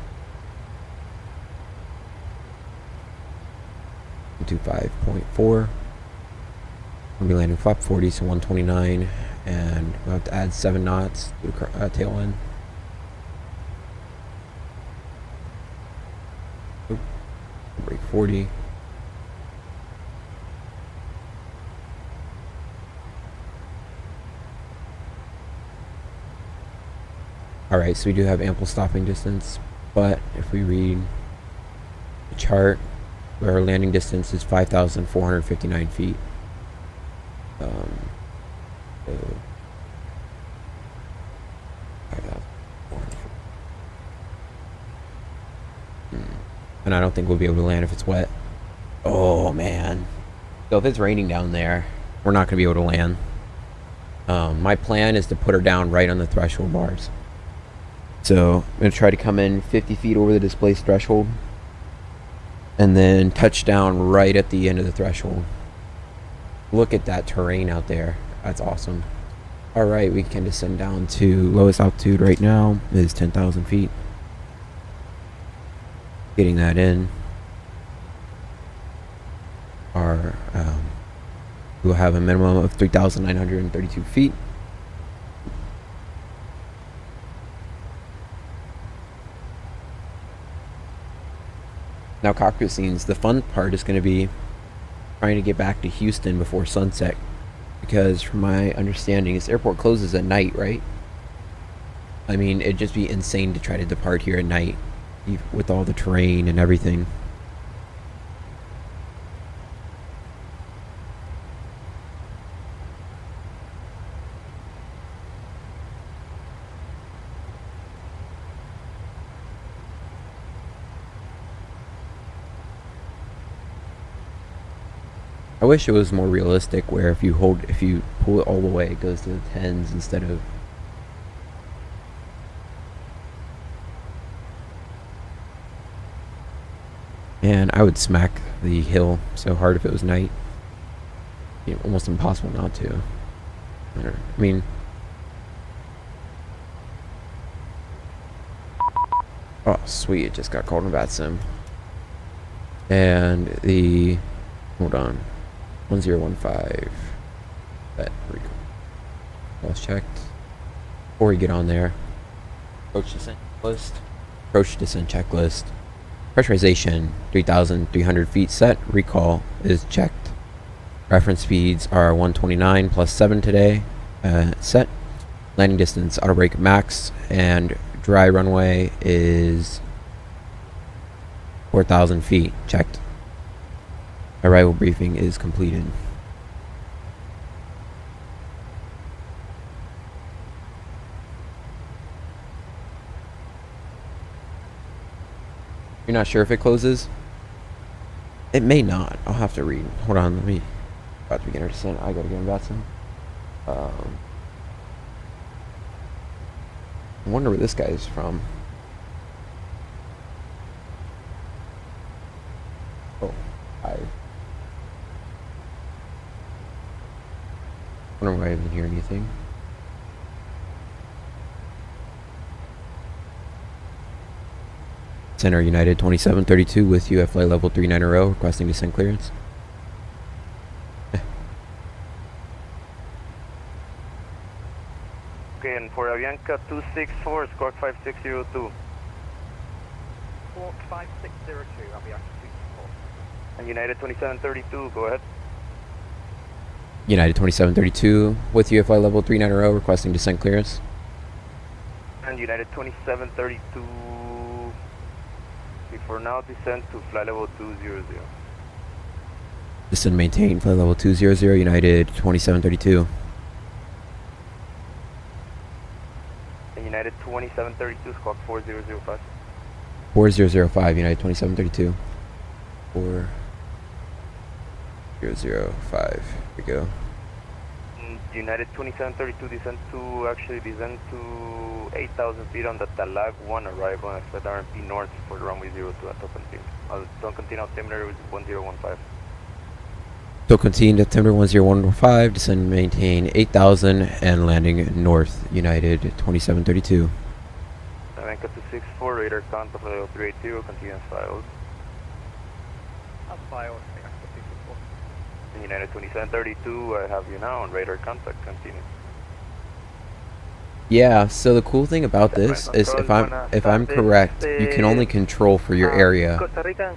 Into 5.4. We'll be landing flap 40, so 129. And we'll have to add 7 knots to the tail end. Oop. Break 40. Alright, so we do have ample stopping distance, but if we read the chart, our landing distance is 5,459 feet. So, and I don't think we'll be able to land if it's wet. Oh man. So if it's raining down there, we're not going to be able to land. My plan is to put her down right on the threshold bars. So I'm going to try to come in 50 feet over the displaced threshold. And then touch down right at the end of the threshold. Look at that terrain out there. That's awesome. Alright, we can descend down to lowest altitude right now is 10,000 feet. Getting that in. We'll have a minimum of 3,932 feet. Now cockpit scenes, the fun part is going to be trying to get back to Houston before sunset, because from my understanding this airport closes at night, right? I mean, it'd just be insane to try to depart here at night with all the terrain and everything. I wish it was more realistic, where if you pull it all the way, it goes to the 10s instead of. And I would smack the hill so hard if it was night. It'd be almost impossible not to. I mean. Oh, sweet! It just got called in bat sim. And the. Hold on. 1015. That recall. Lost checked. Before we get on there. Approach descent checklist. Approach descent checklist. Pressurization 3,300 feet set. Recall is checked. Reference speeds are 129 plus 7 today. Set. Landing distance auto brake max, and dry runway is 4,000 feet. Checked. Arrival briefing is completed. You're not sure if it closes? It may not. I'll have to read. Hold on, let me. About to begin our descent. I gotta get in Batson. I wonder where this guy is from. Oh, I wonder why I didn't hear anything. Center United 2732 with you at flight level 39 requesting descent clearance. Okay, and for Avianca 264, squawk 5602. Squawk 5602, Avianca 264. And United 2732, go ahead. United 2732 with you at flight level 390 requesting descent clearance. And United 2732, For now, descend to flight level 200. Descend maintain flight level 200 United 2732. United 2732, squawk 4005. 4005 United 2732. 4005. Here we go. United 2732 descend to 8,000 feet on the Talag 1 arrival and expect RMP north for runway 02 at Toncntin. Toncntin altimeter is 1015. Toncntin altimeter 10115, descend maintain 8000 and landing north United 2732. America 264, radar contact level 380, continuous files. Up files, America 264. United 2732, I have you now on radar contact, continue. Yeah, so the cool thing about this is if I'm correct, you can only control for your area.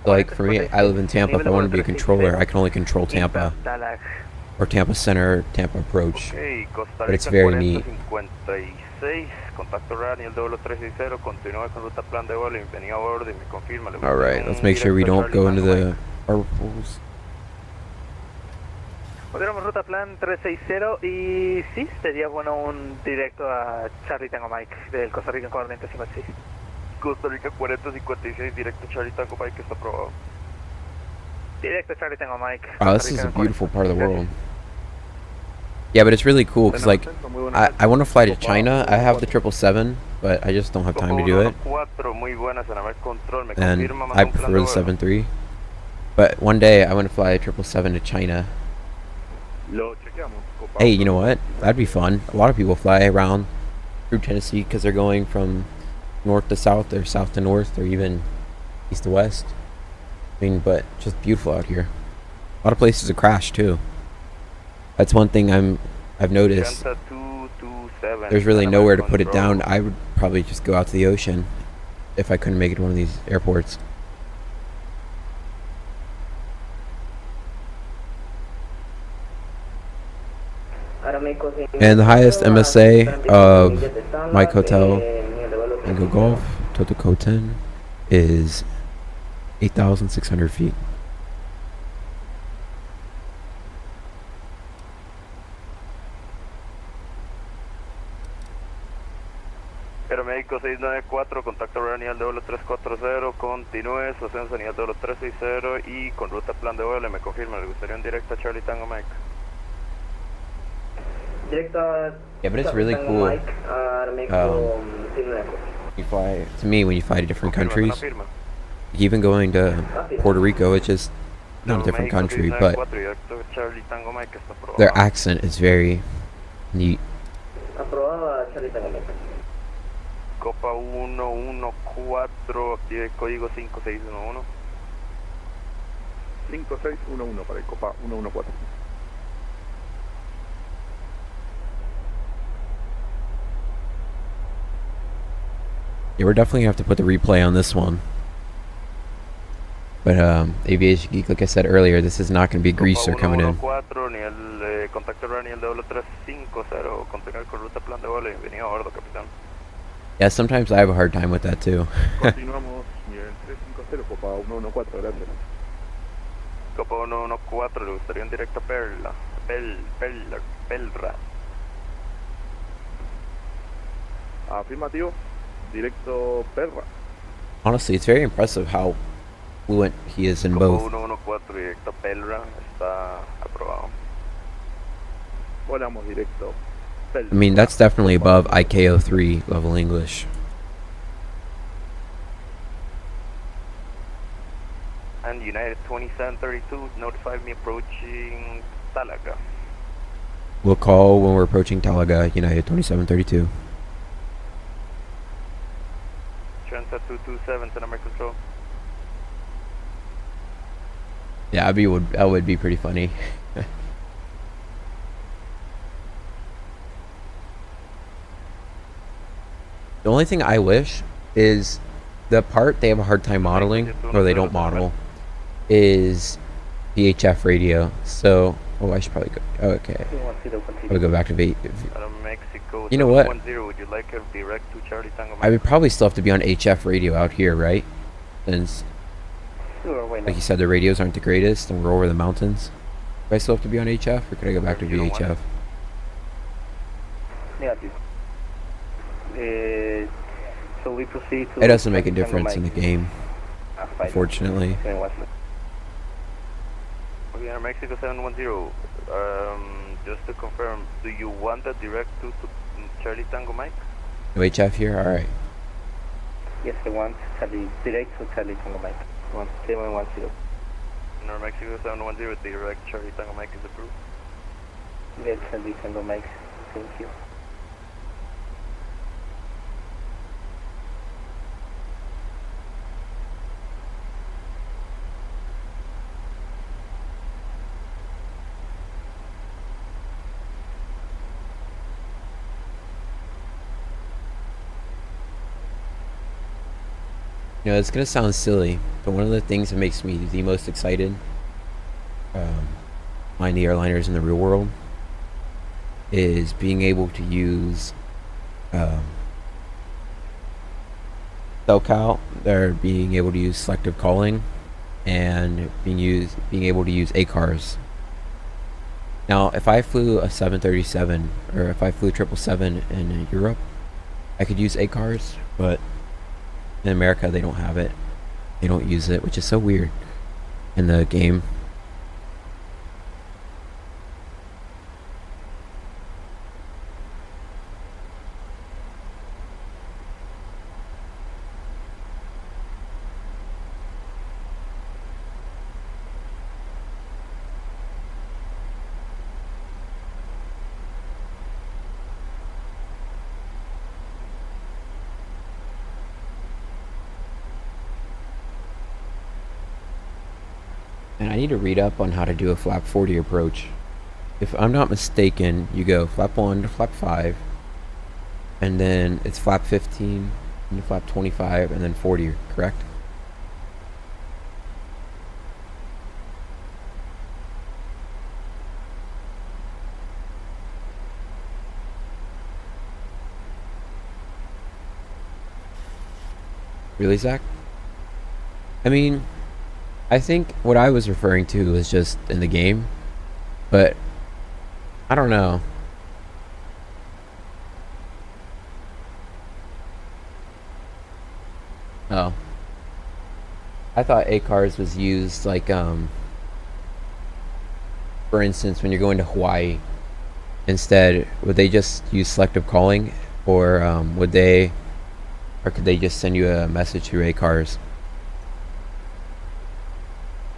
Like for me, I live in Tampa. If I want to be a controller, I can only control Tampa or Tampa Center, Tampa Approach. But it's very neat. Alright, let's make sure we don't go into the purples. Podríamos ruta plan 360 y sí, sería bueno un directo a Charlie Tango Mike del Costa Rica 4056. Costa Rica 4056, directo Charlie Tango Mike, está aprobado. Directo Charlie Tango Mike. Wow, this is a beautiful part of the world. Yeah, but it's really cool because like I want to fly to China. I have the 777, but I just don't have time to do it. And I prefer the 73. But one day I want to fly a 777 to China. Hey, you know what? That'd be fun. A lot of people fly around through Tennessee because they're going from north to south or south to north or even east to west. I mean, but just beautiful out here. A lot of places to crash too. That's one thing I've noticed. There's really nowhere to put it down. I would probably just go out to the ocean if I couldn't make it to one of these airports. And the highest MSA of Mike Hotel and Go Golf, Toncntin, is 8,600 feet. Aeroméxico 694, contacto aerolínea de vuelo 340, continúe su ascenso a nivel de vuelo 360 y con ruta plan de vuelo, me confirma, le gustaría un directo a Charlie Tango Mike. Yeah, but it's really cool. You fly, to me, when you fly to different countries, even going to Puerto Rico, it's just not a different country, but their accent is very neat. Copa 114, active el código 5611. 5611 para el Copa 114. Yeah, we're definitely gonna have to put the replay on this one. But Aviation Geek, like I said earlier, this is not gonna be a greaser coming in. Yeah, sometimes I have a hard time with that too. Continuamos nivel 350, Copa 114, gracias. Copa 114, le gustaría un directo a Perla. Pelra. Afirmativo, directo Perra. Honestly, it's very impressive how fluent he is in both. Copa 114, directo Pelra, está aprobado. Volamos directo. I mean, that's definitely above IKO3 level English. And United 2732, notify me approaching Talaga. We'll call when we're approaching Talaga, United 2732. Transat 227, to number control. Yeah, that would be pretty funny. The only thing I wish is the part they have a hard time modeling, or they don't model, is VHF radio. So, oh, I should probably go. Oh, okay, I would go back to Mexico. You know what? Would you like a direct to Charlie Tango? I would probably still have to be on HF radio out here, right? Since Like you said, the radios aren't the greatest, and we're over the mountains. Do I still have to be on HF, or could I go back to VHF? Negative. So we proceed to... It doesn't make a difference in the game, unfortunately. Okay, Air Mexico 710. Just to confirm, do you want a direct to Charlie Tango Mike? No HF here? Alright. Yes, I want Charlie direct to Charlie Tango Mike. 1710. Air Mexico 710, direct Charlie Tango Mike is approved. Yes, Charlie Tango Mike. Thank you. You know, it's gonna sound silly, but one of the things that makes me the most excited flying the airliners in the real world is being able to use SoCal, or being able to use selective calling, and being able to use ACARS. Now, if I flew a 737 or if I flew 777 in Europe, I could use ACARS, but in America they don't have it. They don't use it, which is so weird in the game. And I need to read up on how to do a flap 40 approach. If I'm not mistaken, you go flap 1 to flap 5, and then it's flap 15, and flap 25, and then 40, correct? Really, Zach? I mean, I think what I was referring to was just in the game, but I don't know. Oh. I thought ACARS was used like, for instance, when you're going to Hawaii. Instead, would they just use selective calling, or could they just send you a message through ACARS?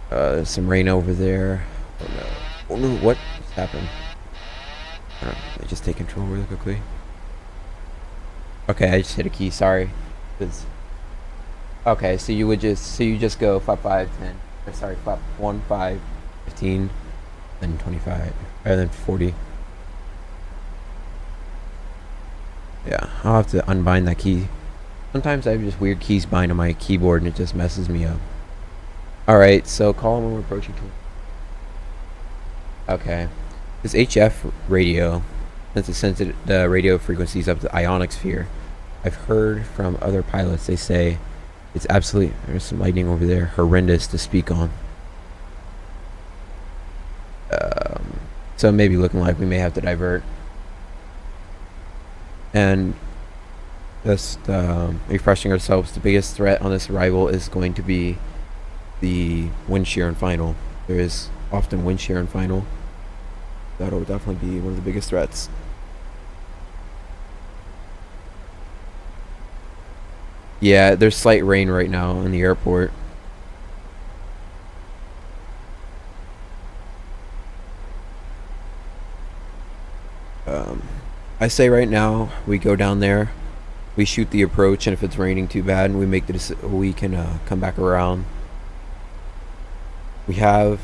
There's some rain over there. Oh no. Oh no, what just happened? Let me just take control really quickly. Okay, I just hit a key, sorry. Okay, so you just go flap 5, 10. Or sorry, flap 1, 5, 15, then 25, or then 40. Yeah, I'll have to unbind that key. Sometimes I have just weird keys bind on my keyboard and it just messes me up. Alright, so call them when we're approaching to. Okay. This HF radio, since it sends the radio frequencies up to ionic sphere, I've heard from other pilots, they say it's absolutely, there's some lightning over there, horrendous to speak on. So it may be looking like we may have to divert. And just refreshing ourselves, the biggest threat on this arrival is going to be the wind shear and final. There is often wind shear and final. That'll definitely be one of the biggest threats. Yeah, there's slight rain right now in the airport. I say right now we go down there, we shoot the approach, and if it's raining too bad, and we make the we can come back around. I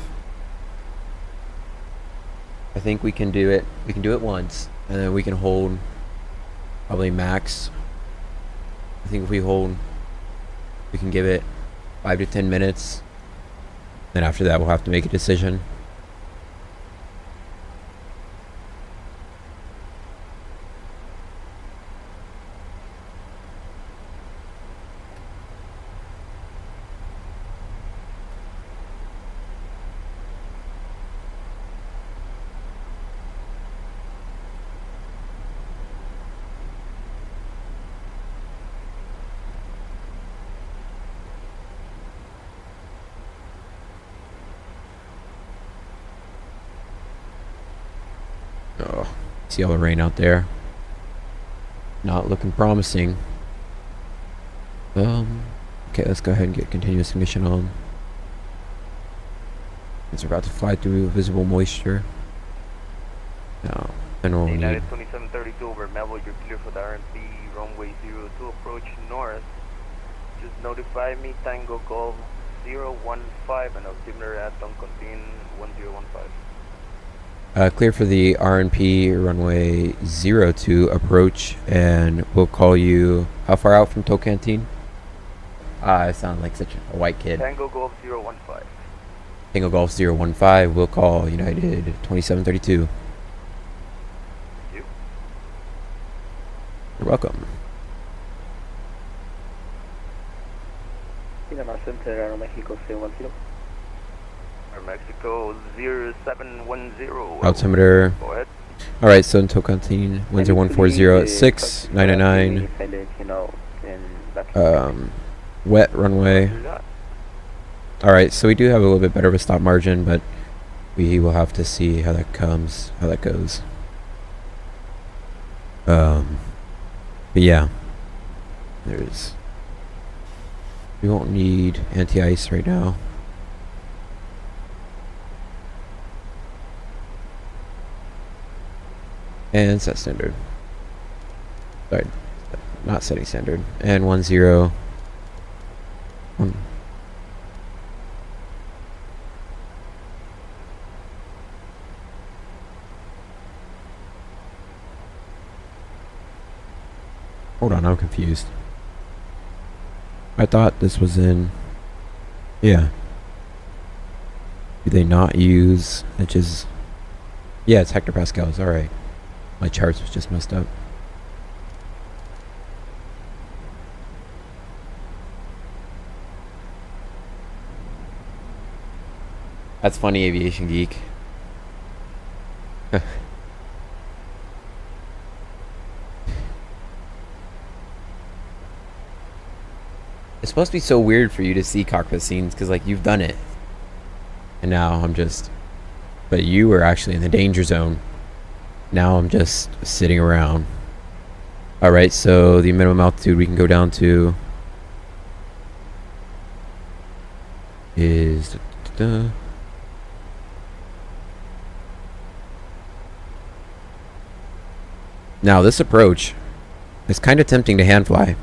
think we can do it. We can do it once, and then we can hold probably max. I think if we hold, we can give it 5 to 10 minutes. Then after that, we'll have to make a decision. Oh, see all the rain out there. Not looking promising. Okay, let's go ahead and get continuous ignition on. It's about to fly through visible moisture. Now, then we'll need... United 2732 over Melville, you're clear for the RMP, runway 02, approach north. Just notify me, Tango Golf 015 and altimeter at Toncntin 1015. Clear for the RNP runway 02 approach, and we'll call you. How far out from Toncntin? I sound like such a white kid. Tango Golf 015. Tango Golf 015. We'll call United 2732. Thank you. You're welcome. Panama Center, Aeromexico 010. Mexico 0710. Altimeter. Go ahead. All right, so in Toncntin 10140 at 6 999. Wet runway. All right, so we do have a little bit better of a stop margin, but we will have to see how that goes. But yeah, we won't need anti-ice right now. And set standard. Sorry, not setting standard. And 10. Hold on, I'm confused. I thought this was in... Yeah. Do they not use... inches? Yeah, it's hectopascals, alright. My charts was just messed up. That's funny, Aviation Geek. It's supposed to be so weird for you to see cockpit scenes because, like, you've done it. And now I'm just... But you were actually in the danger zone. Now I'm just sitting around. Alright, so the minimum altitude we can go down to is... Now this approach is kind of tempting to hand fly.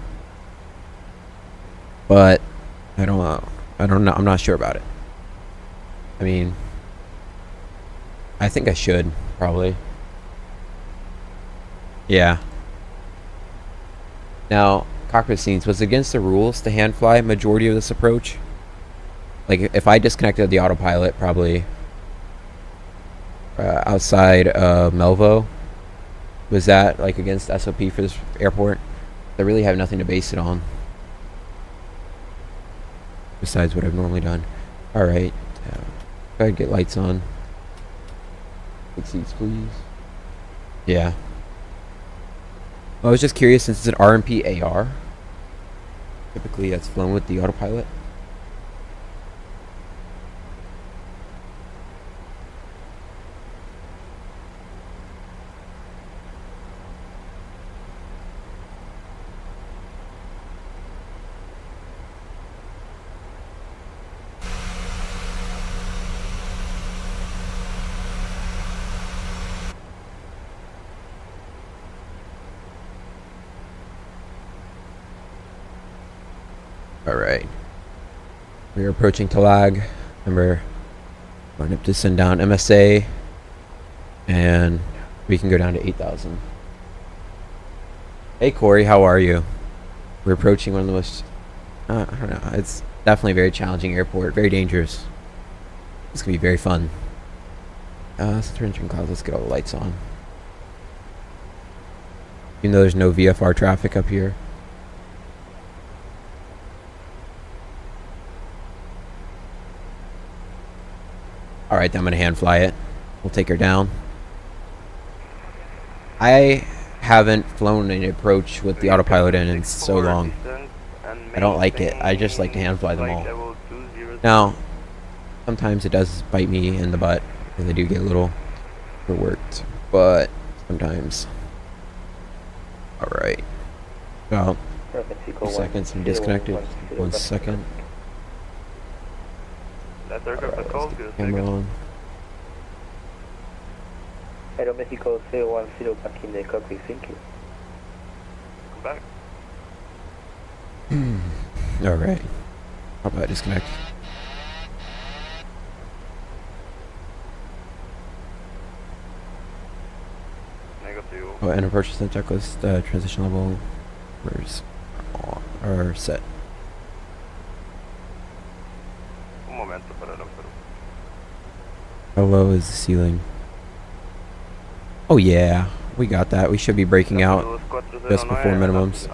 But I don't know. I'm not sure about it. I mean, I think I should probably. Yeah. Now, cockpit scenes, was it against the rules to hand fly majority of this approach? Like, if I disconnected the autopilot, probably outside of Melvo, was that like against SOP for this airport? I really have nothing to base it on besides what I've normally done. Alright, go ahead, get lights on. Take seats, please. Yeah. I was just curious, since it's an RMP AR, typically that's flown with the autopilot. Alright. We are approaching Talag. Remember, going up to send down MSA. And we can go down to 8,000. Hey Corey, how are you? We're approaching one of the most... I don't know. It's definitely a very challenging airport. Very dangerous. It's going to be very fun. Let's turn between clouds. Let's get all the lights on. Even though there's no VFR traffic up here. Alright, then I'm going to hand fly it. We'll take her down. I haven't flown an approach with the autopilot in so long. I don't like it. I just like to hand fly them all. Now, sometimes it does bite me in the butt, and they do get a little overworked. but sometimes. Alright. About Mexico 2 seconds, I'm disconnected. 1 second. That's aircraft Alright, call. let's get the camera on. Aeromexico 010 back in the cockpit, thank you. Come back. Alright. How about I disconnect? Negative. Oh, and approaches the checklist, transition level are set. Un momento para el Perú. How low is the ceiling? Oh yeah, we got that. We should be breaking out just before minimums.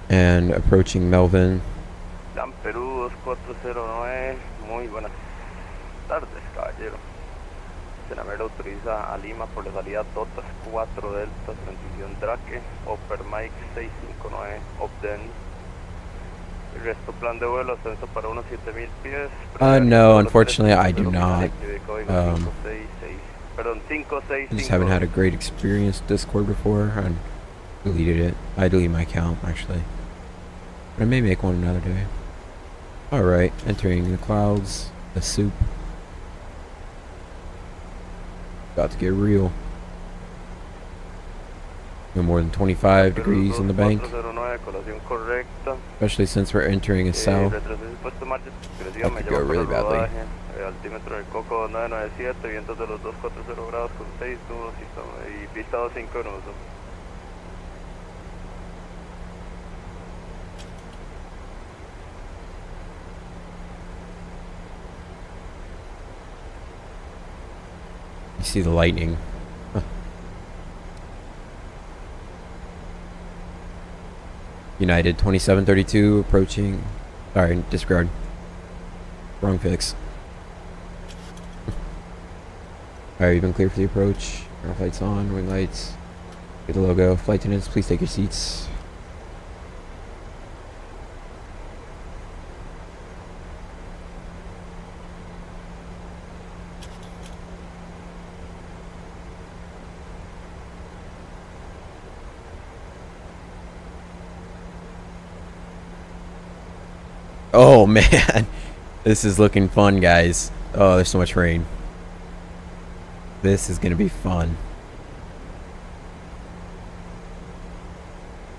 And approaching Melvin. Dan Perú 2409, muy buenas tardes, caballero. Senamero autoriza a Lima por la salida TOTAS 4 Delta, transición Drake, Upper Mike 659, Obden. El resto plan de vuelo, ascenso para unos 7000 pies. No, unfortunately I do not. I just haven't had a great experience with Discord before and deleted it. I deleted my account actually. But I may make one another day. Alright, entering the clouds, the soup. About to get real. No more than 25 degrees in the bank. Especially since we're entering a south. That could go really badly. Altímetro del Coco 997, vientos de los 240 grados con 6 nudos y pista 25 nudos. You see the lightning. Huh. United 2732 approaching. Sorry, disregard. Wrong fix. Alright, you've been cleared for the approach. Our flight's on, wing lights. Get the logo. Flight attendants, please take your seats. Oh man, this is looking fun, guys. Oh, there's so much rain. This is gonna be fun.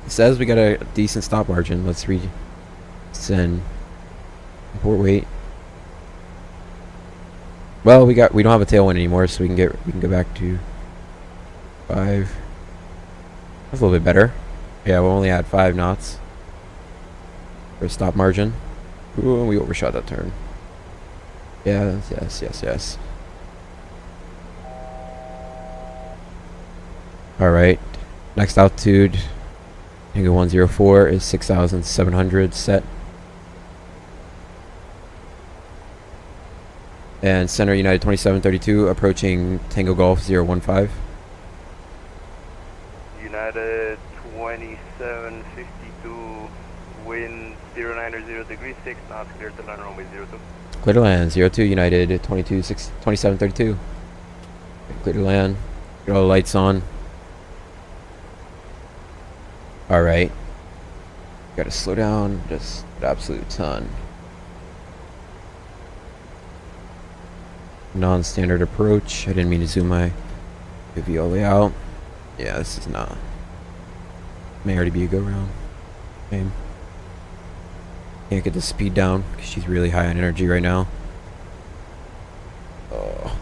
It says we got a decent stop margin. Let's send port weight. Well, we don't have a tailwind anymore, so we can go back to 5. That's a little bit better. Yeah, we'll only add 5 knots for a stop margin. Ooh, we overshot that turn. Yeah, yes. Alright, next altitude, Tango 104 is 6,700 set. And center United 2732 approaching Tango Golf 015. United 2752, wind 090 degrees 6 knots, clear to land runway 02. Clear to land 02 United 2732. Clear to land. Get all the lights on. Alright. Gotta slow down just an absolute ton. Non-standard approach. I didn't mean to zoom my UV all the way out. Yeah, this is not. May already be a go round. Okay. Can't get the speed down because she's really high on energy right now. Oh.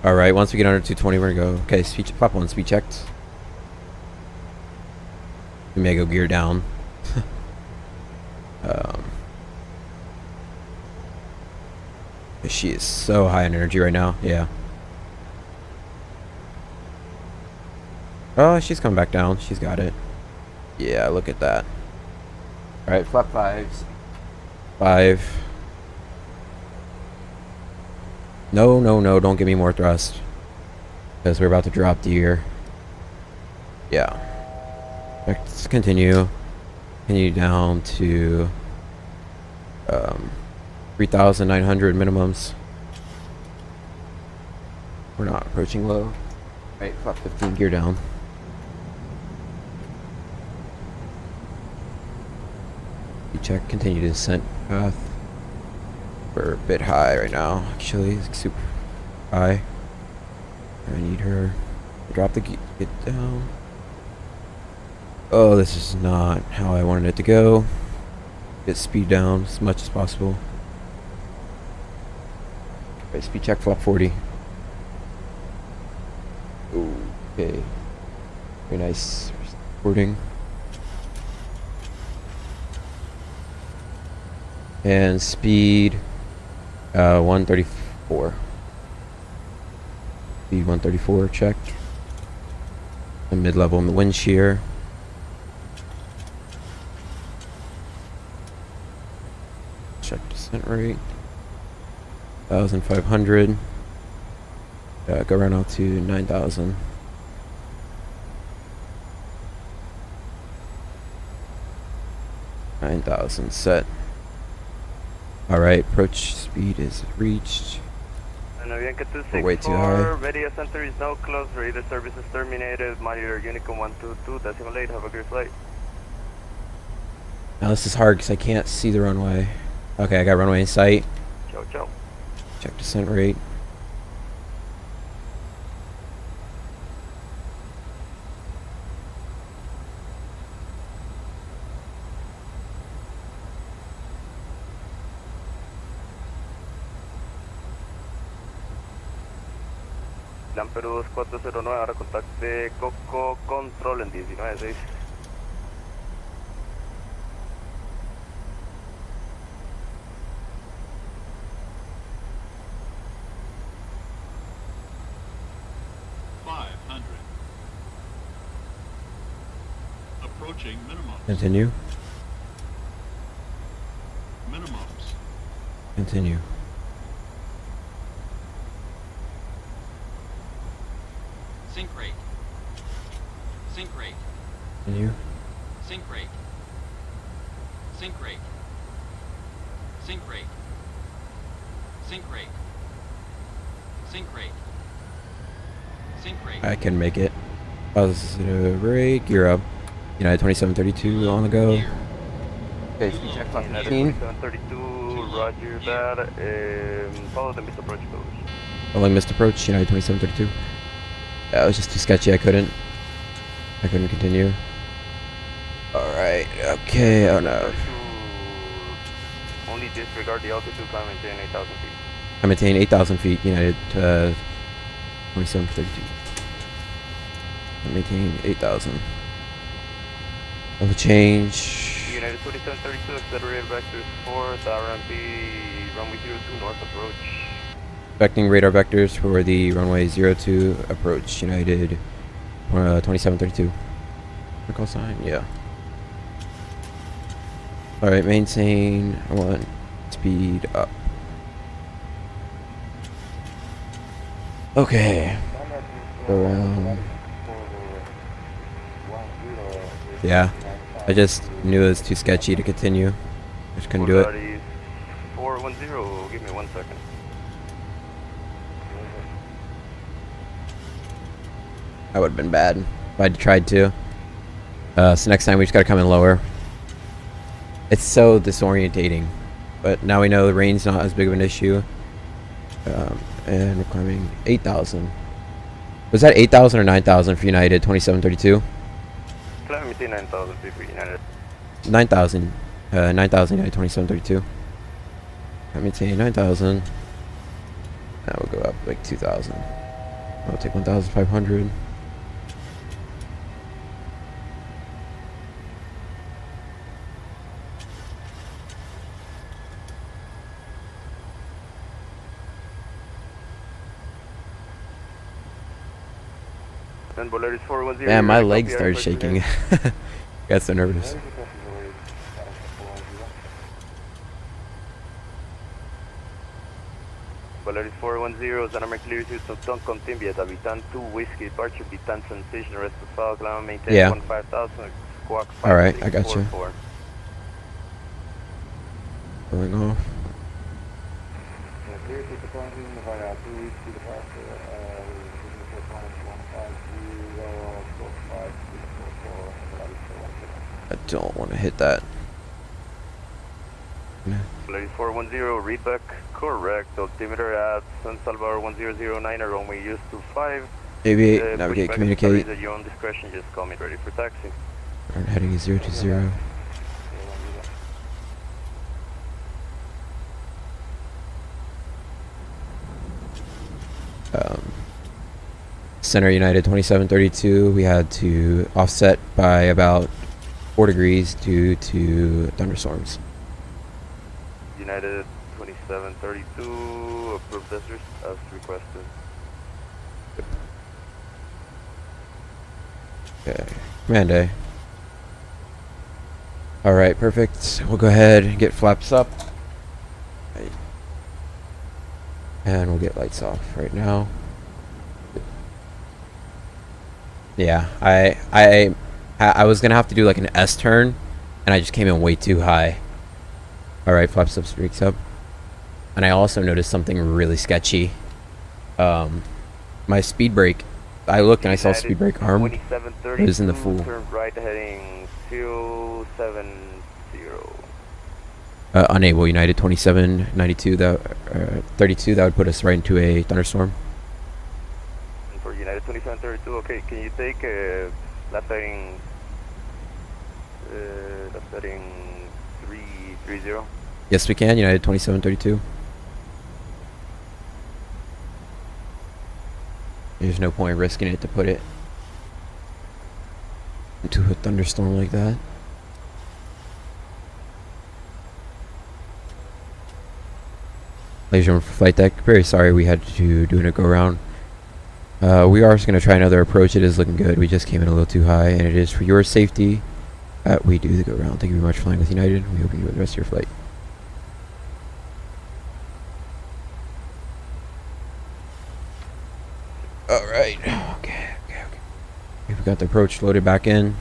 Alright, once we get under 220, we're gonna go. Okay, flap 1, speed checked. We may go gear down. She is so high in energy right now. Yeah. Oh, she's coming back down. She's got it. Yeah, look at that. All right, flap 5s. 5. No, no, no, don't give me more thrust. Because we're about to drop gear. Yeah. Let's continue. Continue down to 3,900 minimums. We're not approaching low. Right, flap 15, gear down. Check, continue descent path. We're a bit high right now, actually, it's super high. I need her to drop the get down. Oh, this is not how I wanted it to go. Get speed down as much as possible. Right, speed check, flap 40. Okay. Very nice recording. And speed 134. Speed 134 checked. The mid-level in the wind shear. Check descent rate. 1,500. Go around out to 9,000. 9,000 set. Alright, approach speed is reached. We're way too high. Radio center is now closed. Radio service is terminated. Monitor Unicom 122, decimal 8. Have a great flight. Now this is hard because I can't see the runway. Okay, I got runway in sight. Ciao, ciao. Check descent rate. Perú 409, ahora contacte Coco Control en 19.6. Approaching minimum. Continue. Minimums. Continue. Sync rate. Sync rate. Continue. Sync rate. Sync rate. Sync rate. Sync rate. Sync rate. Sync rate. I can make it. Positive rate. Gear up. United 2732 on the go. Gear. Okay, speed check flap United 15. 2732, roger that. Follow the missed approach codes. Following missed approach. United 2732. That was just too sketchy. I couldn't continue. Alright, okay, oh no. Only disregard the altitude, climb maintain 8,000 feet. I maintain 8,000 feet, United 2732. I maintain 8,000. Level change. United 2732, accelerated vectors 4, RMP, runway 02, north approach. Expecting radar vectors for the runway 02 approach, United 2732. Call sign, yeah. Alright, maintain, I want speed up. Okay. Go around. Yeah, I just knew it was too sketchy to continue. I just couldn't do it. 410, give me 1 second. That would have been bad if I'd tried to. So next time we just gotta come in lower. It's so disorientating. But now we know the rain's not as big of an issue. And we're climbing 8,000. Was that 8,000 or 9,000 for United 2732? Climb maintain 9,000 feet for United. 9,000. 9,000 United 2732. I maintain 9,000. That will go up like 2,000. I'll take 1,500. And Polaris 410. Man, my legs started shaking. Got so nervous. Polaris 410, Santa clear to Toncntin, Vietnam 2 Whiskey, departure, Vietnam sensation, rest of file, climb, maintain Yeah. 15,000, squawk 5. Alright, I got you. Going off. Clear to departing via 2 Whiskey departure, 150, I don't want to hit that. Polaris 410, read back, correct, altimeter at San Salvador 1009, runway use 25. Aviate, navigate, communicate. At your own discretion, just call me ready for taxi. Our heading is 020. Center United 2732, we had to offset by about 4 degrees due to thunderstorms. United 2732, approved as requested. Okay, Command A. Alright, perfect. We'll go ahead and get flaps up. And we'll get lights off right now. Yeah, I was gonna have to do like an S turn, and I just came in way too high. Alright, flaps up, streaks up. And I also noticed something really sketchy. My speed brake, I looked and I saw speed brake arm. It was in the full. Turn right heading 070. Unable, United 2792, that 32, that would put us right into a thunderstorm. And for United 2732, okay, can you take left heading 330? Yes, we can, United 2732. There's no point risking it to put it into a thunderstorm like that. Ladies and gentlemen, for flight deck, very sorry we had to do a go around. We are just going to try another approach. It is looking good. We just came in a little too high, and it is for your safety that we do the go around. Thank you very much for flying with United. We hope you enjoy the rest of your flight. Alright. Okay. We've got the approach loaded back in.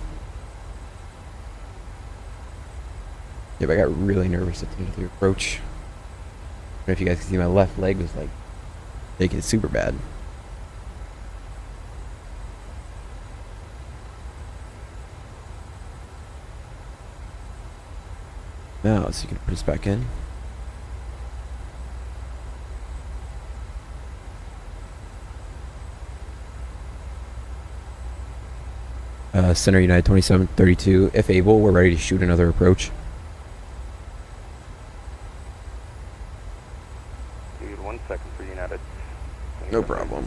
Yep, I got really nervous at the end of the approach. I don't know if you guys can see, my left leg was like shaking super bad. Now, so you can put us back in. Center United 2732, if able, we're ready to shoot another approach. Dude, 1 second for United. No problem.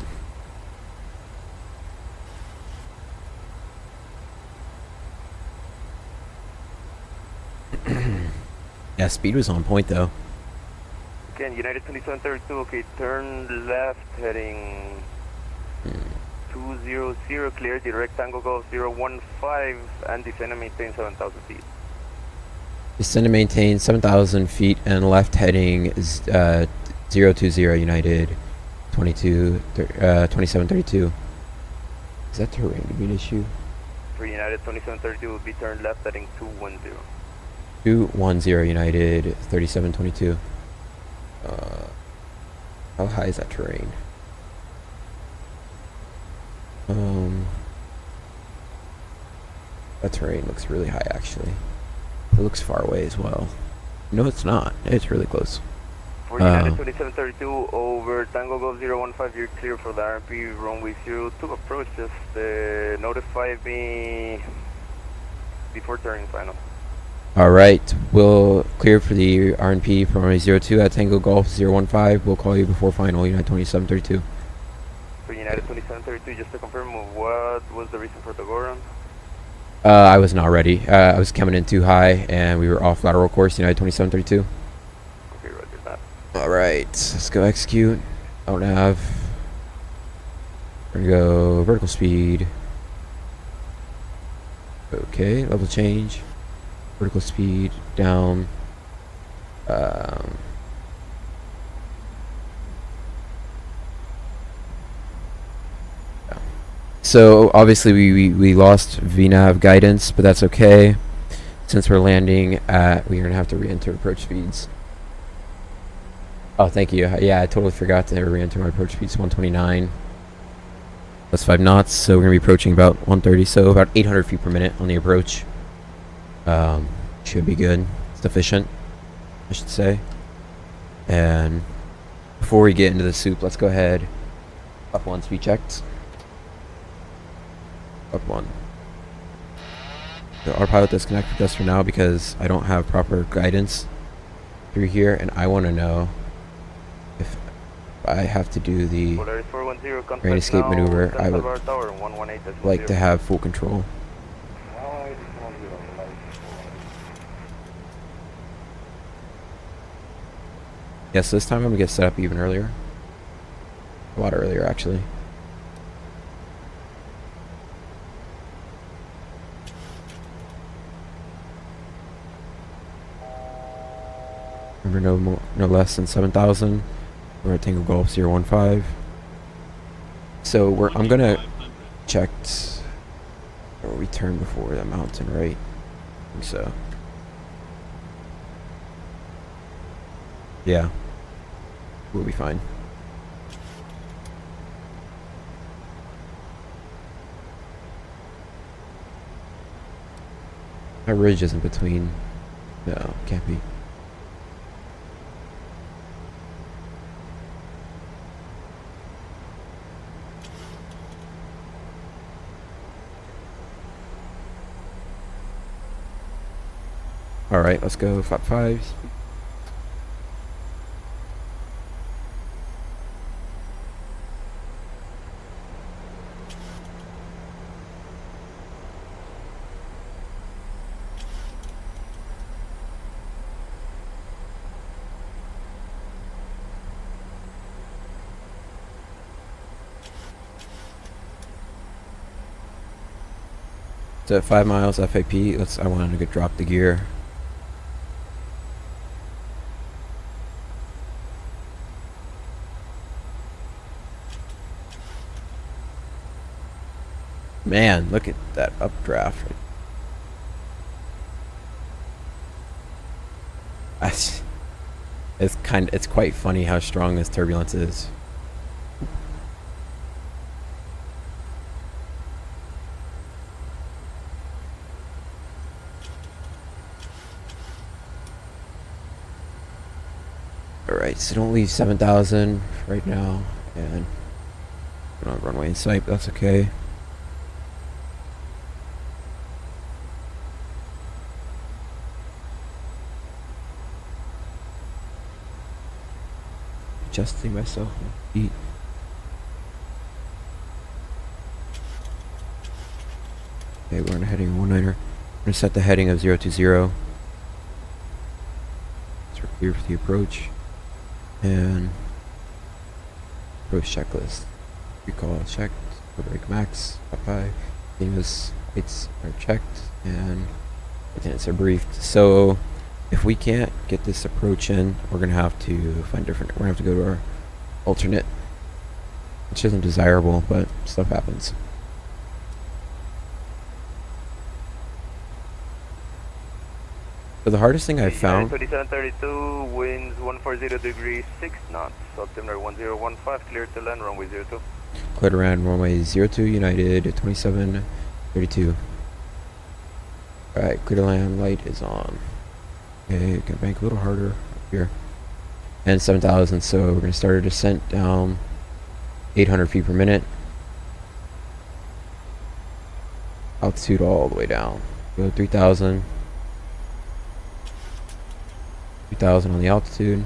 Yeah, speed was on point though. Again, United 2732, okay, turn left heading 200, clear, direct Tango Golf 015, and descend and maintain 7,000 feet. Descend and maintain 7,000 feet and left heading is 020 United 2732. Is that terrain to be an issue? For United 2732 will be turned left heading 210. 210 United 3722. How high is that terrain? That terrain looks really high actually. It looks far away as well. No, it's not. It's really close. For United 2732 over Tango Golf 015, you're clear for the RMP runway 02 approach. Just notify me before turning final. Alright, we'll clear for the RNP from runway 02 at Tango Golf 015. We'll call you before final, United 2732. For United 2732, just to confirm, what was the reason for the go-around? I was not ready. I was coming in too high and we were off lateral course, United 2732. Okay, roger that. Alright, let's go execute. Don't have. We're gonna go vertical speed. Okay, level change. Vertical speed down. So obviously we lost VNAV guidance, but that's okay. Since we're landing at, we're gonna have to re-enter approach speeds. Oh, thank you. Yeah, I totally forgot to re-enter my approach speeds. 129. That's 5 knots, so we're gonna be approaching about 130, so about 800 feet per minute on the approach. Should be good. It's efficient, I should say. And before we get into the soup, let's go ahead. Up one, speed checked. Up one. The autopilot disconnected us for now because I don't have proper guidance through here, and I want to know if I have to do the rain escape maneuver. I would like to have full control. Yes, this time I'm gonna get set up even earlier. A lot earlier, actually. Remember, no less than 7,000. We're at Tango Golf 015. So I'm gonna check. Or we turn before the mountain, right? I think so. Yeah. We'll be fine. That ridge isn't between. No, can't be. Alright, let's go flap 5. So at 5 miles FAP, I wanted to drop the gear. Man, look at that updraft. It's quite funny how strong this turbulence is. Alright, so don't leave 7,000 right now, and we don't have runway in sight, but that's okay. Adjusting myself on my feet. Okay, we're on a heading 19er. I'm gonna set the heading of 020. So we're clear for the approach. And approach checklist. Recall checked. Brake max. Bye. Continuous weights are checked, and attendants are briefed. So if we can't get this approach in, we're gonna have to find different. We're gonna have to go to our alternate, which isn't desirable, but stuff happens. So the hardest thing I've found. 3732, winds 140 degrees, 6 knots. Altimeter 1015, clear to land, runway 02. Clear to land, runway 02, United 2732. Alright, clear to land, light is on. Okay, can bank a little harder up here. And 7,000, so we're gonna start our descent down 800 feet per minute. Altitude all the way down. Go 3,000. 3,000 on the altitude.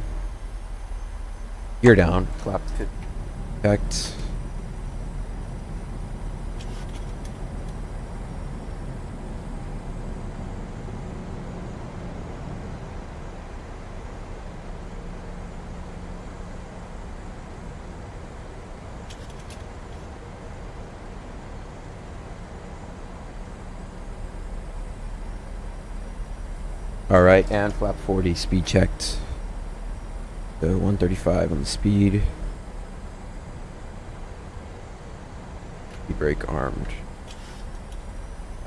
Gear down. Flap to effect. Alright, and flap 40, speed checked. The 135 on the speed. Brake armed.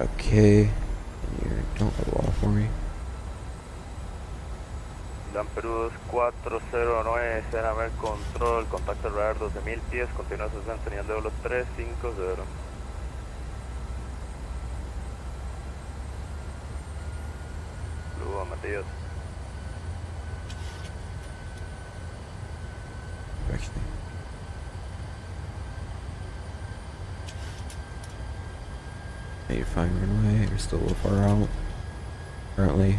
Okay. Don't level off for me. Lampedusa 409, Sename control, contacto radar 12.000 pies, continúa su señal de vuelo 350. Luego, Matías. Actually. Need to find runway. We're still a little far out. Currently.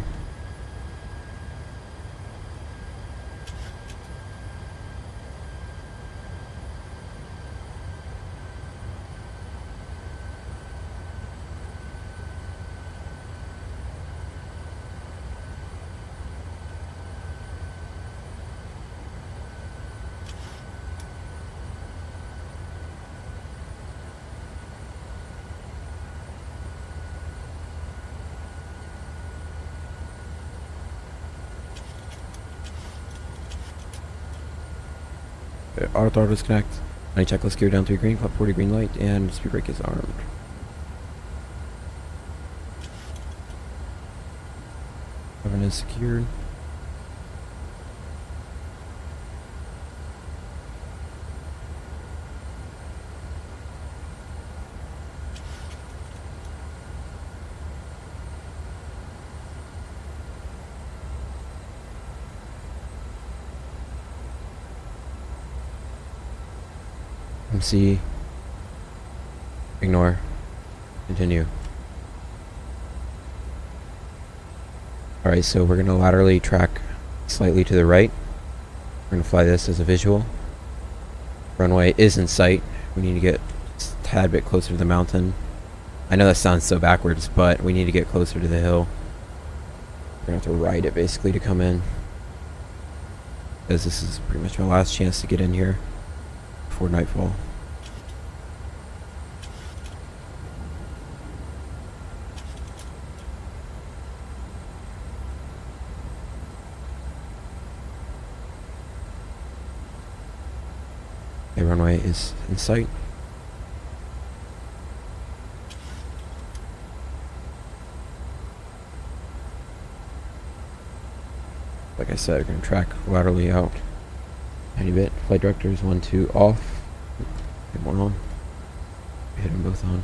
Auto throttle disconnect. Honey checklist gear down 3 green, flap 40 green light, and speed brake is armed. Oven is secured. MC. Ignore. Continue. Alright, so we're going to laterally track slightly to the right. We're going to fly this as a visual. Runway is in sight. We need to get a tad bit closer to the mountain. I know that sounds so backwards, but we need to get closer to the hill. We're going to have to ride it basically to come in. Because this is pretty much my last chance to get in here before nightfall. The runway is in sight. Like I said, we're going to track laterally out tiny bit. Flight directors 1, 2 off. Get one on. Hit them both on.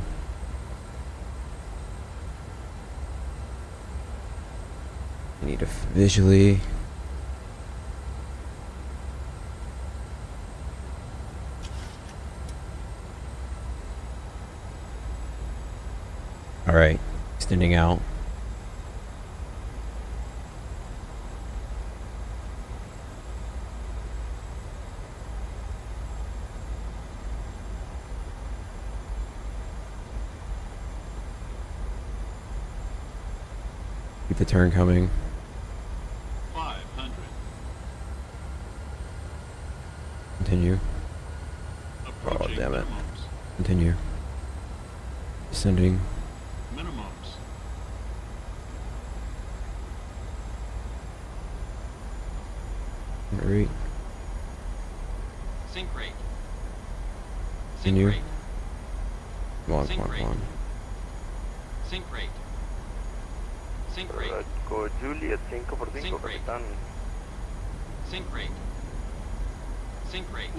I need to visually. Alright, extending out. Keep the turn coming. 500. Continue. Approaching damn it. minimums. Continue. Descending. Minimums. Rate. Sync rate. Sync Continue. rate. Come on, Sync come on, rate. come on. Sync rate. Sync rate. Go Juliet 5 por 5, Sync rate. capitán. Sync rate. Sync rate.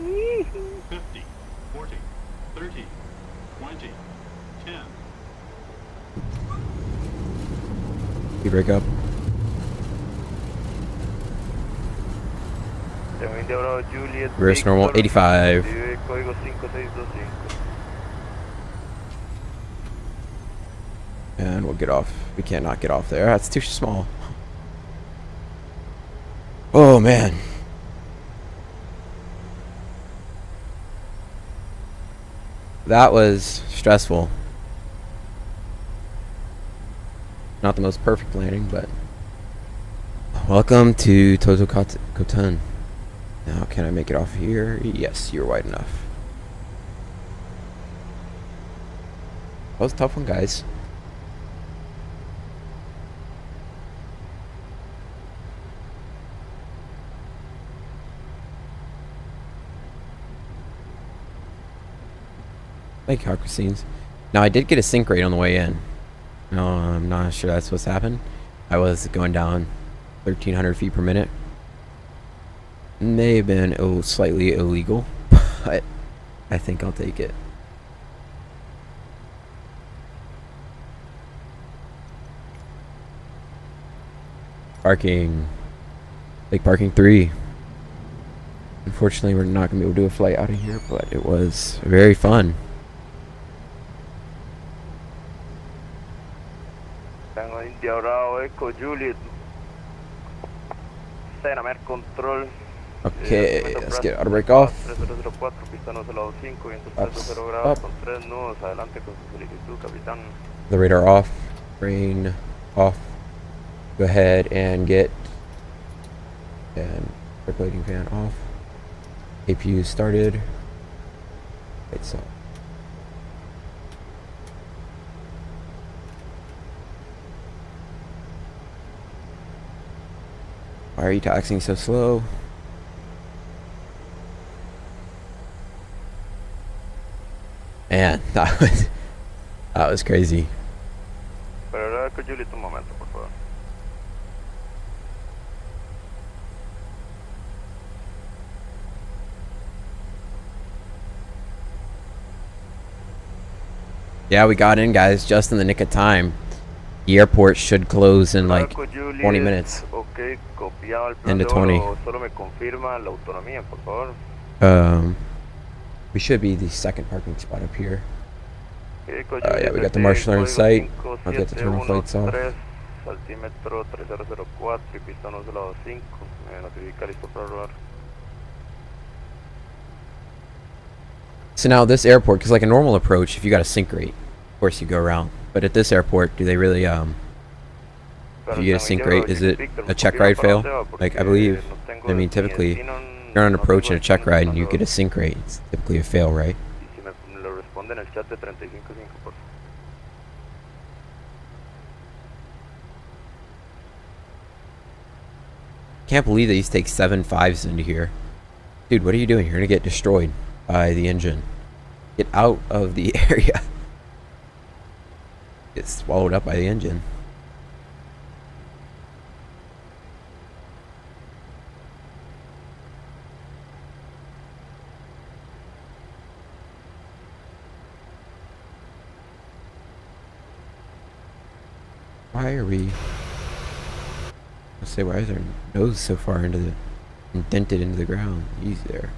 50, 40, 30, 20, 10. You break up. Juliet Reverse normal 85. Código 5625. And we'll get off. We can't not get off there. That's too small. Oh man. That was stressful. Not the most perfect landing, but welcome to Toncntin. Now, can I make it off here? Yes, you're wide enough. That was a tough one, guys. Like Hawker scenes. Now I did get a sink rate on the way in. No, I'm not sure that's what's happened. I was going down 1,300 feet per minute. May have been slightly illegal, but I think I'll take it. Parking. Lake parking 3. Unfortunately, we're not going to be able to do a flight out of here, but it was very fun. Tango India Bravo, Echo Juliet. Senamer Control. Okay, let's get auto brake off. 3004, pista no lado 5, viento Up, 30 grados up. con 3 nudos, adelante con su solicitud, capitán. The radar off. Rain off. Go ahead and get and circulating fan off. APU started. Right, so why are you taxing so slow? Man, that was crazy. Pero ahora Echo Juliet, un momento, por favor. Yeah, we got in, guys, just in the nick of time. The airport should close in like 20 minutes. Okay, copiado el plan Into de 20. oro, solo me confirma la autonomía, por favor. We should be the second parking spot up here. Echo Yeah, Juliet, we got the marshal in sight. I'll get the terminal 5713, flights off. Altímetro 3004 y pista no lado 5, me notifica listo para rodar. So now this airport, because like a normal approach, if you got a sink rate, of course you go around. But at this airport, do they really, if you get a sink rate, is it a check ride fail? Like, I believe, I mean, typically, you're on an approach and a check ride and you get a sink rate, it's typically a fail, right? Si me lo responde en el chat de 35.5, por favor. Can't believe that these take 7 5s into here. Dude, what are you doing? You're gonna get destroyed by the engine. Get out of the area. Get swallowed up by the engine. Why are we... Let's say, why is our nose so far into the... indented into the ground? Easy there.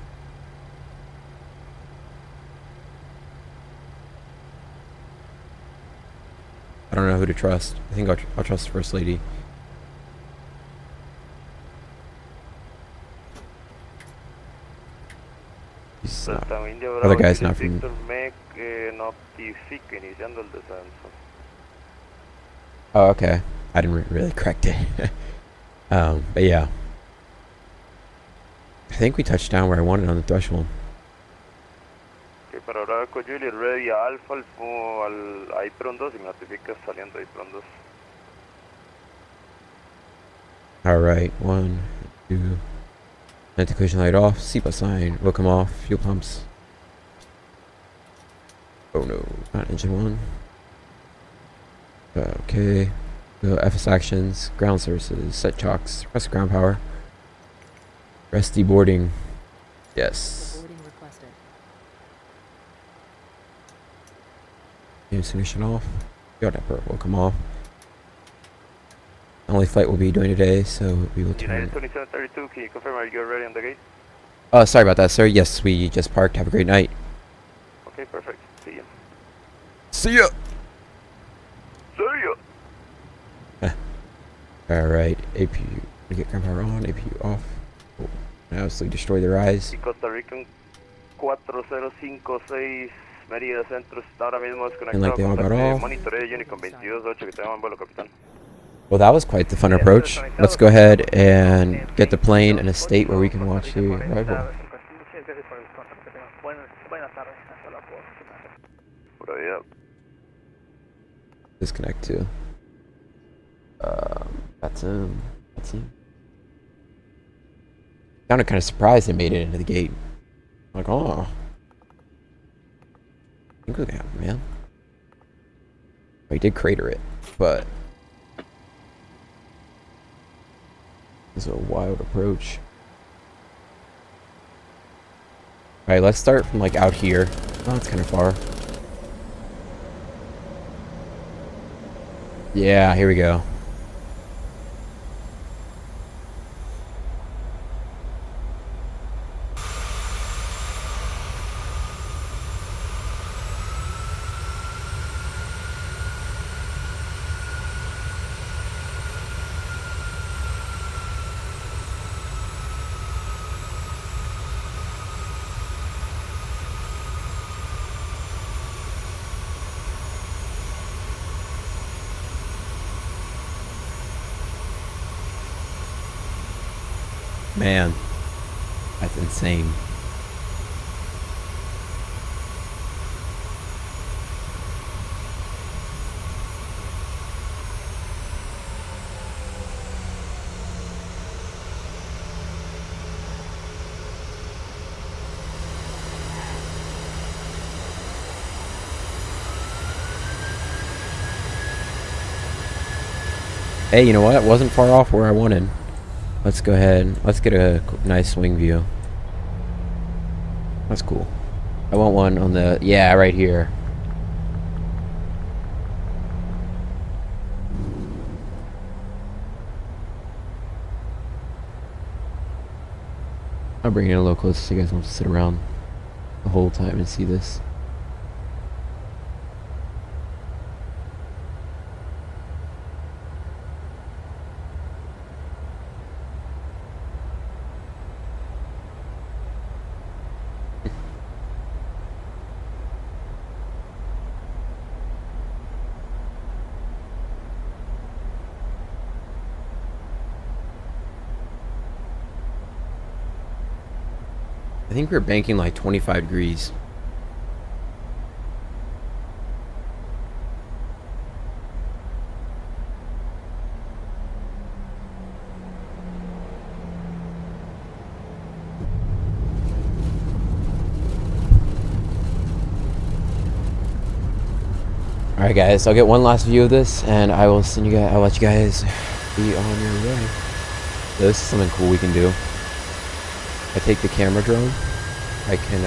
I don't know who to trust. I think I'll trust the First Lady. He's not, other guy's not from... Oh, okay. I didn't really correct it. But yeah. I think we touched down where I wanted on the threshold. Okay, para ahora Echo Juliet, ready a Alpha, al Apron 2 y me notificas saliendo de Apron 2. Alright, 1, 2. Anti-collision light off, seatbelt sign, will come off, fuel pumps. Oh no, not engine 1. Okay. FS actions, ground services, set chocks, rest ground power. Rest deboarding. Yes. Boarding requested. Ignition off. Yacht effort will come off. Only flight we'll be doing today, so we will turn. United 2732, can you confirm are you ready on the gate? Sorry about that, sir. Yes, we just parked. Have a great night. Okay, perfect. See you. See ya! See ya! Alright, APU. We get ground power on, APU off. Oh, now obviously destroy their eyes. Costa Rican 4056 Mérida Centro está ahora mismo And like desconectado they all con got off. monitoreo Honeycomb 228 que te llaman vuelo, capitán. Well, that was quite the fun approach. Let's go ahead and get the plane in a state where we can watch the arrival. Por ahí, Disconnect too. That's him. Sounded kind of surprised they made it into the gate. Like, oh. I think it Look at that, man. He did crater it, but it's a wild approach. Alright, let's start from like out here. Oh, it's kind of far. Yeah, here we go. Man, that's insane. Hey, you know what? It wasn't far off where I wanted. Let's go ahead. Let's get a nice swing view. That's cool. I want one on the... Yeah, right here. I'll bring it a little closer so you guys don't have to sit around the whole time and see this. I think we're banking like 25 degrees. Alright guys, I'll get one last view of this and I will send you guys, I'll let you guys be on your way. So this is something cool we can do. I take the camera drone, I can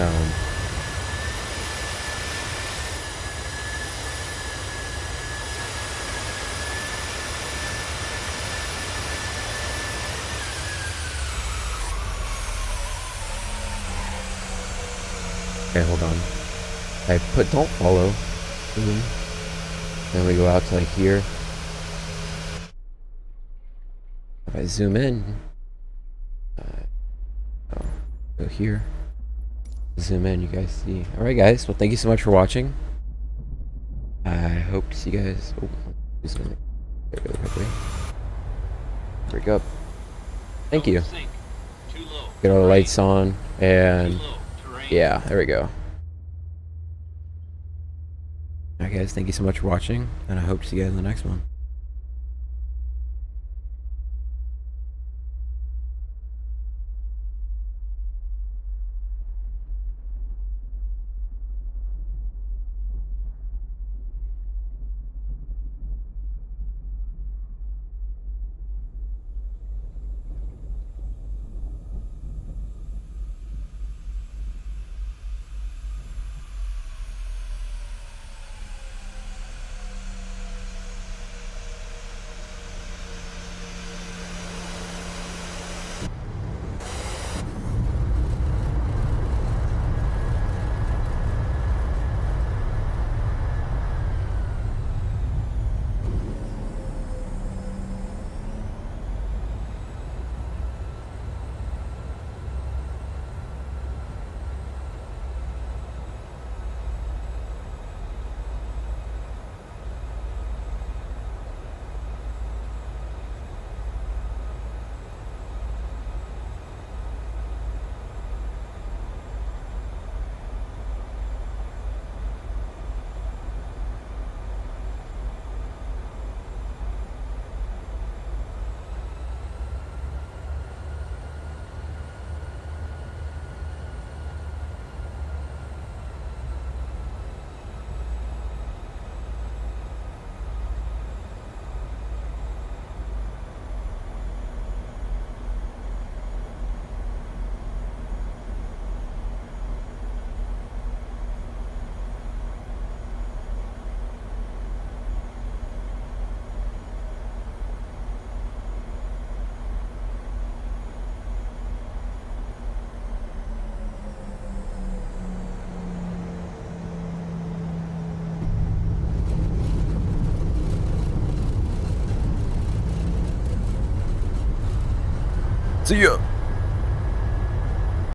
okay, hold on. I put don't follow. Then we go out to like here. If I zoom in, go here, zoom in, you guys see. Alright guys, well thank you so much for watching. I hope to see you guys. Oh, zoom in really quickly. Break up. Thank you. Get all the lights on and yeah, there we go. Alright guys, thank you so much for watching and I hope to see you guys in the next one. See ya.